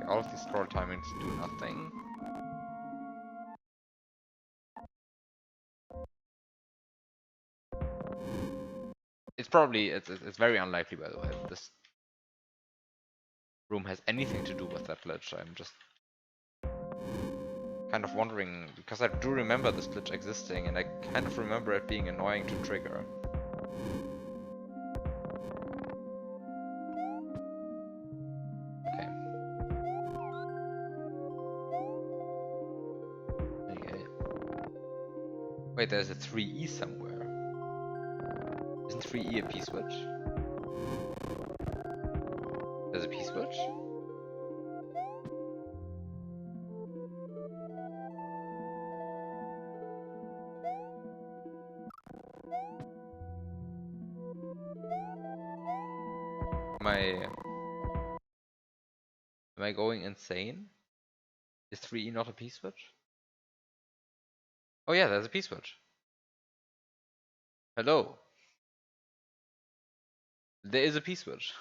Okay, all of these scroll timings do nothing. It's probably, it's very unlikely, by the way, that this room has anything to do with that glitch. I'm just kind of wondering, because I do remember this glitch existing, and I kind of remember it being annoying to trigger. Okay. Okay. Wait, there's a 3E somewhere. Isn't 3E a P-switch? There's a P-switch? Am I going insane? Is 3E not a P-switch? Oh yeah, there's a P-switch. Hello. There is a P-switch.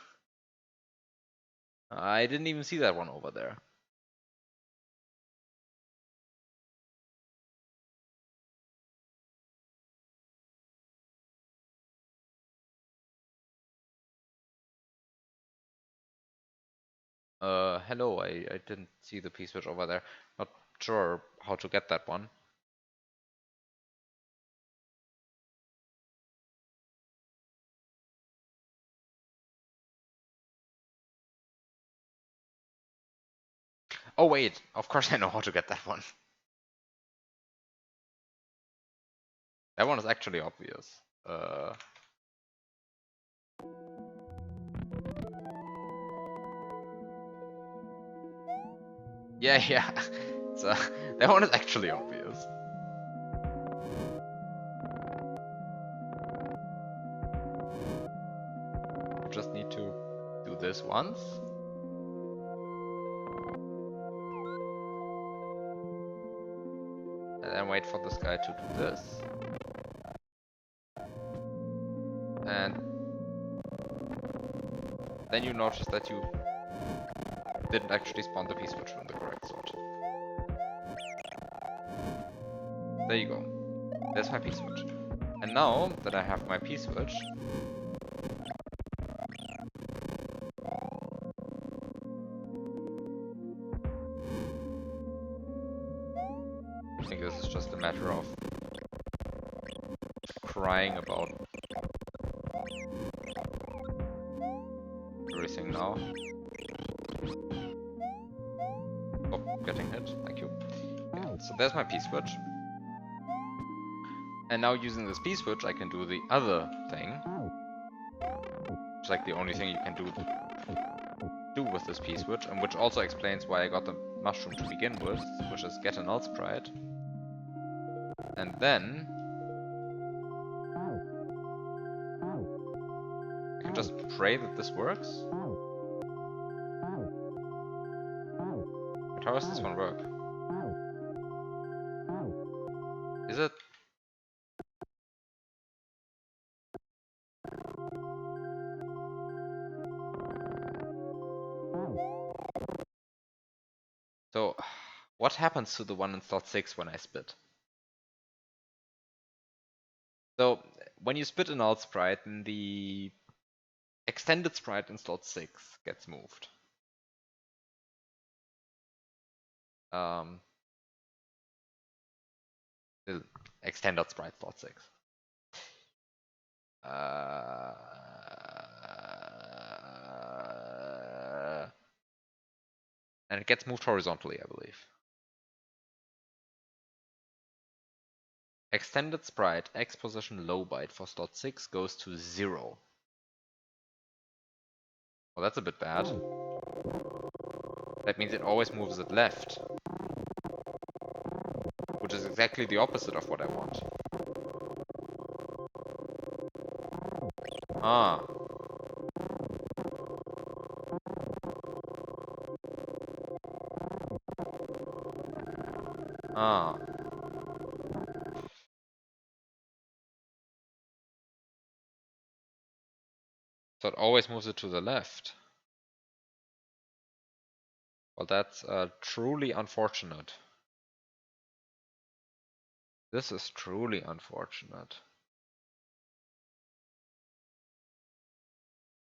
I didn't even see that one over there. Hello, I didn't see the P-switch over there. Not sure how to get that one. Oh wait, of course I know how to get that one. That one is actually obvious. Yeah. So that one is actually obvious. You just need to do this once. And then wait for this guy to do this. And then you notice that you didn't actually spawn the P-switch in the correct slot. There you go. There's my P-switch. And now that I have my P-switch, I think this is just a matter of crying about everything now. Stop getting hit, thank you. Yeah, so there's my P-switch. And now using this P-switch I can do the other thing. It's like the only thing you can do with this P-switch, and which also explains why I got the mushroom to begin with, which is get a null sprite. And then I can just pray that this works. But how does this one work? Is it? So, what happens to the one in slot 6 when I spit? So, when you spit a null sprite, then the extended sprite in slot 6 gets moved. The extended sprite slot 6. And it gets moved horizontally, I believe. Extended sprite X position low byte for slot 6 goes to 0. Well, that's a bit bad. That means it always moves it left. Which is exactly the opposite of what I want. Ah. Ah. So it always moves it to the left. Well, that's truly unfortunate. This is truly unfortunate.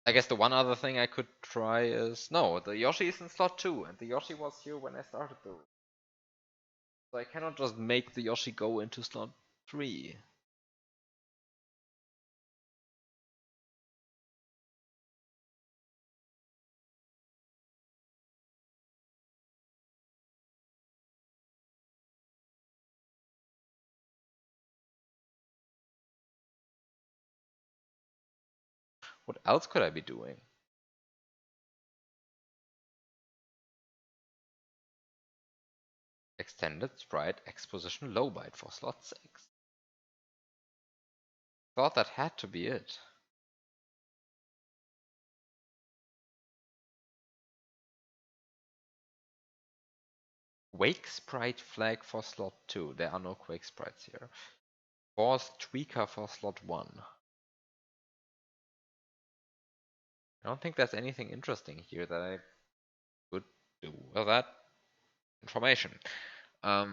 I guess the one other thing I could try is... No, the Yoshi is in slot 2, and the Yoshi was here when I started the room. So I cannot just make the Yoshi go into slot 3. What else could I be doing? Extended sprite X position low byte for slot 6. Thought that had to be it. Quake Sprite flag for slot 2. There are no Quake Sprites here. Force Tweaker for slot 1. I don't think there's anything interesting here that I could do with that information. I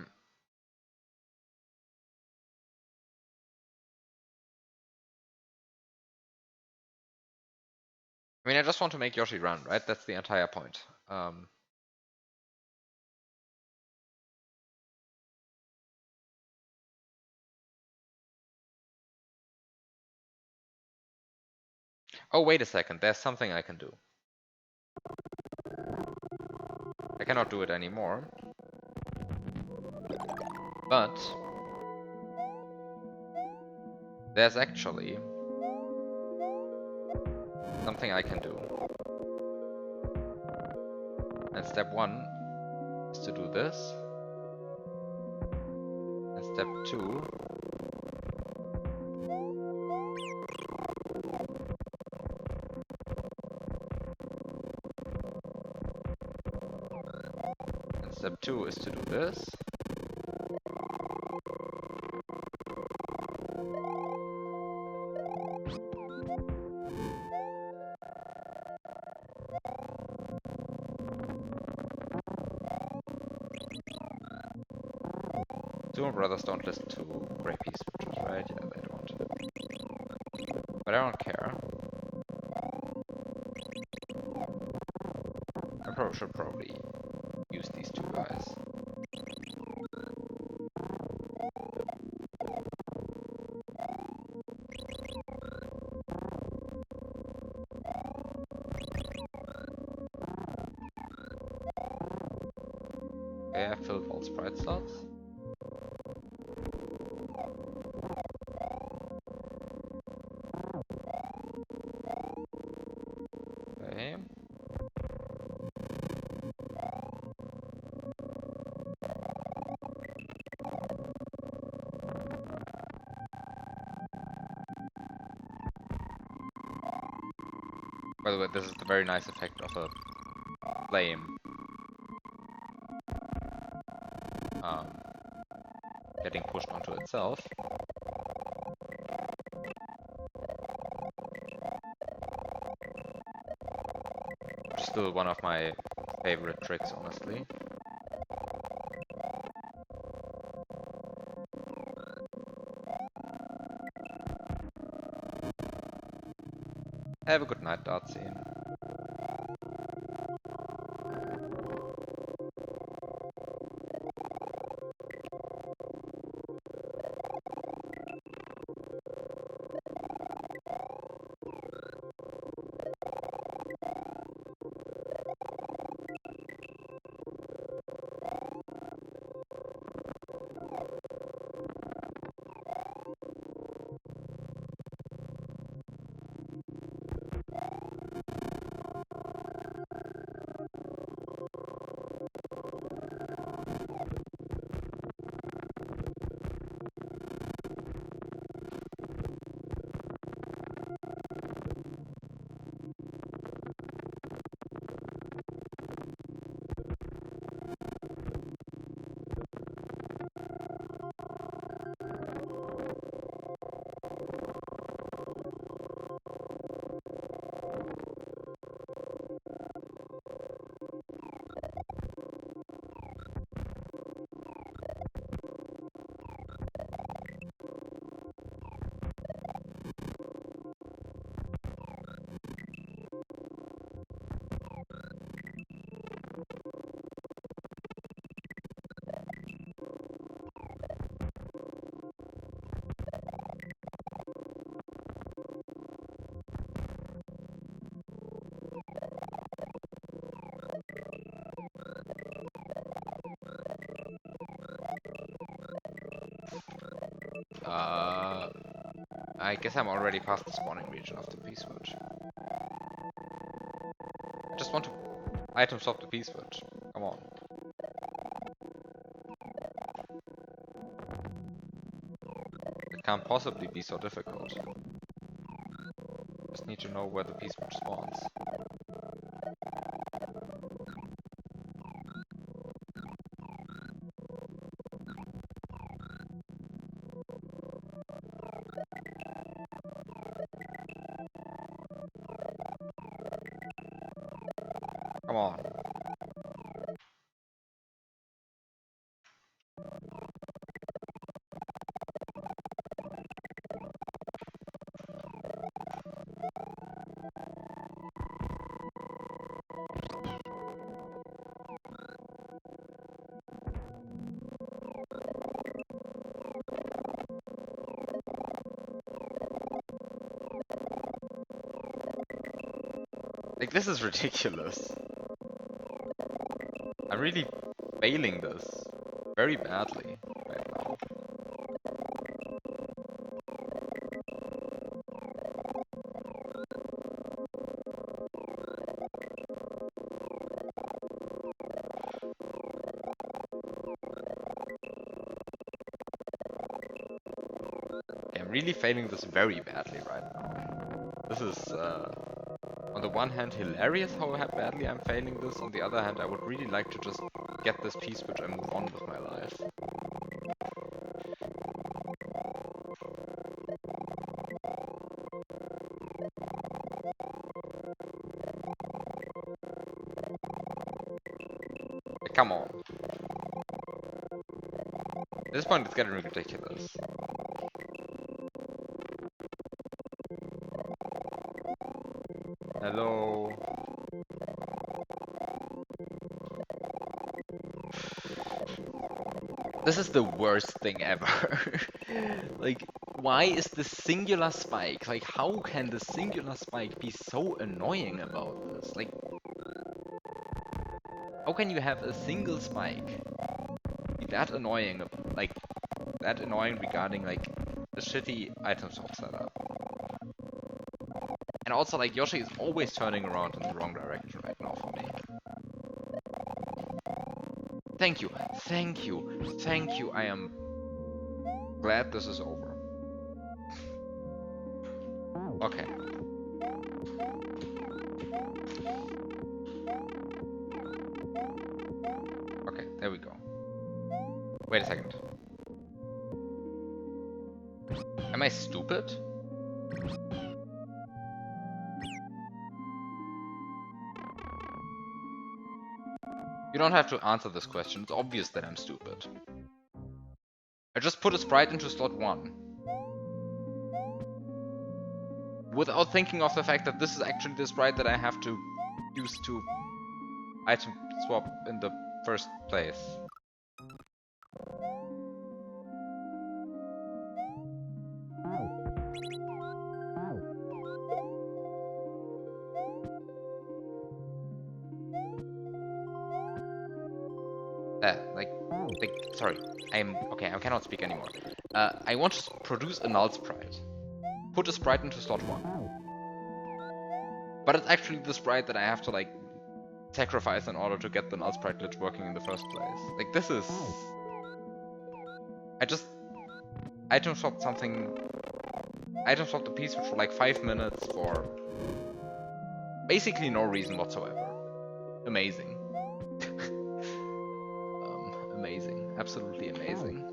mean, I just want to make Yoshi run, right? That's the entire point. Oh, wait a second. There's something I can do. I cannot do it anymore. But there's actually something I can do. And step 1 is to do this. And step 2 step 2 is to do this. Sumo Brothers don't listen to Grey Peace switches, right? Yeah, they don't. But I don't care. I should probably use these two guys. Okay, I filled all sprite slots. Okay. By the way, this is the very nice effect of a flame getting pushed onto itself. Which is still one of my favorite tricks, honestly. Have a good night, Darcy. I guess I'm already past the spawning region of the P-switch. I just want to item swap the P-switch. Come on. It can't possibly be so difficult. Just need to know where the P-switch spawns. Come on. Like, this is ridiculous. I'm really failing this very badly right now. Okay, I'm really failing this very badly right now. This is, on the one hand, hilarious how badly I'm failing this. On the other hand, I would really like to just get this piece which I move on with my life. Like, come on. At this point, it's getting ridiculous. Hello. This is the worst thing ever. Like, why is the singular spike? Like, how can the singular spike be so annoying about this? Like, how can you have a single spike be that annoying? Like, that annoying regarding, like, the shitty item swap setup? And also, like, Yoshi is always turning around in the wrong direction right now for me. Thank you, thank you, thank you. I am glad this is over. Okay. Okay, there we go. Wait a second. Am I stupid? You don't have to answer this question. It's obvious that I'm stupid. I just put a sprite into slot 1. Without thinking of the fact that this is actually the sprite that I have to use to item swap in the first place. Sorry, okay, I cannot speak anymore. I want to produce a null sprite. Put a sprite into slot 1. But it's actually the sprite that I have to, like, sacrifice in order to get the null sprite glitch working in the first place. Like, this is... I just item swapped something... Item swapped a piece for like 5 minutes for basically no reason whatsoever. Amazing. Amazing. Absolutely amazing.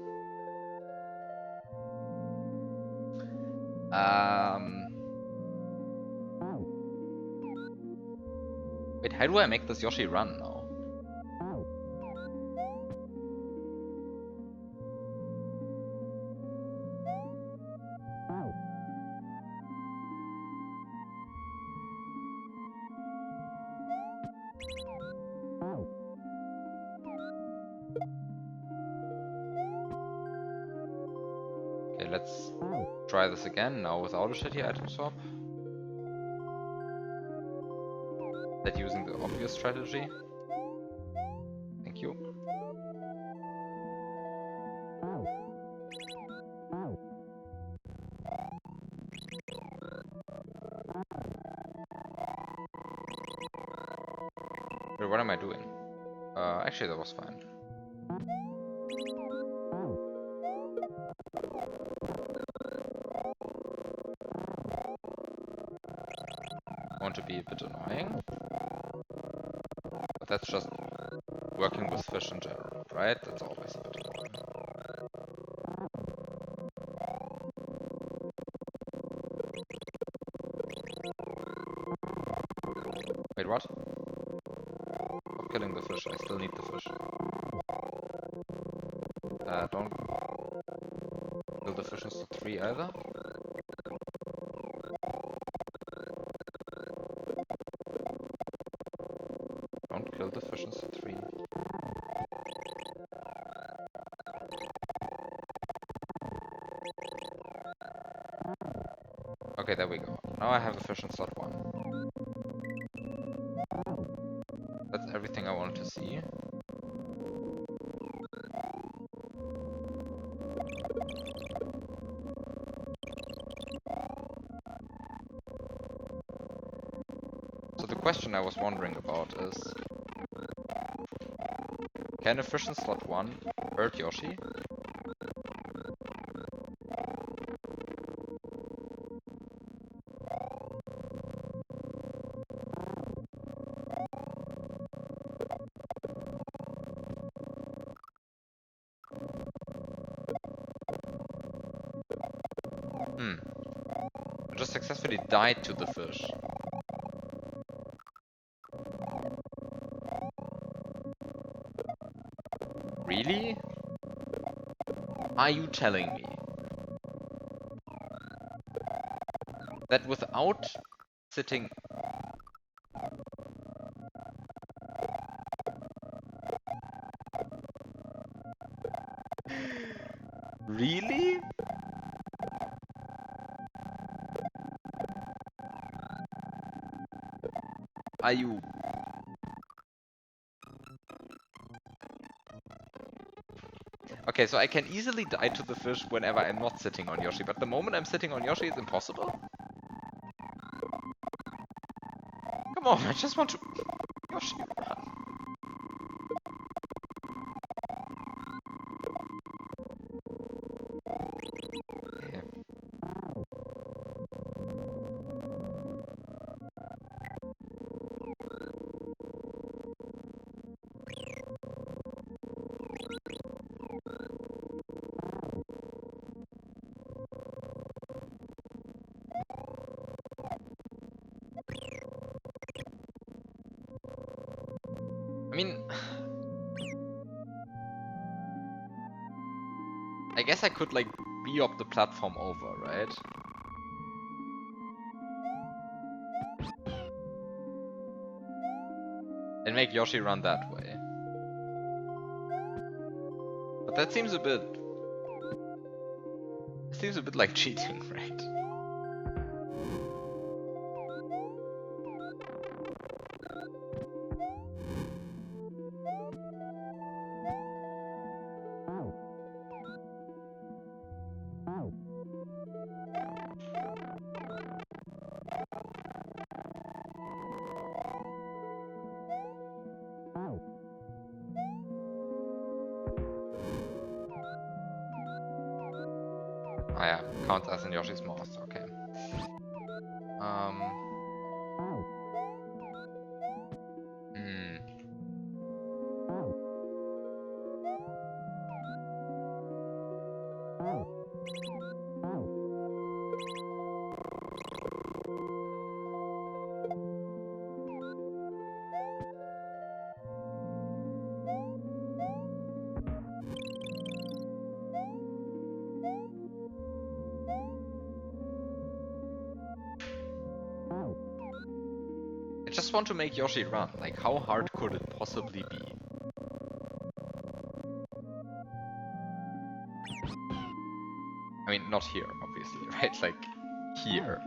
Wait, how do I make this Yoshi run now? Okay, let's try this again, now without a shitty item swap. That using the obvious strategy. Thank you. Wait, what am I doing? Actually that was fine. I want to be a bit annoying. But that's just working with fish in general, right? That's always a bit annoying. Wait, what? killing the fish. I still need the fish. Don't kill the fish in slot 3 either. Don't kill the fish in slot 3. Okay, there we go. Now I have a fish in slot 1. That's everything I wanted to see. So the question I was wondering about is, can a fish in slot 1 hurt Yoshi? I just successfully died to the fish. Really? Are you telling me that without sitting... Really? Are you... Okay, so I can easily die to the fish whenever I'm not sitting on Yoshi, but the moment I'm sitting on Yoshi, it's impossible? Come on, I just want to... Yoshi, run. Okay. I mean... I guess I could, like, re-op the platform over, right? And make Yoshi run that way. But that seems a bit... It seems a bit like cheating, right? Oh yeah, counts as in Yoshi's mouth, okay. I just want to make Yoshi run, like how hard could it possibly be? I mean, not here, obviously, right? Like, here.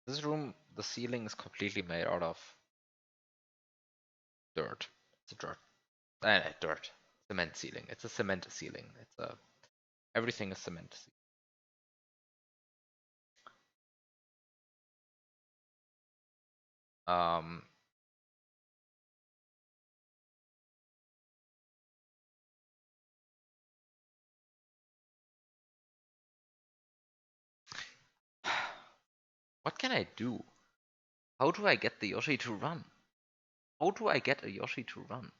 This room, the ceiling is completely made out of dirt. It's a dirt. Dirt. Cement ceiling. It's a cement ceiling. It's a everything is cement. Um, what can I do? How do I get the Yoshi to run? How do I get a Yoshi to run?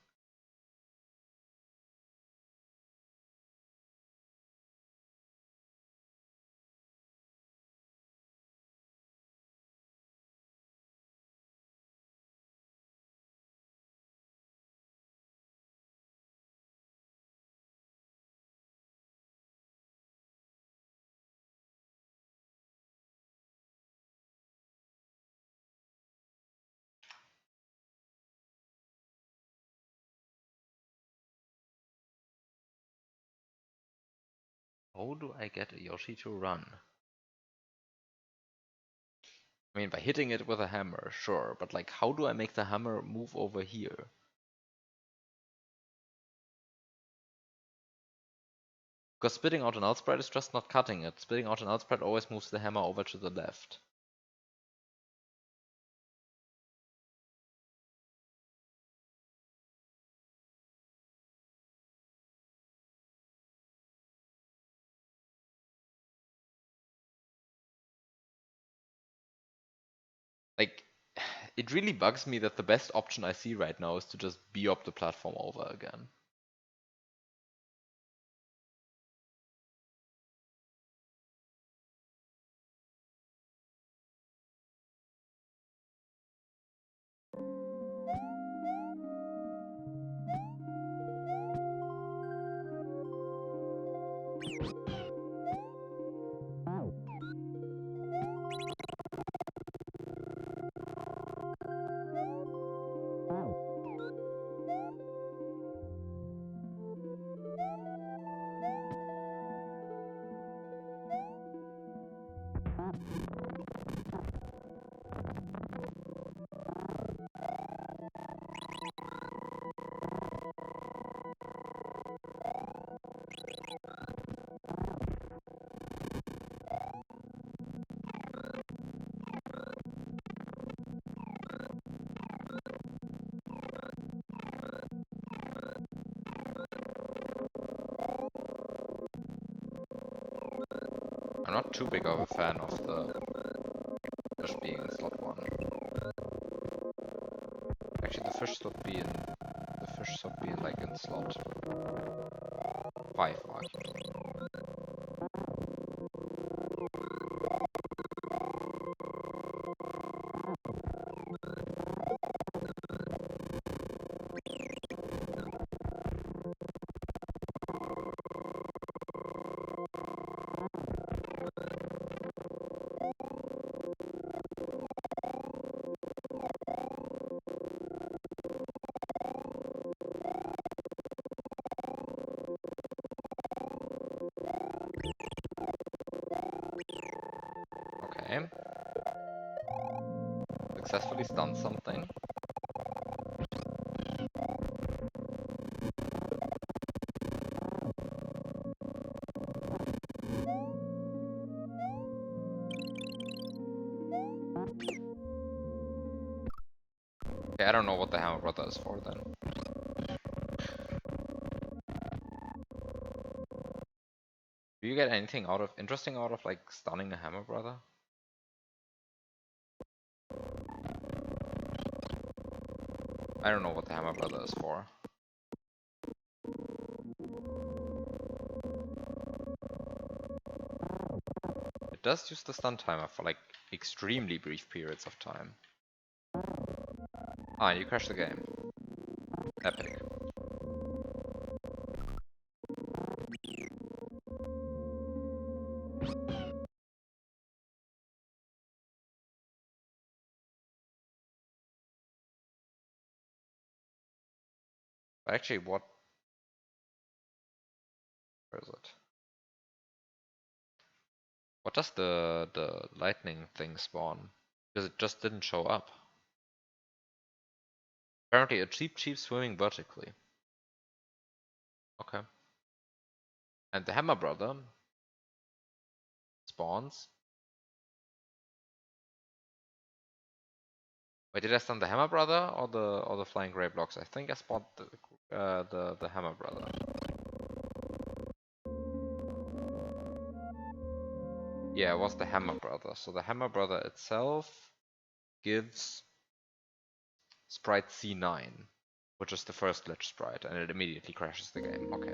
How do I get a Yoshi to run? I mean, by hitting it with a hammer, sure, but like, how do I make the hammer move over here? Because spitting out an outsprite is just not cutting it. Spitting out an outsprite always moves the hammer over to the left. Like, it really bugs me that the best option I see right now is to just B-op the platform over again. I'm not too big of a fan of the fish being in slot 1. Actually, the fish should be like in slot 5, arguably. Okay. Successfully stunned something. Okay, I don't know what the hammer brother is for then. Do you get anything interesting out of like stunning a hammer brother? I don't know what the hammer brother is for. It does use the stun timer for like extremely brief periods of time. Ah, you crashed the game. Epic. Actually, where is it? What does the lightning thing spawn? Because it just didn't show up. Apparently a cheap swimming vertically. Okay. And the Hammer Brother spawns. Wait, did I stun the Hammer Brother or the Flying Grey Blocks? I think I spawned the Hammer Brother. Yeah, it was the Hammer Brother. So the Hammer Brother itself gives sprite C9, which is the first glitch sprite, and it immediately crashes the game. Okay.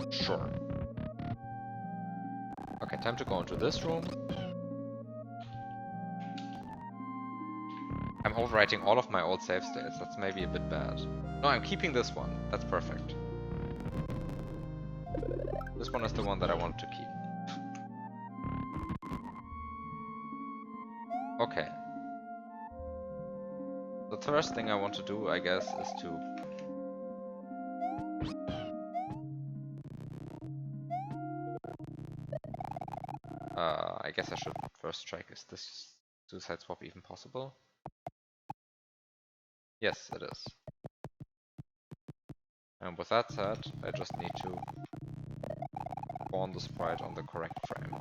Sure. Okay, time to go into this room. I'm overwriting all of my old save states. That's maybe a bit bad. No, I'm keeping this one. That's perfect. This one is the one that I want to keep. Okay. The first thing I want to do, I guess, is to... I guess I should first check, is this suicide swap even possible? Yes, it is. And with that said, I just need to spawn the sprite on the correct frame.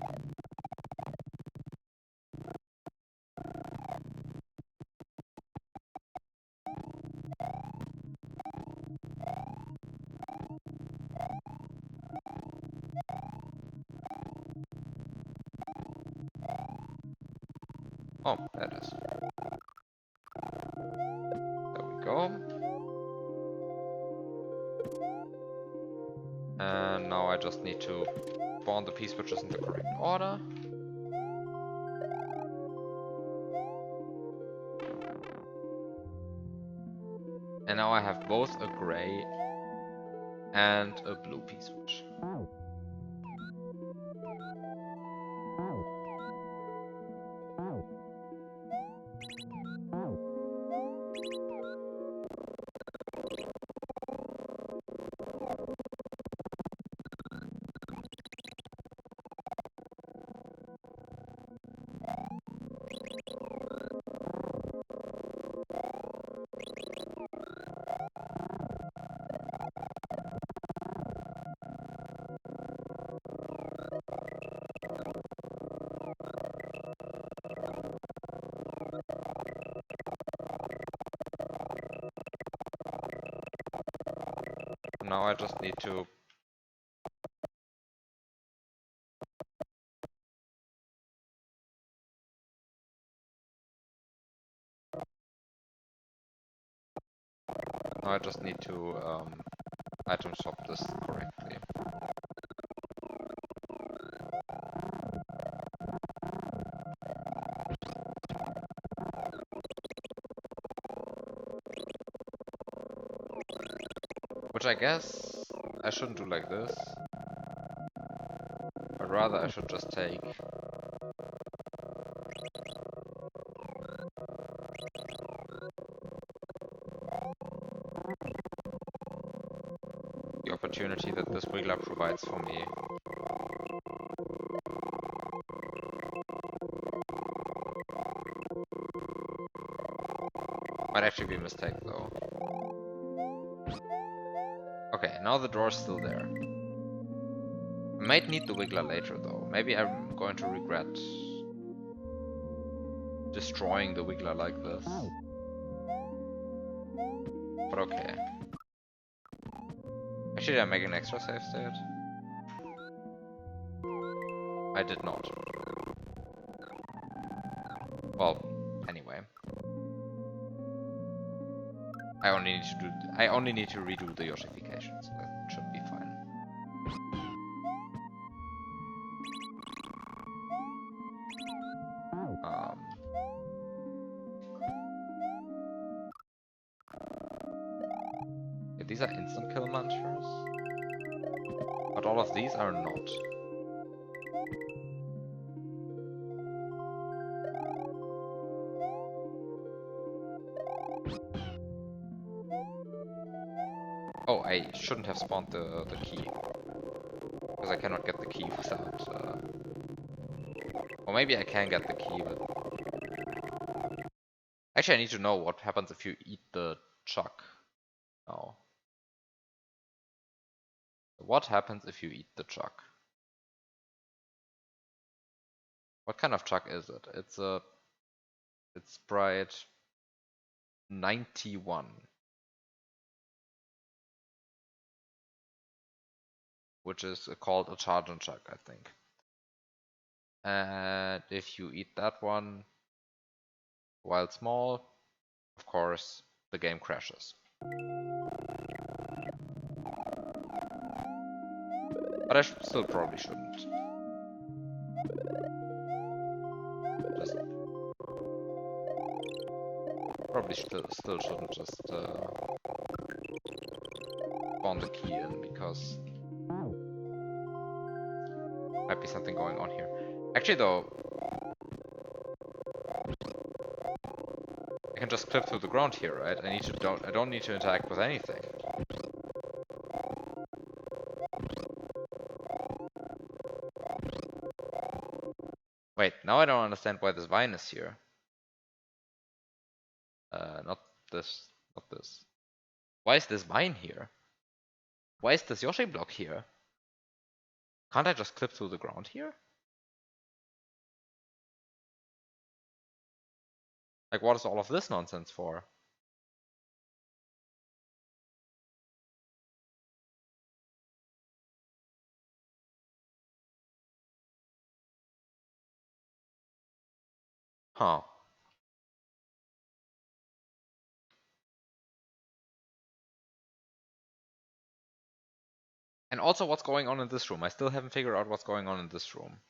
Oh, that is. There we go. And now I just need to spawn the P-switches in the correct order. And now I have both a gray and a blue P-switch. Now I just need to item swap this correctly. Which I guess I shouldn't do like this, but rather I should just take the opportunity that this wiggler provides for me. Might actually be a mistake though. Okay, now the door's still there. I might need the wiggler later though. Maybe I'm going to regret destroying the wiggler like this. But okay. Actually, did I make an extra save state? I did not. Well, anyway. I only need to redo the Yoshification, so that should be fine. Yeah, these are instant kill monsters, but all of these are not. Oh, I shouldn't have spawned the key, because I cannot get the key without Or maybe I can get the key, but... Actually, I need to know what happens if you eat the chuck. Oh. What happens if you eat the chuck? What kind of chuck is it? It's Sprite 91. Which is called a charge and chuck, I think. And if you eat that one while small, of course, the game crashes. But I still probably shouldn't. Just probably still shouldn't just spawn the key in, because might be something going on here. Actually, though, I can just clip through the ground here, right? I don't need to interact with anything. Wait, now I don't understand why this vine is here. Not this, not this. Why is this vine here? Why is this Yoshi block here? Can't I just clip through the ground here? Like, what is all of this nonsense for? Huh. And also, what's going on in this room? I still haven't figured out what's going on in this room.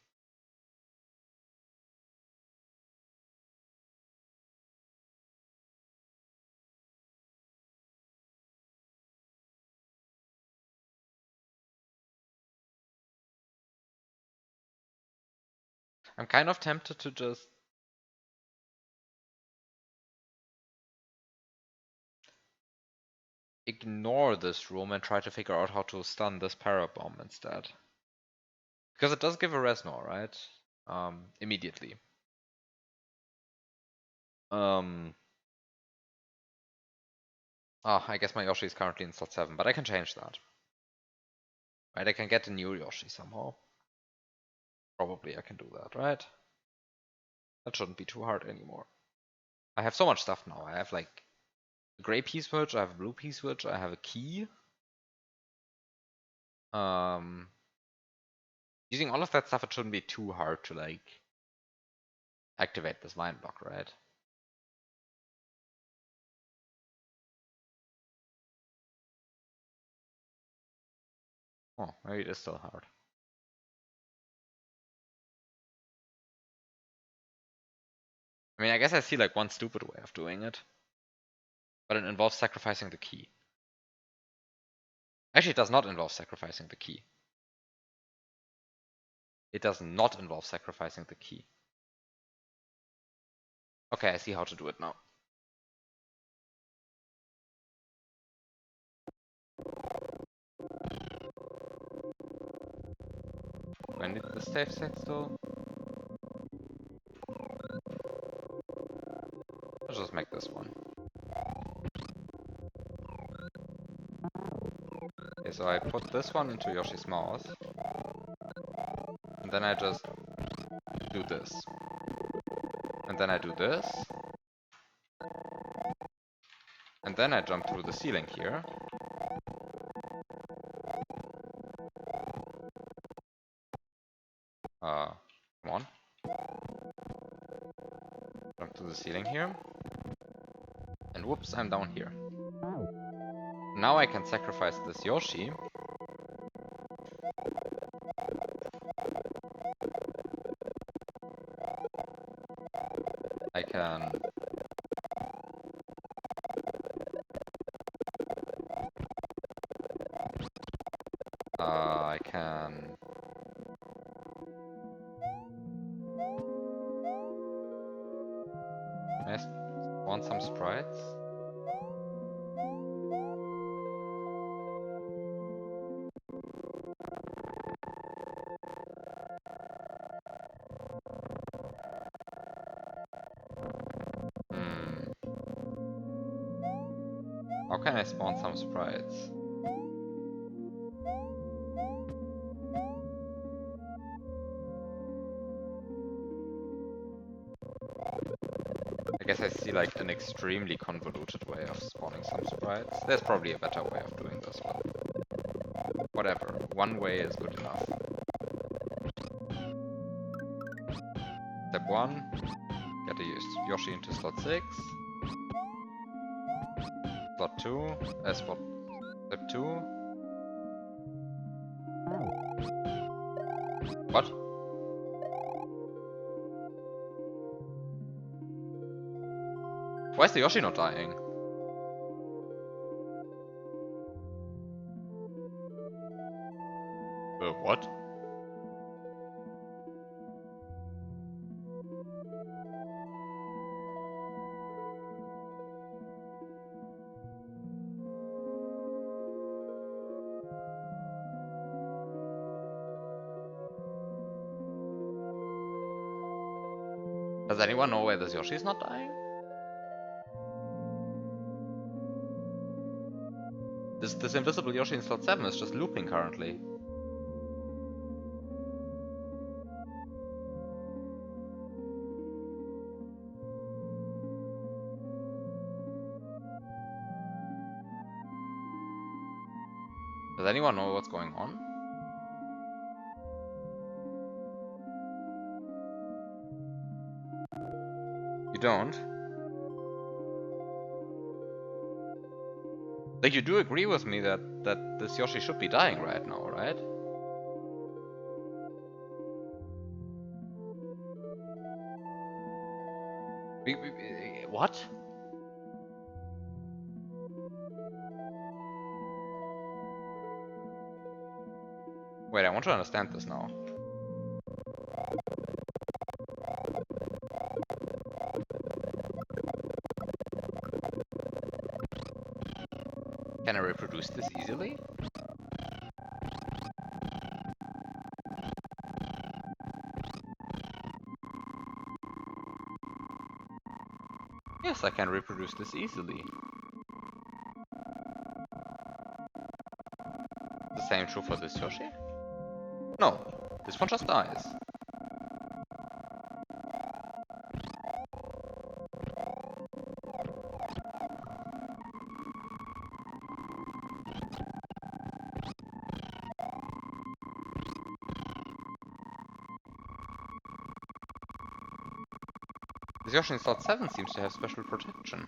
I'm kind of tempted to just ignore this room and try to figure out how to stun this parabomb instead. Because it does give a Resnor, right? Immediately. I guess my Yoshi is currently in slot 7, but I can change that. Right, I can get a new Yoshi somehow. Probably I can do that, right? That shouldn't be too hard anymore. I have so much stuff now. I have like a gray P-switch, I have a blue P-switch, I have a key. Using all of that stuff, it shouldn't be too hard to like activate this vine block, right? Oh, maybe it is still hard. I mean, I guess I see like one stupid way of doing it. But it involves sacrificing the key. Actually, it does not involve sacrificing the key. It does not involve sacrificing the key. Okay, I see how to do it now. When did the save set still? Let's just make this one. Okay, so I put this one into Yoshi's mouth. And then I just do this. And then I do this. And then I jump through the ceiling here. Come on. Jump to the ceiling here. And whoops, I'm down here. Now I can sacrifice this Yoshi. I can... I can... I want some sprites? can I spawn some sprites? I guess I see like an extremely convoluted way of spawning some sprites. There's probably a better way of doing this, but whatever. One way is good enough. Step 1, get a Yoshi into slot 6. Slot 2, step 2. What? Why is the Yoshi not dying? What? Does anyone know why this Yoshi is not dying? This invisible Yoshi in slot 7 is just looping currently. Does anyone know what's going on? You don't? Like, you do agree with me that this Yoshi should be dying right now, right? What? Wait, I want to understand this now. Can I reproduce this easily? Yes, I can reproduce this easily. The same true for this Yoshi? No, this one just dies. This Yoshi in slot 7 seems to have special protection.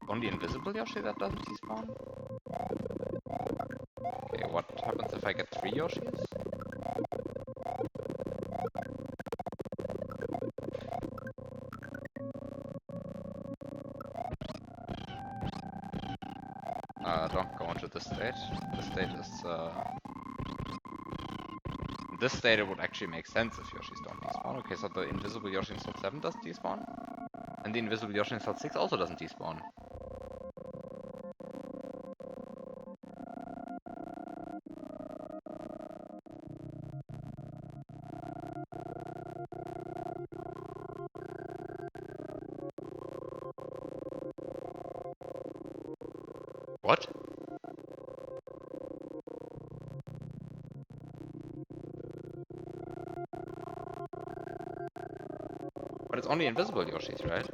Only invisible Yoshi that doesn't despawn? Okay, what happens if I get 3 Yoshis? Don't go into this state. This state is, in this state it would actually make sense if Yoshis don't despawn. Okay, so the invisible Yoshi in slot 7 does despawn. And the invisible Yoshi in slot 6 also doesn't despawn. What? But it's only invisible Yoshis, right?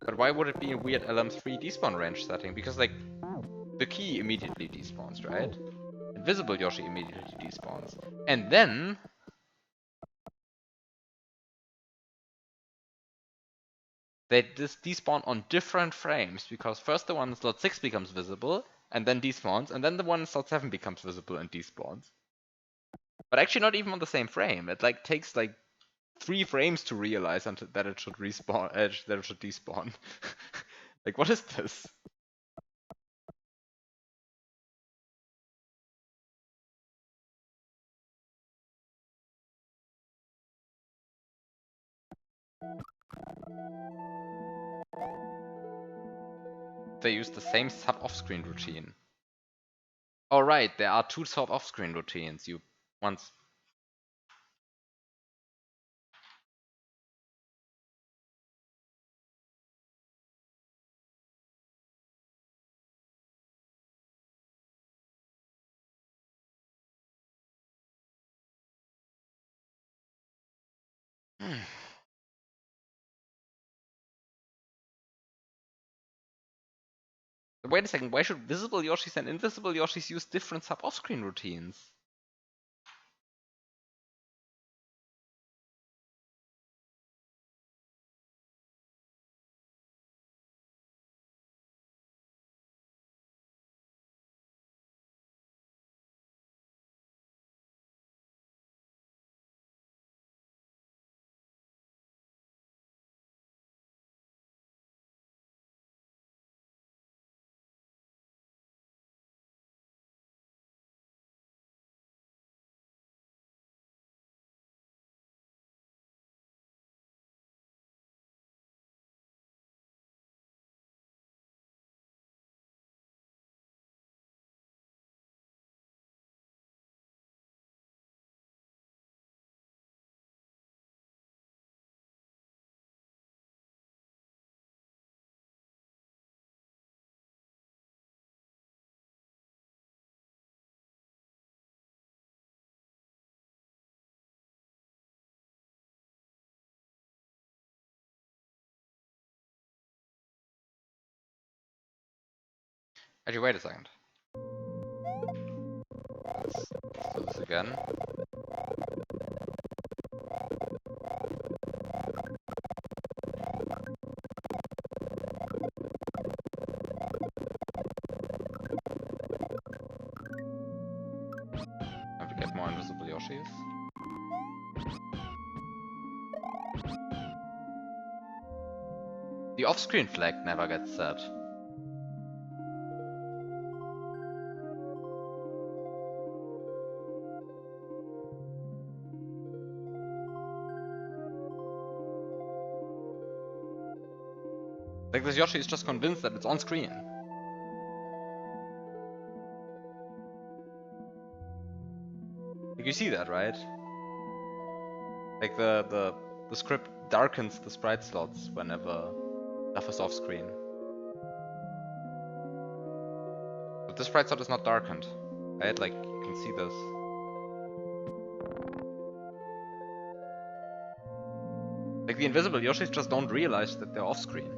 But why would it be a weird LM3 despawn range setting? Because, like, the key immediately despawns, right? Invisible Yoshi immediately despawns. And then they despawn on different frames, because first the one in slot 6 becomes visible, and then despawns, and then the one in slot 7 becomes visible and despawns. But actually not even on the same frame. It like takes like 3 frames to realize until that it should respawn, that it should despawn. Like, what is this? They use the same sub off-screen routine. Oh right, there are two sort off-screen routines. You once. Wait a second, why should visible Yoshis and invisible Yoshis use different sub off-screen routines? Actually, wait a second. Let's do this again. Have to get more invisible Yoshis. The off-screen flag never gets set. Like this Yoshi is just convinced that it's on screen. Like you see that, right? Like the script darkens the sprite slots whenever stuff is off screen. But this sprite slot is not darkened, right? Like you can see this. Like the invisible Yoshis just don't realize that they're off screen.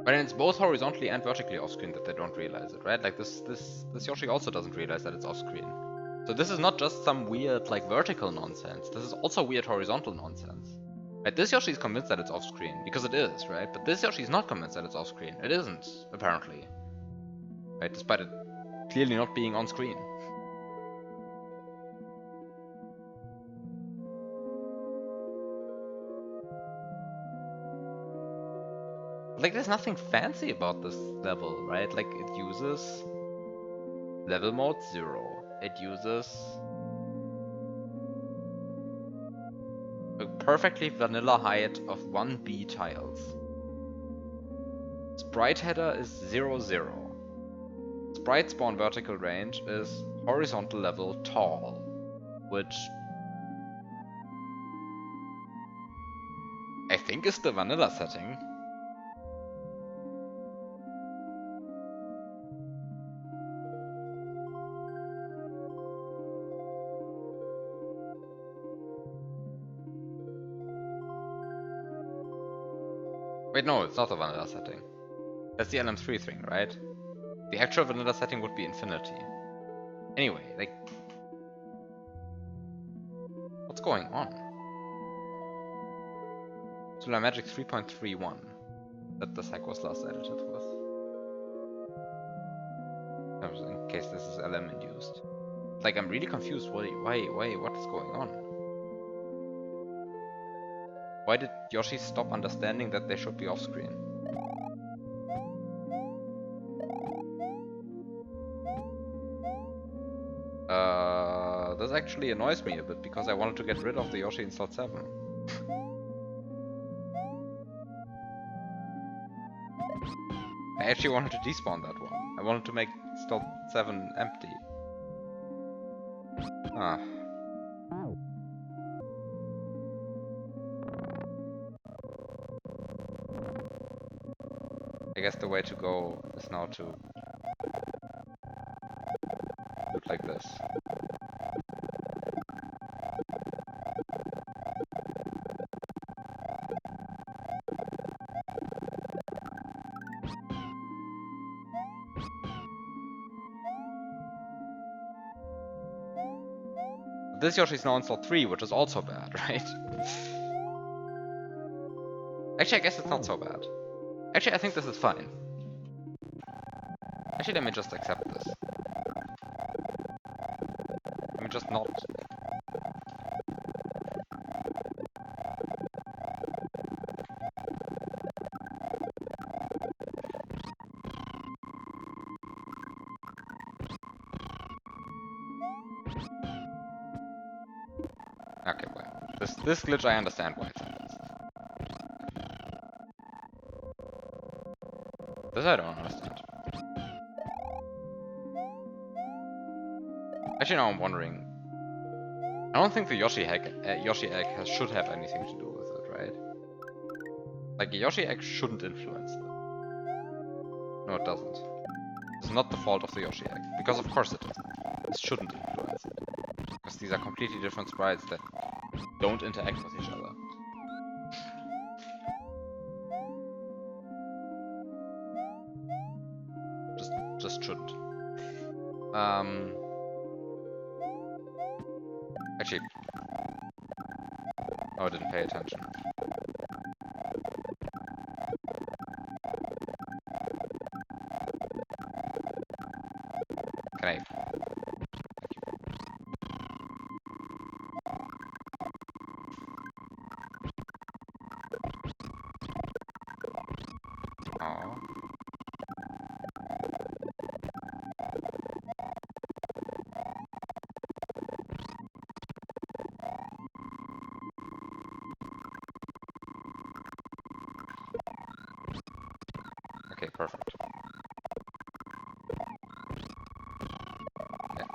But it's both horizontally and vertically off screen that they don't realize it, right? Like this Yoshi also doesn't realize that it's off screen. So this is not just some weird like vertical nonsense. This is also weird horizontal nonsense. Right? This Yoshi is convinced that it's off screen because it is, right? But this Yoshi is not convinced that it's off screen. It isn't, apparently. Right? Despite it clearly not being on screen. Like there's nothing fancy about this level, right? Like it uses level mode 0. It uses a perfectly vanilla height of 1B tiles. Sprite header is 0, 0. Sprite spawn vertical range is horizontal level tall, which I think is the vanilla setting. Wait, no, it's not the vanilla setting. That's the LM3 thing, right? The actual vanilla setting would be infinity. Anyway, like... what's going on? Solar Magic 3.31. That the sec was last edited with. In case this is LM induced. Like, I'm really confused. Why, what is going on? Why did Yoshi stop understanding that they should be off screen? This actually annoys me a bit because I wanted to get rid of the Yoshi in slot 7. I actually wanted to despawn that one. I wanted to make slot 7 empty. Ah. I guess the way to go is now to do it like this. This Yoshi's now in slot 3, which is also bad, right? Actually, I guess it's not so bad. Actually, I think this is fine. Actually, let me just accept this. Let me just not. Okay, well, this glitch I understand why it happens. This I don't understand. Actually, now I'm wondering. I don't think the Yoshi egg should have anything to do with it, right? Like, a Yoshi egg shouldn't influence it. No, it doesn't. It's not the fault of the Yoshi egg. Because of course it doesn't. It shouldn't influence it. Because these are completely different sprites that don't interact with each other. Just shouldn't. Actually, oh, I didn't pay attention. Can I? Thank you. Oh. Okay, perfect. Yeah.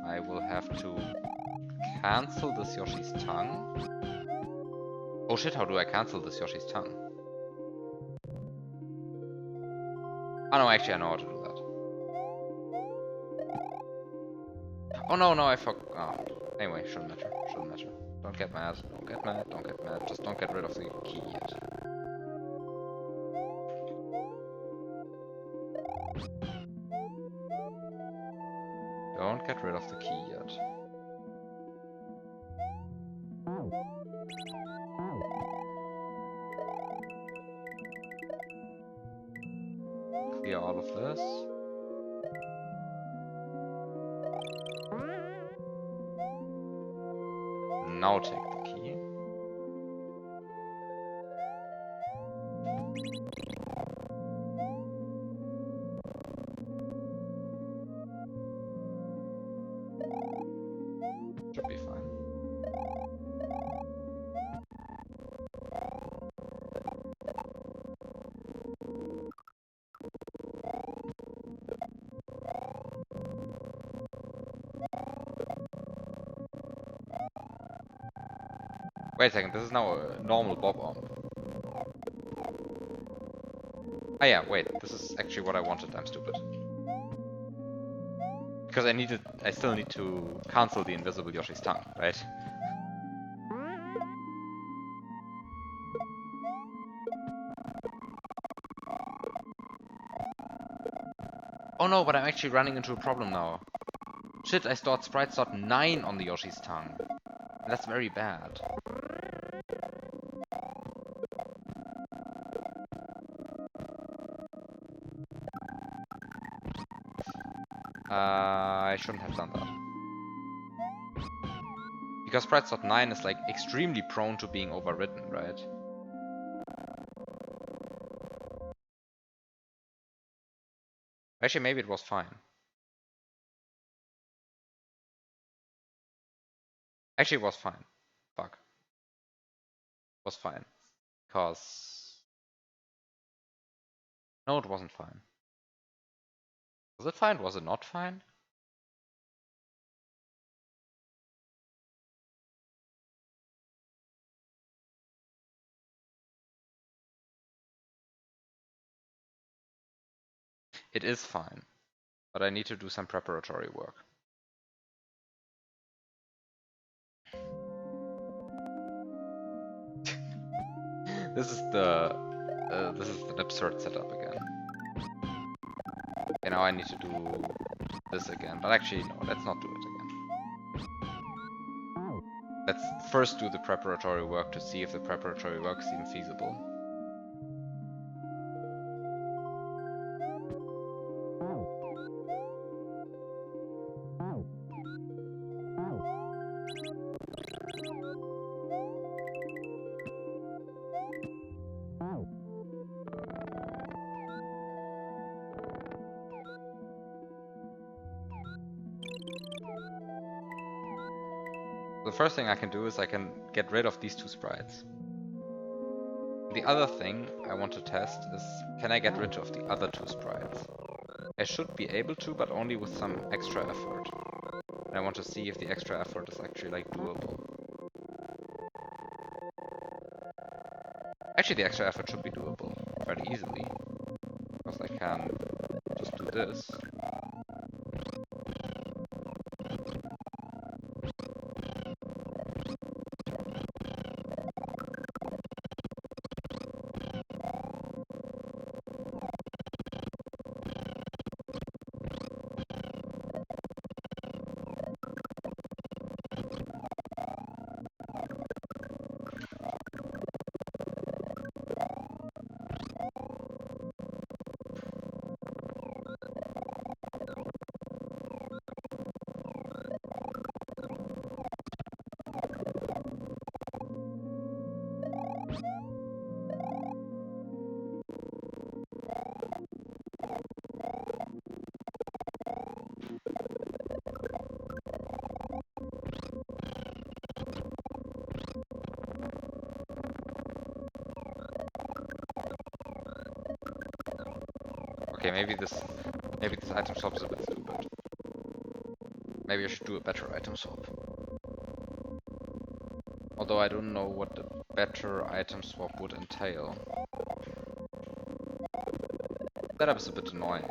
I will have to cancel this Yoshi's tongue. Oh shit, how do I cancel this Yoshi's tongue? Oh no, actually I know how to do that. Oh no, I forgot. Oh. Anyway, shouldn't matter. Don't get mad, don't get mad. Just don't get rid of the key yet. Don't get rid of the key yet. Clear all of this. Now take the key. Should be fine. Wait a second, this is now a normal bob arm. Oh yeah, wait, this is actually what I wanted, I'm stupid. Because I still need to cancel the invisible Yoshi's tongue, right? Oh no, but I'm actually running into a problem now. Shit, I stored sprite slot 9 on the Yoshi's tongue. That's very bad. I shouldn't have done that. Because sprite slot 9 is like extremely prone to being overridden, right? Actually, maybe it was fine. Actually, it was fine. Fuck. It was fine. Because... No, it wasn't fine. Was it fine? Was it not fine? It is fine. But I need to do some preparatory work. This is an absurd setup again. Okay, now I need to do this again. But actually, no, let's not do it again. Let's first do the preparatory work to see if the preparatory work seems feasible. The first thing I can do is I can get rid of these two sprites. The other thing I want to test is, can I get rid of the other two sprites? I should be able to, but only with some extra effort. And I want to see if the extra effort is actually like doable. Actually, the extra effort should be doable fairly easily. Because I can just do this. Okay, maybe this item swap is a bit stupid. Maybe I should do a better item swap. Although I don't know what the better item swap would entail. Setup is a bit annoying.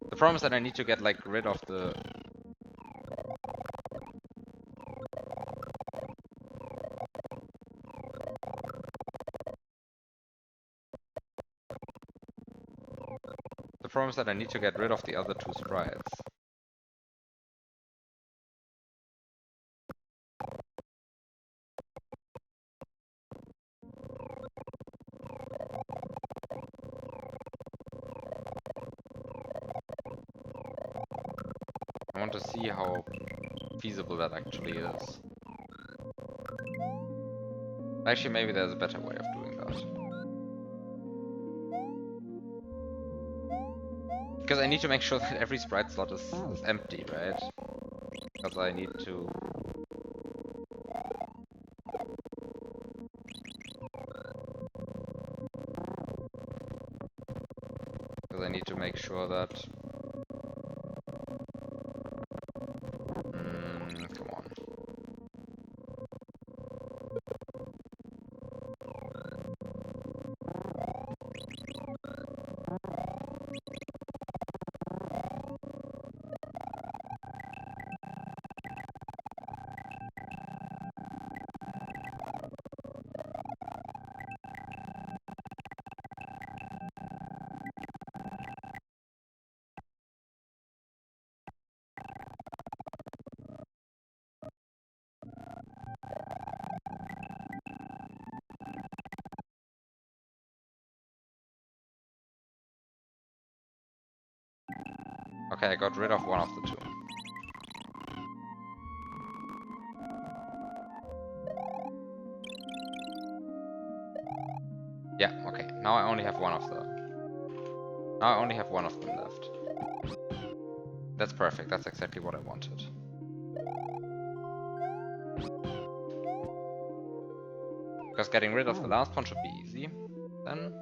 The problem is that I need to get like rid of the... The problem is that I need to get rid of the other two sprites. I want to see how feasible that actually is. Actually, maybe there's a better way of doing that. Because I need to make sure that every sprite slot is empty, right? Because I need to... Because I need to make sure that... come on. Okay, I got rid of one of the two. Yeah, okay. Now I only have one of the... Now I only have one of them left. That's perfect. That's exactly what I wanted. Because getting rid of the last one should be easy. Then...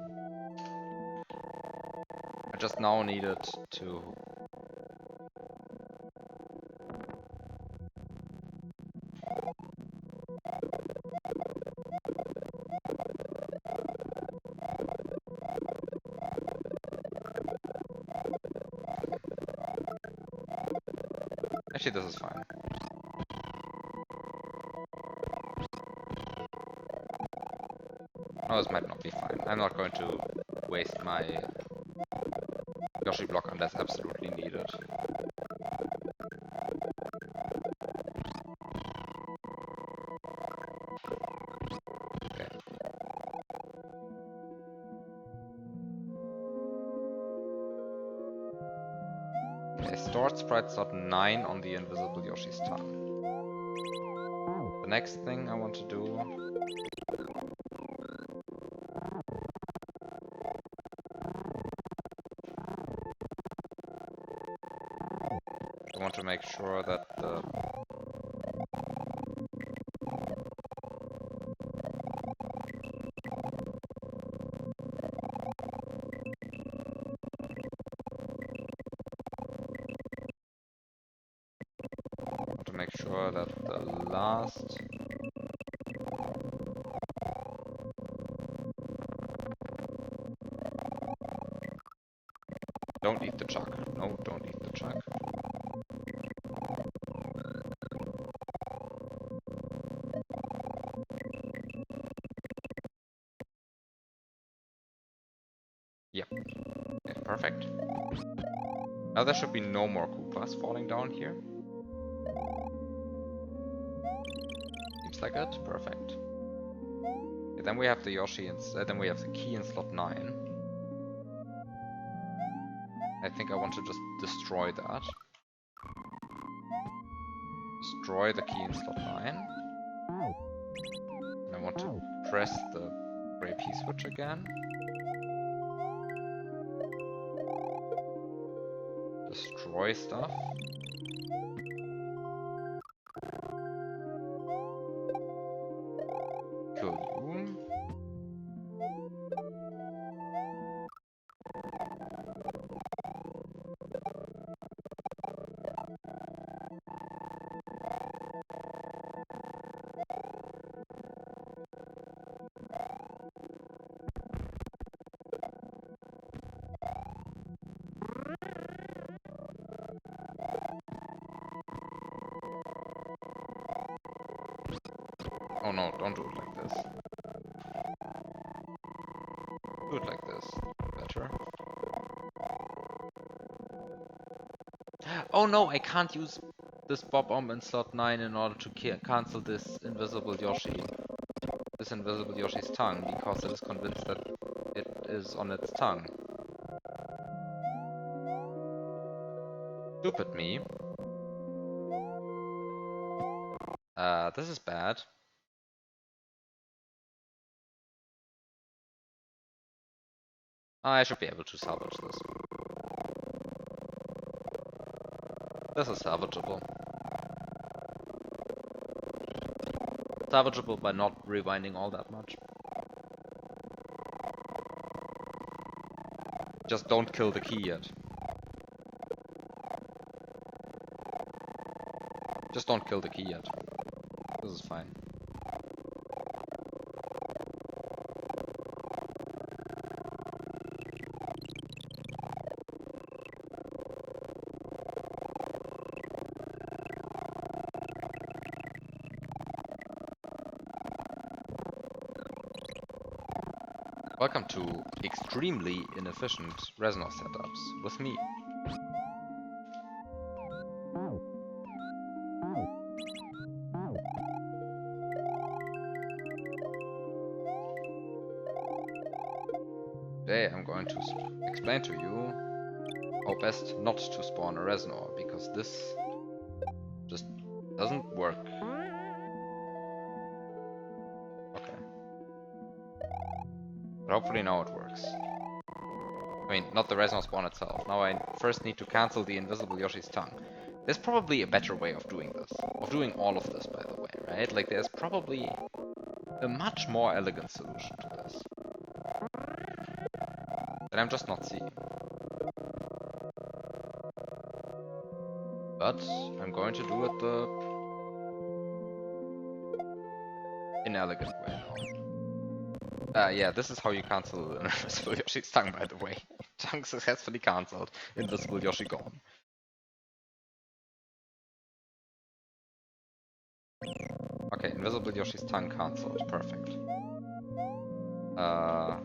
I just now needed to... Actually, this is fine. Oh, this might not be fine. I'm not going to waste my Yoshi block unless absolutely needed. Okay. Okay, stored sprite slot 9 on the invisible Yoshi's tongue. The next thing I want to do... I want to make sure that the... make sure that the last... Don't eat the chuck. No, don't eat the chuck. Yep. Okay, perfect. Now there should be no more Koopas falling down here. Seems like it. Perfect. Okay, then we have the Yoshi and then we have the key in slot 9. I think I want to just destroy that. Destroy the key in slot 9. And I want to press the gray P switch again. Destroy stuff. Kill you. Oh no, don't do it like this. Do it like this. Better. Oh no, I can't use this Bob-omb in slot 9 in order to cancel this invisible Yoshi. This invisible Yoshi's tongue, because it is convinced that it is on its tongue. Stupid me. This is bad. I should be able to salvage this. This is salvageable. Salvageable by not rewinding all that much. Just don't kill the key yet. Just don't kill the key yet. This is fine. Welcome to extremely inefficient Resonor setups with me. Today I'm going to explain to you how best not to spawn a Resonor, because this just doesn't work. But hopefully now it works. I mean, not the Resonance spawn itself. Now I first need to cancel the invisible Yoshi's tongue. There's probably a better way of doing this. Of doing all of this, by the way, right? Like, there's probably a much more elegant solution to this. That I'm just not seeing. But I'm going to do it the inelegant way now. Yeah, this is how you cancel an invisible Yoshi's tongue, by the way. Tongue successfully cancelled. Invisible Yoshi gone. Okay, invisible Yoshi's tongue cancelled. Perfect. Now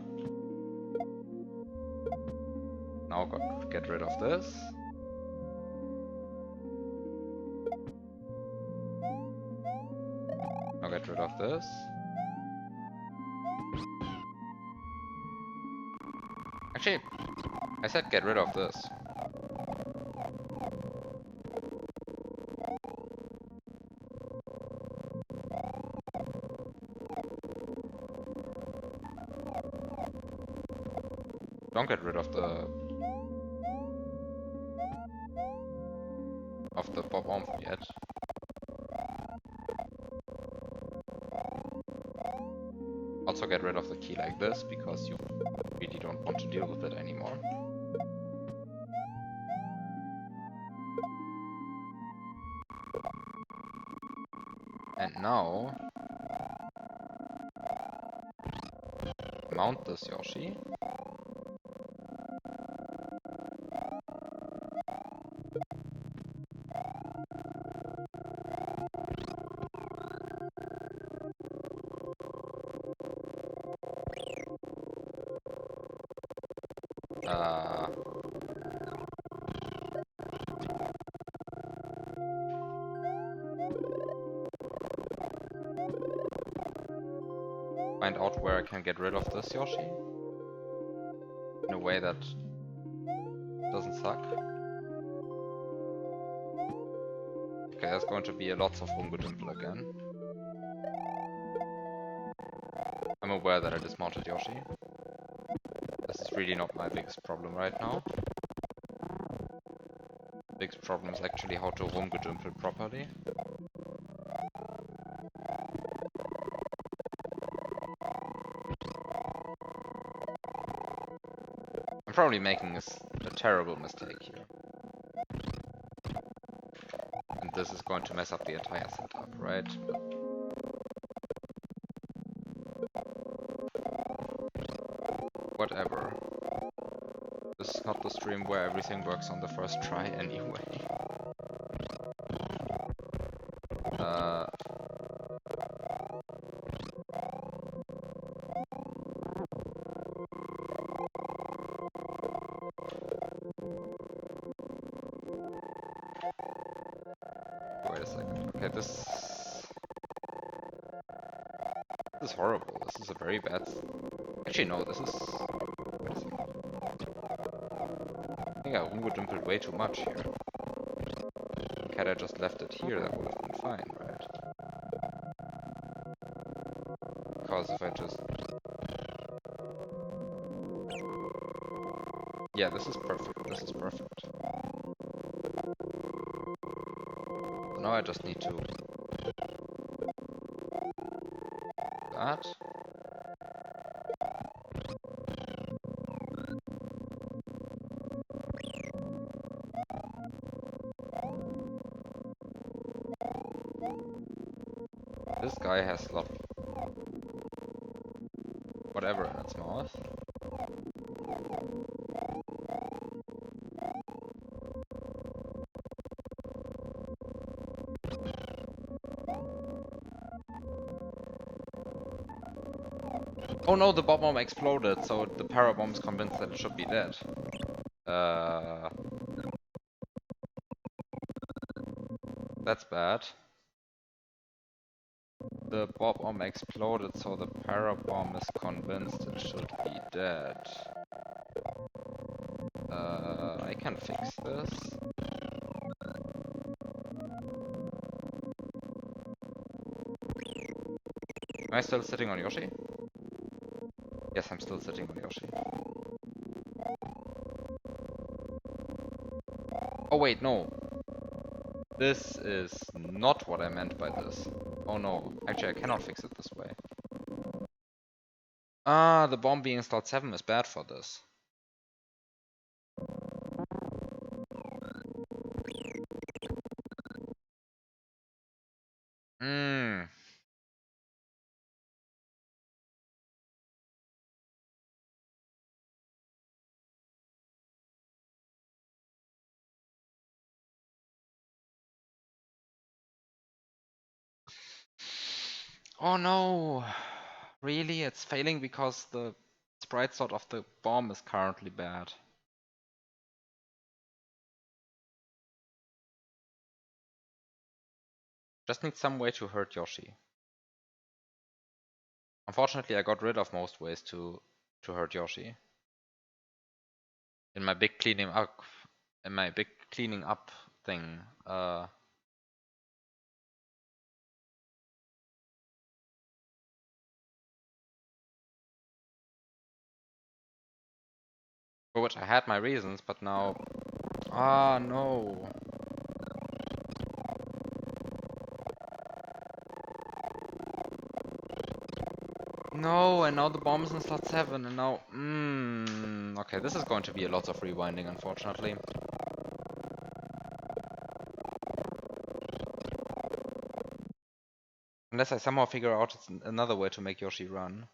get rid of this. Now get rid of this. Actually, I said get rid of this. Don't get rid of the Bob Omb yet. Also get rid of the key like this, because you really don't want to deal with it anymore. And now mount this Yoshi. Find out where I can get rid of this Yoshi in a way that doesn't suck. Okay, there's going to be lots of Rumgedümpel again. I'm aware that I dismounted Yoshi. This is really not my biggest problem right now. The biggest problem is actually how to Rumgedümpel properly. I'm probably making a terrible mistake here. And this is going to mess up the entire setup, right? Whatever. This is not the stream where everything works on the first try anyway. Wait a second. Okay, this is horrible. This is a very bad... Actually, no, this is... Wait a second. I think I Rumgedümpeled way too much here. Had I just left it here, that would have been fine, right? Because if I just... Yeah, this is perfect. This is perfect. So now I just need to... that. This guy has a lot... whatever in its mouth. Oh no, the bomb exploded, so the parabomb is convinced that it should be dead. That's bad. The bomb exploded, so the parabomb is convinced it should be dead. I can fix this. Am I still sitting on Yoshi? Yes, I'm still sitting on Yoshi. Oh wait, no. This is not what I meant by this. Oh no, actually I cannot fix it this way. Ah, the bomb being installed 7 is bad for this. Hmm. Oh no! Really? It's failing because the sprite sort of the bomb is currently bad. Just need some way to hurt Yoshi. Unfortunately, I got rid of most ways to hurt Yoshi. In my big cleaning up, thing. For which I had my reasons, but now... Ah, no. No, and now the bomb is in slot 7, and now... okay, this is going to be a lot of rewinding, unfortunately. Unless I somehow figure out it's another way to make Yoshi run.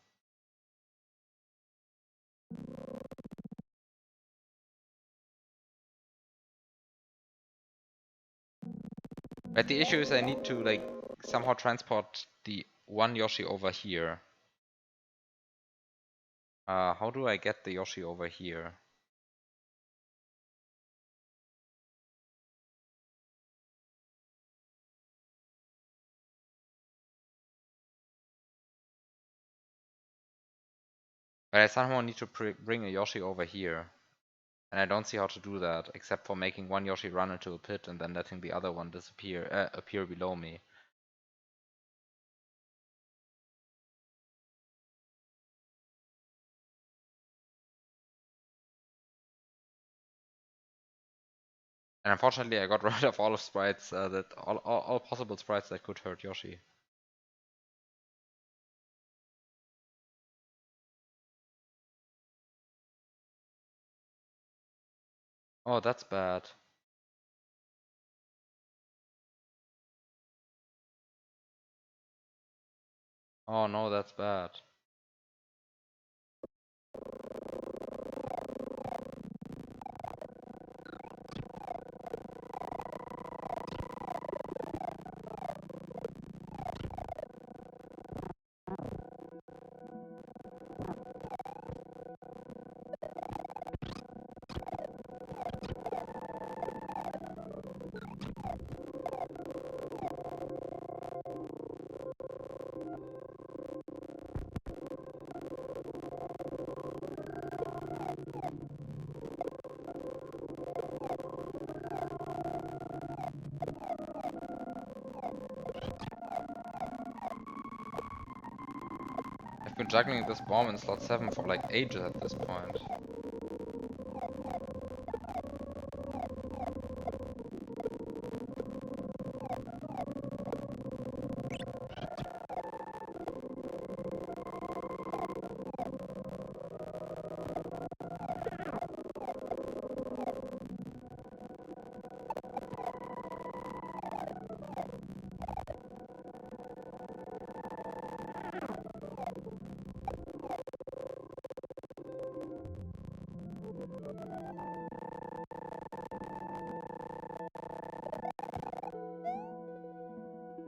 But the issue is I need to, like, somehow transport the one Yoshi over here. How do I get the Yoshi over here? But I somehow need to bring a Yoshi over here. And I don't see how to do that, except for making one Yoshi run into a pit and then letting the other one appear below me. And unfortunately, I got rid of all of sprites all possible sprites that could hurt Yoshi. Oh, that's bad. Oh no, that's bad. I've been juggling this bomb in slot 7 for like ages at this point.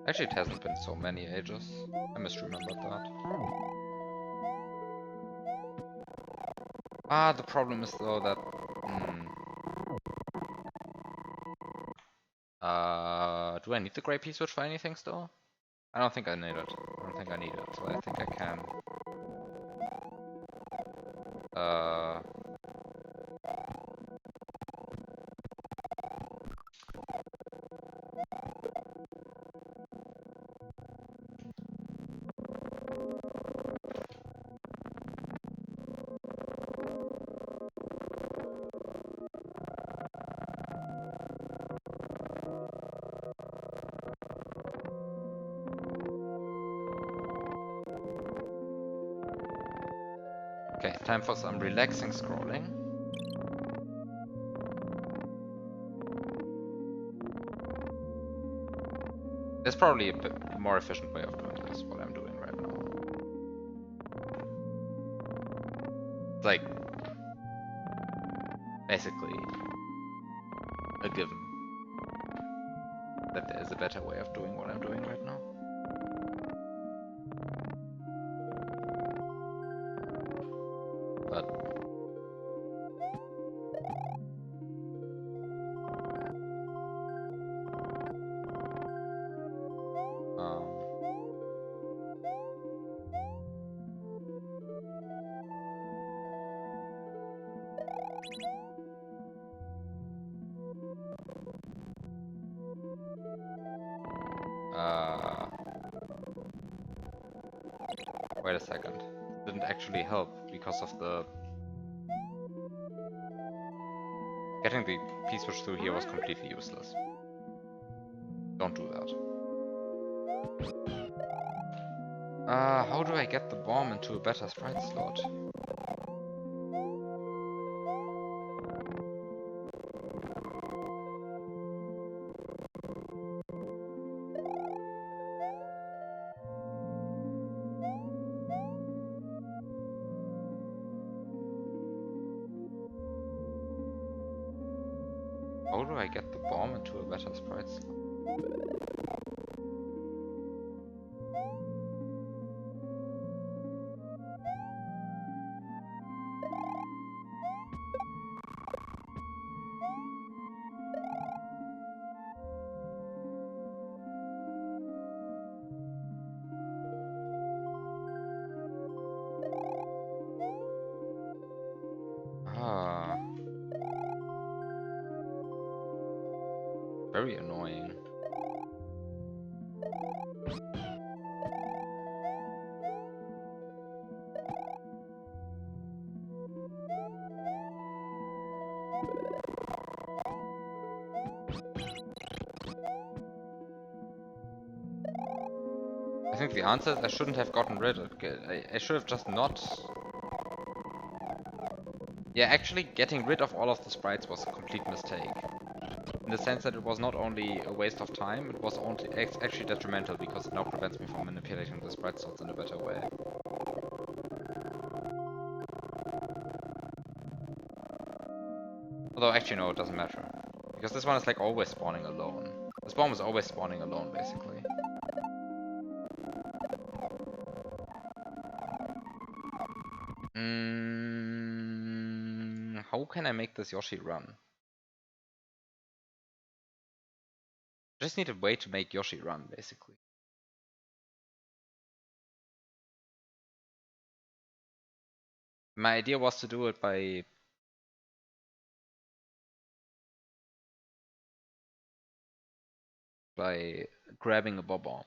Actually, it hasn't been so many ages. I misremembered that. Ah, the problem is though that... do I need the gray P-switch for anything still? I don't think I need it. I don't think I need it, so I think I can. Okay, time for some relaxing scrolling. There's probably a bit more efficient way of doing this, what I'm doing right now. It's like, basically, a given that there is a better way of doing what I'm doing right now. But wait a second. Didn't actually help because of the... Getting the P-switch through here was completely useless. Don't do that. How do I get the bomb into a better sprite slot? How do I get the bomb into a better sprite slot? Very annoying. I think the answer is I shouldn't have gotten rid of it. I should have just not... Yeah, actually getting rid of all of the sprites was a complete mistake. In the sense that it was not only a waste of time, it was actually detrimental because it now prevents me from manipulating the sprite slots in a better way. Although actually no, it doesn't matter. Because this one is like always spawning alone. This bomb is always spawning alone basically. How can I make this Yoshi run? I just need a way to make Yoshi run, basically. My idea was to do it by grabbing a bob-omb.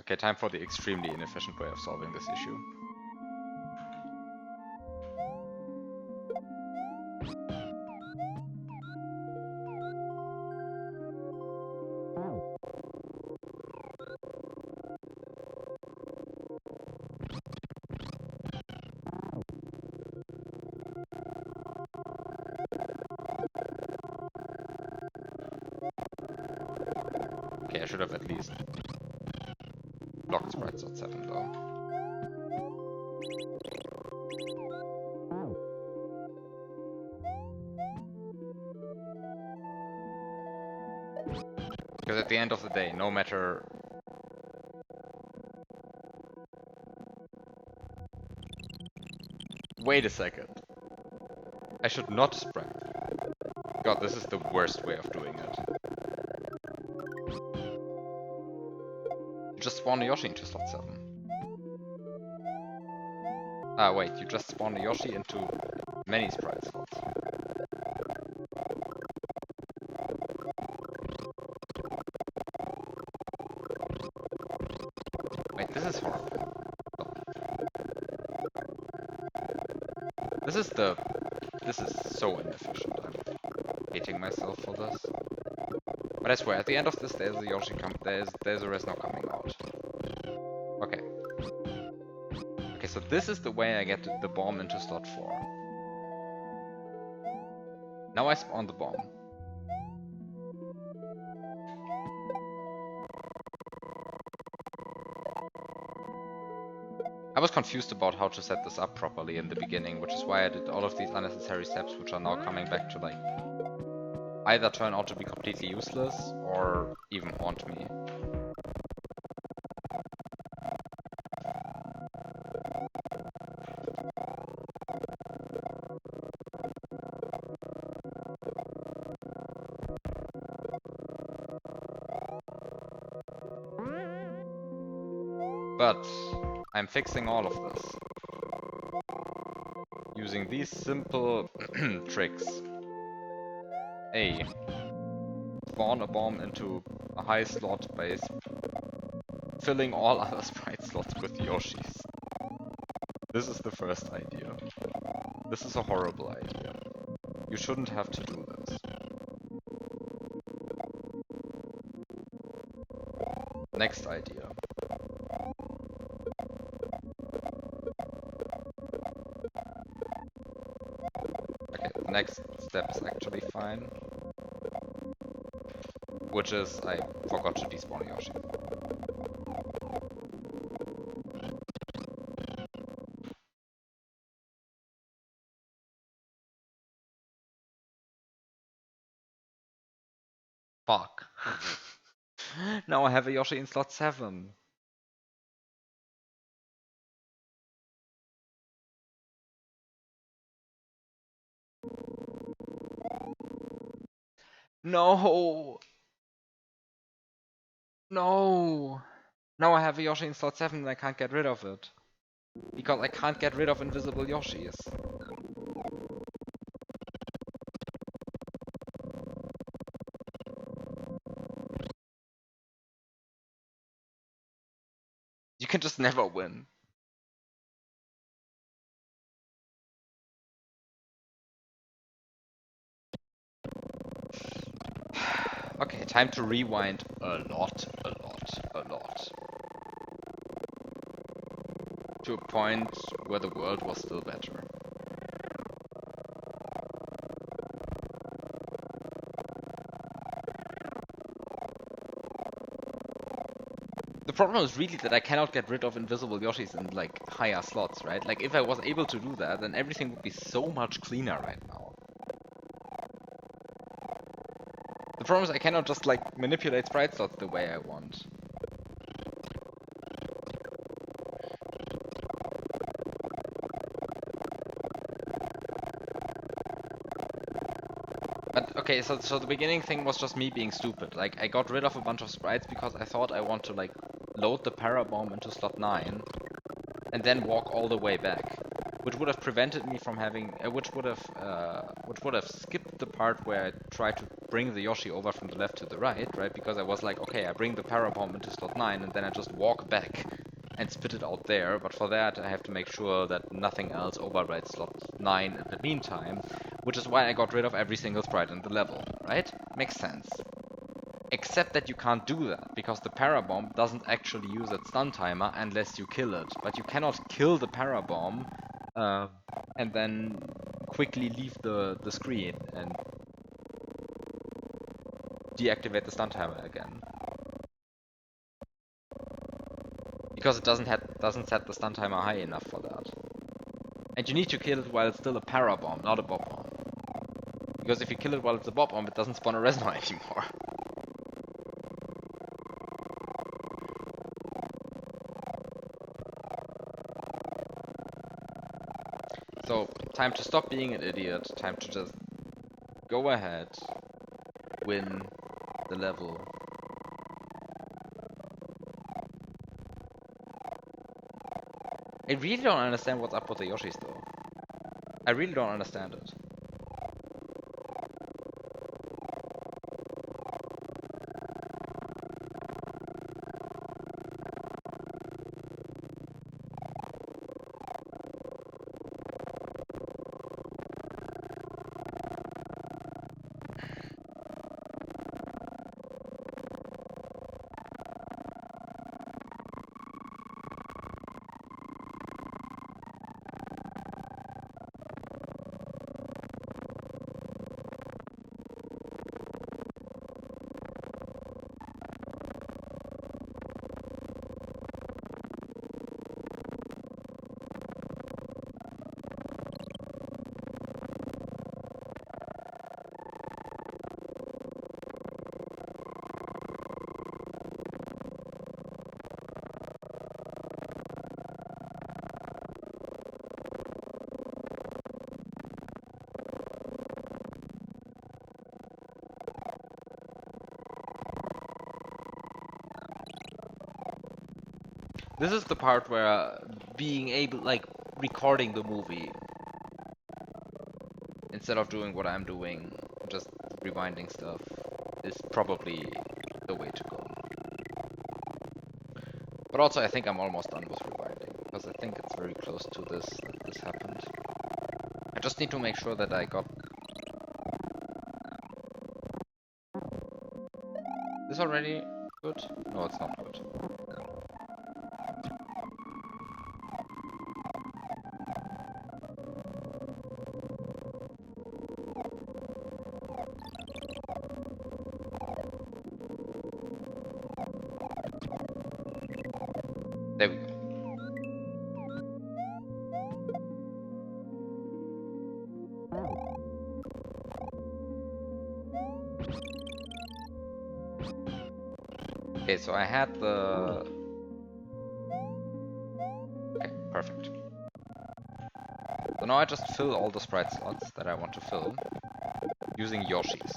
Okay, time for the extremely inefficient way of solving this issue. Okay, I should have at least blocked sprite slot 7 though. Because at the end of the day, no matter... Wait a second. I should not sprite. God, this is the worst way of doing it. You just spawn a Yoshi into slot 7. Ah, wait, you just spawn a Yoshi into many sprite slots. This is horrible. This is so inefficient. I'm hating myself for this. But I swear, at the end of this, there's a Yoshi there's a Resno coming out. Okay. Okay, so this is the way I get the bomb into slot 4. Now I spawn the bomb. I was confused about how to set this up properly in the beginning, which is why I did all of these unnecessary steps, which are now coming back to like either turn out to be completely useless or even haunt me. But I'm fixing all of this using these simple tricks. A. Spawn a bomb into a high slot by filling all other sprite slots with Yoshis. This is the first idea. This is a horrible idea. You shouldn't have to do this. Next idea. Okay, the next step is actually fine. Which is, I forgot to despawn Yoshi. Fuck. Now I have a Yoshi in slot 7. No! No! Now I have a Yoshi in slot 7 and I can't get rid of it. Because I can't get rid of invisible Yoshis. You can just never win. Okay, time to rewind a lot. To a point where the world was still better. The problem is really that I cannot get rid of invisible Yoshis in like higher slots, right? Like if I was able to do that, then everything would be so much cleaner right now. The problem is I cannot just like manipulate sprite slots the way I want. But okay, so the beginning thing was just me being stupid. Like I got rid of a bunch of sprites because I thought I want to like load the parabomb into slot 9 and then walk all the way back, which would have prevented me from having, which would have skipped the part where I tried to bring the Yoshi over from the left to the right, right? Because I was like, okay, I bring the parabomb into slot 9 and then I just walk back and spit it out there. But for that, I have to make sure that nothing else overrides slot 9 in the meantime, which is why I got rid of every single sprite in the level, right? Makes sense. Except that you can't do that, because the parabomb doesn't actually use its stun timer unless you kill it. But you cannot kill the parabomb and then quickly leave the screen and deactivate the stun timer again. Because it doesn't set the stun timer high enough for that. And you need to kill it while it's still a parabomb, not a bob bomb. Because if you kill it while it's a bob bomb, it doesn't spawn a Resno anymore. So, time to stop being an idiot, time to just go ahead, win the level. I really don't understand what's up with the Yoshis though. I really don't understand it. This is the part where being able, like, recording the movie instead of doing what I'm doing, just rewinding stuff, is probably the way to go. But also I think I'm almost done with rewinding, because I think it's very close to this that this happened. I just need to make sure that I got this already good? No, it's not good. There we go. Okay, so I had the... Okay, perfect. So now I just fill all the sprite slots that I want to fill using Yoshis.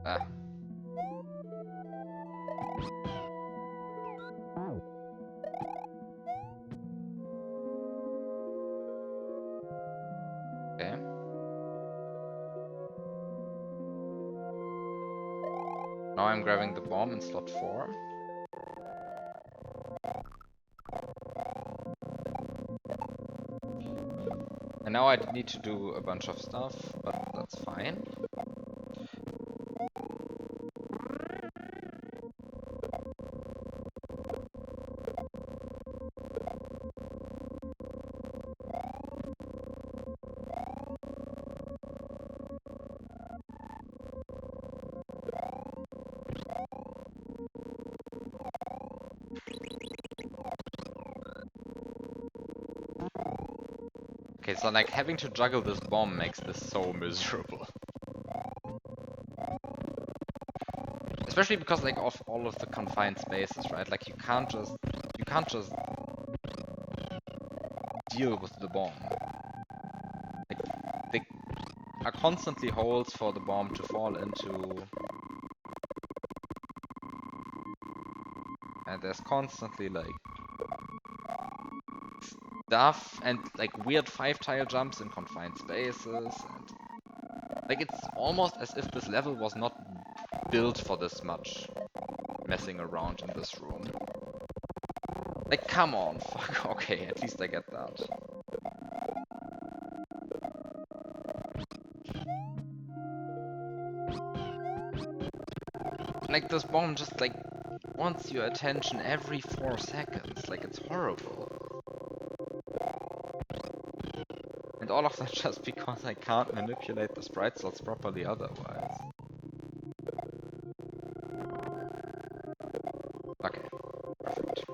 Ah. Okay. Now I'm grabbing the bomb in slot 4. And now I need to do a bunch of stuff, but that's fine. Okay, so like having to juggle this bomb makes this so miserable. Especially because like of all of the confined spaces, right? Like you can't just deal with the bomb. Like they are constantly holes for the bomb to fall into. And there's constantly like stuff and like weird 5-tile jumps in confined spaces, and like it's almost as if this level was not built for this much messing around in this room. Like, come on, fuck. Okay, at least I get that. Like, this bomb just, like, wants your attention every 4 seconds. Like, it's horrible. And all of that just because I can't manipulate the sprite slots properly otherwise. Okay, perfect.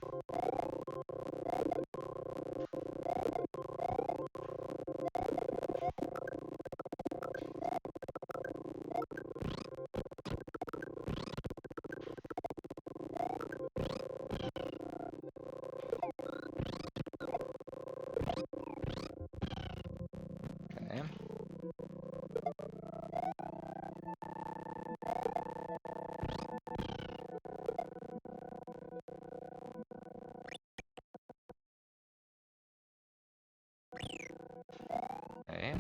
Okay. Okay.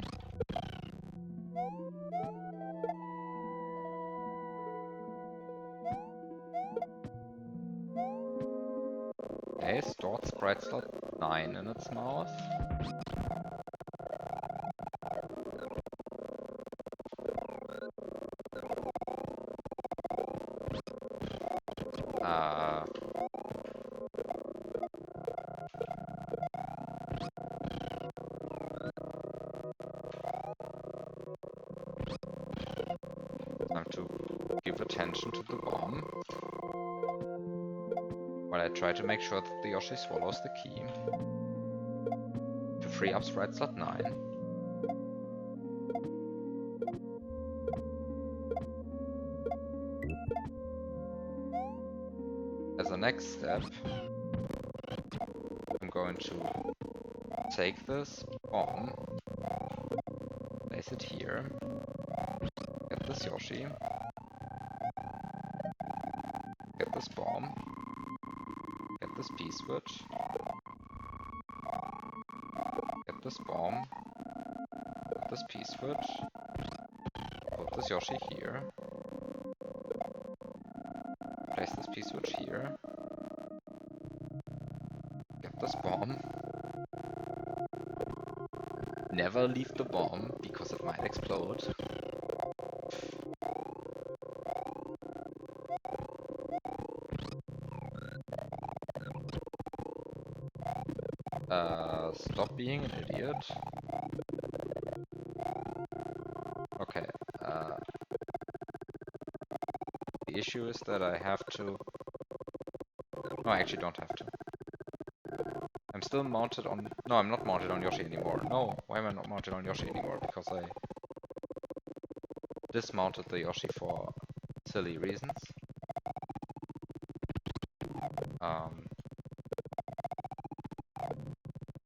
Okay, stored sprite slot 9 in its mouth. Time to attention to the bomb. While I try to make sure that the Yoshi swallows the key. To free up sprite slot 9. As a next step, I'm going to take this bomb, place it here, get this Yoshi, get this bomb, get this P-switch, get this bomb, get this P-switch, put this Yoshi here, place this P-switch here, get this bomb, never leave the bomb because it might explode. Stop being an idiot. Okay, the issue is that I have to... No, I actually don't have to. I'm still mounted on... No, I'm not mounted on Yoshi anymore. No, why am I not mounted on Yoshi anymore? Because I dismounted the Yoshi for silly reasons.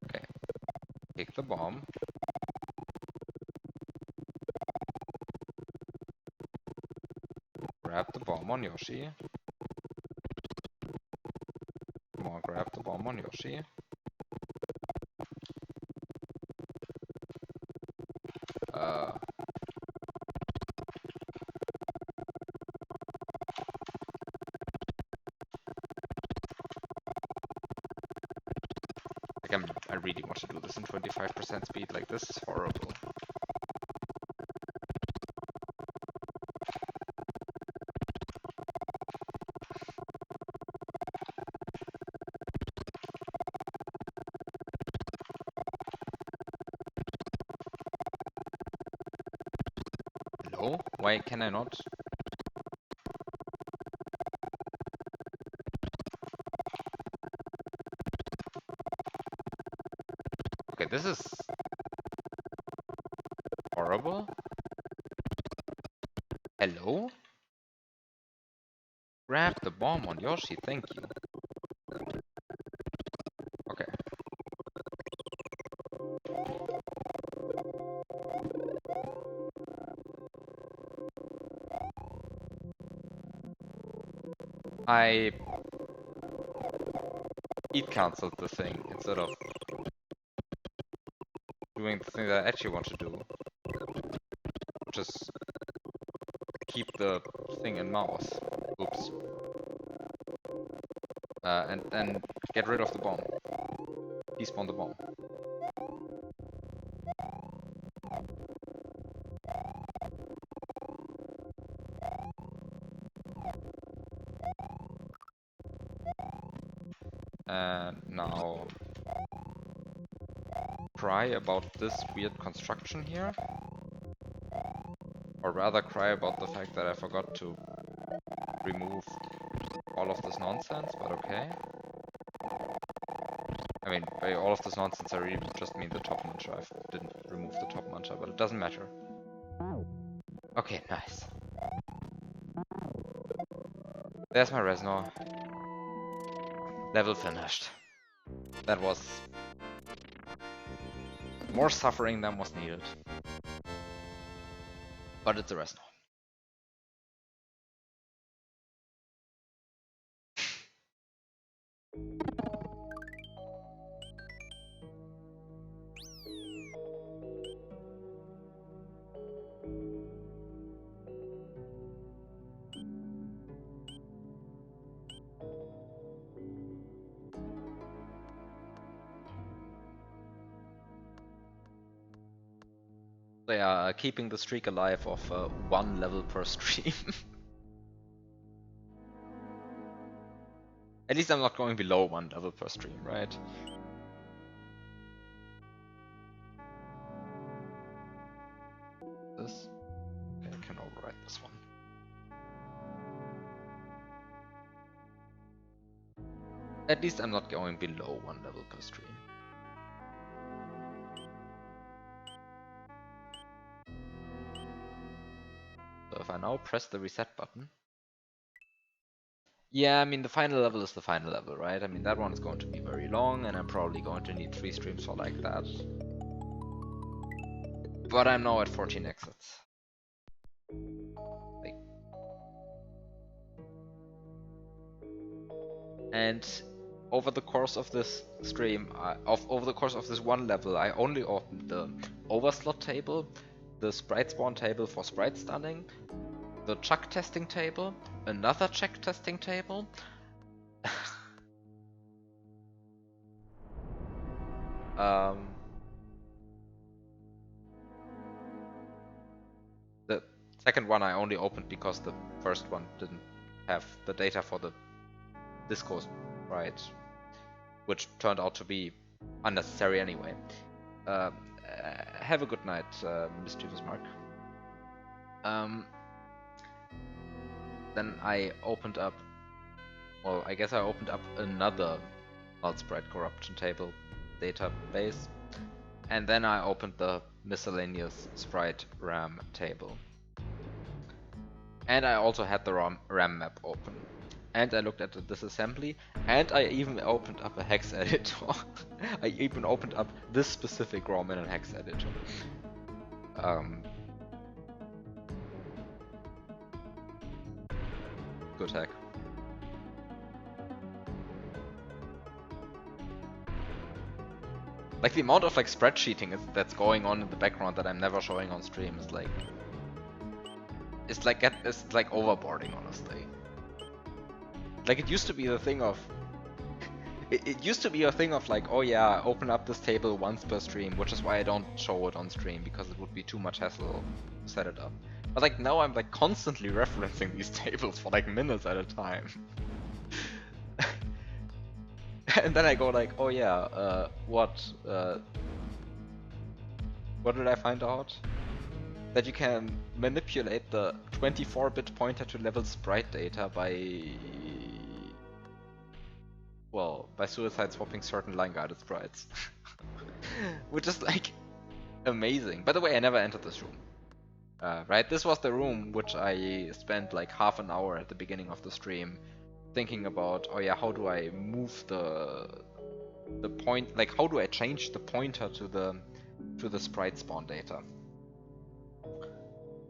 Okay. Take the bomb. Grab the bomb on Yoshi. Come on, grab the bomb on Yoshi. I really want to do this in 25% speed, like this is horrible. Hello? Why can I not? Okay, this is horrible. Hello? Grab the bomb on Yoshi, thank you. Okay. I cancelled the thing instead of doing the thing that I actually want to do. Which is keep the thing in mouse. Oops. And get rid of the bomb. Despawn the bomb. And now cry about this weird construction here. Or rather cry about the fact that I forgot to remove all of this nonsense, but okay. I mean, by all of this nonsense I really just mean the top muncher. I didn't remove the top muncher, but it doesn't matter. Okay, nice. There's my Resnor. Level finished. That was more suffering than was needed. But it's a Resnor. They are keeping the streak alive of 1 level per stream. At least I'm not going below 1 level per stream, right? This? Okay, I can override this one. At least I'm not going below 1 level per stream. So if I now press the reset button. Yeah, I mean the final level is the final level, right? I mean that one is going to be very long and I'm probably going to need 3 streams for like that. But I'm now at 14 exits. Like, and over the course of this stream, over the course of this one level, I only opened the overslot table, the sprite spawn table for sprite stunning, the chuck testing table, another check testing table. The second one I only opened because the first one didn't have the data for the disco sprite, which turned out to be unnecessary anyway. Have a good night, Mischievous Mark. Then I opened up, well, I guess I opened up another null sprite corruption table database, and then I opened the miscellaneous sprite RAM table. And I also had the RAM map open. And I looked at the disassembly, and I even opened up a hex editor. I even opened up this specific ROM in a hex editor. Good hack. Like the amount of like spreadsheeting that's going on in the background that I'm never showing on stream is like, it's like overboarding, honestly. Like it used to be the thing of, it used to be a thing of like, oh yeah, open up this table once per stream, which is why I don't show it on stream, because it would be too much hassle to set it up. But like now I'm like constantly referencing these tables for like minutes at a time. And then I go like, oh yeah, what did I find out? That you can manipulate the 24-bit pointer to level sprite data by, well, by suicide swapping certain line guarded sprites. Which is like amazing. By the way, I never entered this room. Right, this was the room which I spent like half an hour at the beginning of the stream thinking about, oh yeah, how do I move the point, like how do I change the pointer to the sprite spawn data?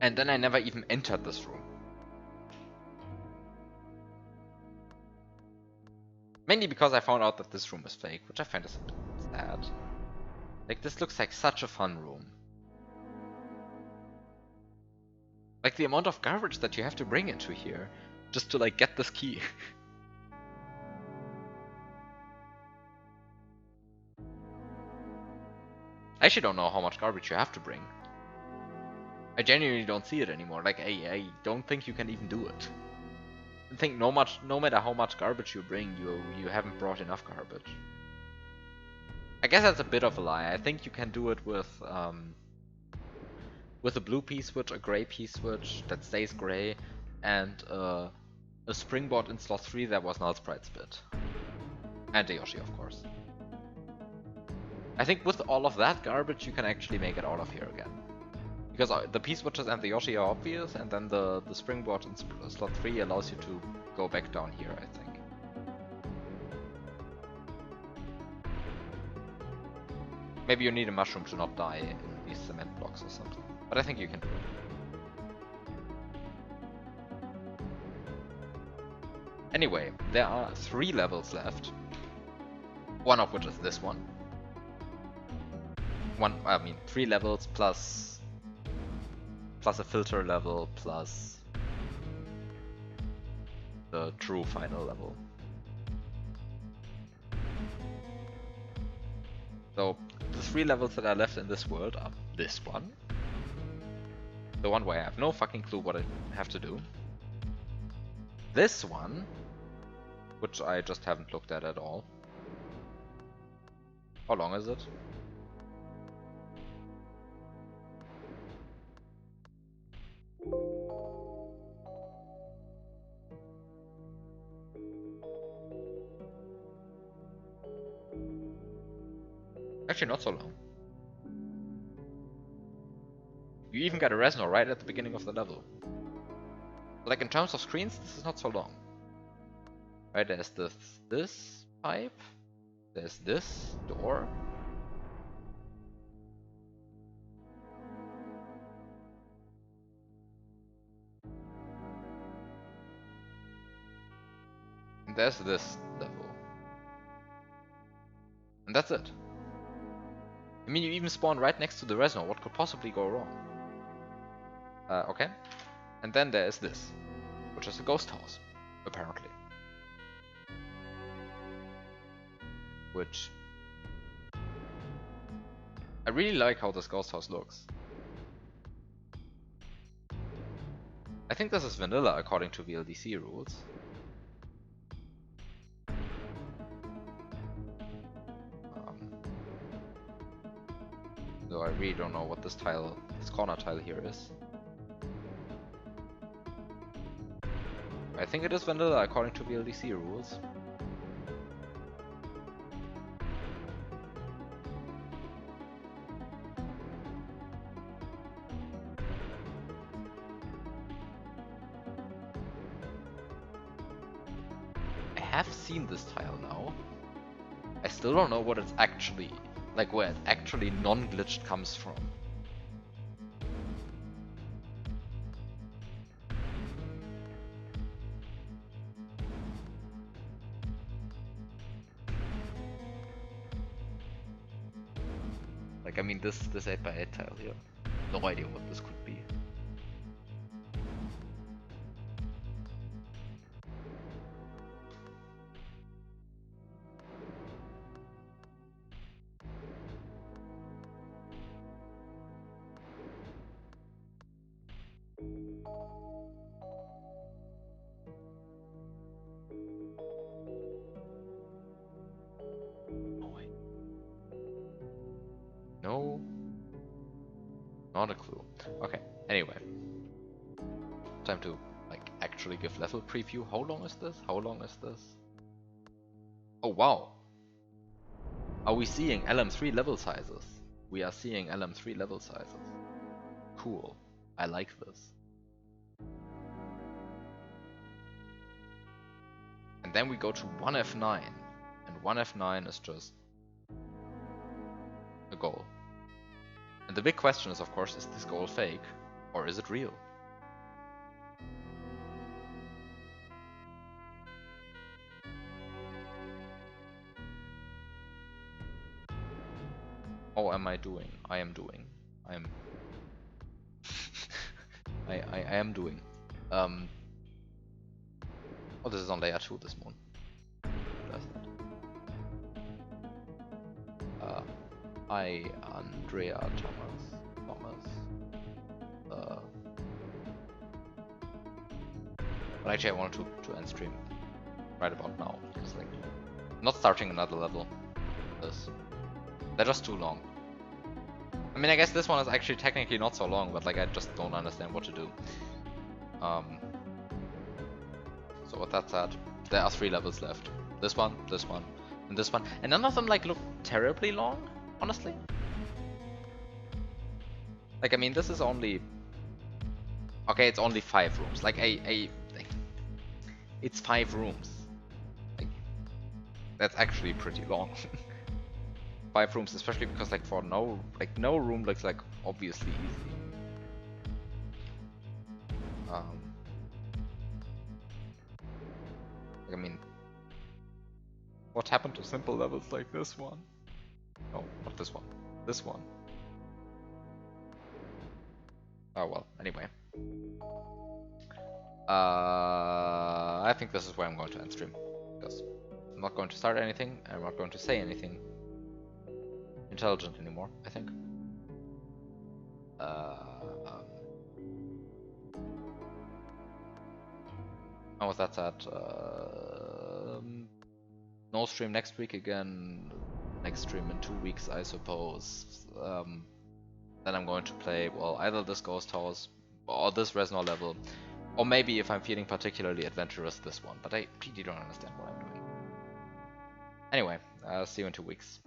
And then I never even entered this room. Mainly because I found out that this room is fake, which I find is a bit sad. Like this looks like such a fun room. Like the amount of garbage that you have to bring into here just to like get this key. I actually don't know how much garbage you have to bring. I genuinely don't see it anymore. Like I don't think you can even do it. I think no matter how much garbage you bring, you haven't brought enough garbage. I guess that's a bit of a lie. I think you can do it with a blue P switch, a gray P switch that stays gray, and a springboard in slot 3 that was null sprite spit. And the Yoshi, of course. I think with all of that garbage, you can actually make it out of here again. Because the P switches and the Yoshi are obvious, and then the springboard in slot 3 allows you to go back down here, I think. Maybe you need a mushroom to not die in these cement blocks or something. But I think you can do it. Anyway, there are 3 levels left. One of which is this one. 3 levels plus a filter level plus the true final level. So the 3 levels that are left in this world are this one, the one where I have no fucking clue what I have to do, this one, which I just haven't looked at all. How long is it? Actually, not so long. You even get a Resno right at the beginning of the level. Like in terms of screens, this is not so long. Right, there's this pipe, there's this door. And there's this level. And that's it. I mean, you even spawn right next to the Resno. What could possibly go wrong? Okay. And then there is this, which is a ghost house, apparently. Which... I really like how this ghost house looks. I think this is vanilla according to VLDC rules. Though I really don't know what this tile, this corner tile here is. I think it is vanilla according to VLDC rules. I have seen this tile now. I still don't know what it's actually, like where it actually non-glitched comes from. Like, I mean, this 8x8 tile here. No idea what this could be. No, not a clue. Okay, anyway. Time to, like, actually give level preview. How long is this? How long is this? Oh, wow. Are we seeing LM3 level sizes? We are seeing LM3 level sizes. Cool. I like this. And then we go to 1F9. And 1F9 is just a goal. And the big question is, of course, is this goal fake? Or is it real? Oh, am I doing? I am doing. I am... I am doing. Oh, this is on layer 2, this moon. Does that? I, Andrea Thomas. But actually I wanted to end stream right about now. Because, like, not starting another level. They're just too long. I mean, I guess this one is actually technically not so long, but like I just don't understand what to do. So with that said, there are 3 levels left. This one, and this one. And none of them like look terribly long, honestly. Like, I mean, this is only... Okay, it's only 5 rooms. Like, like, it's 5 rooms. Like, that's actually pretty long. 5 rooms, especially because, like, for no room looks like obviously easy. Like, I mean, what happened to simple levels like this one? No, not this one. This one. Oh well, anyway. I think this is where I'm going to end stream. Because I'm not going to start anything, I'm not going to say anything intelligent anymore, I think. And with that said, no stream next week again. Next stream in 2 weeks, I suppose. Then I'm going to play, well, either this Ghost House or this Resnor level, or maybe if I'm feeling particularly adventurous, this one. But I really don't understand what I'm doing. Anyway, see you in 2 weeks.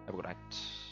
Have a good night.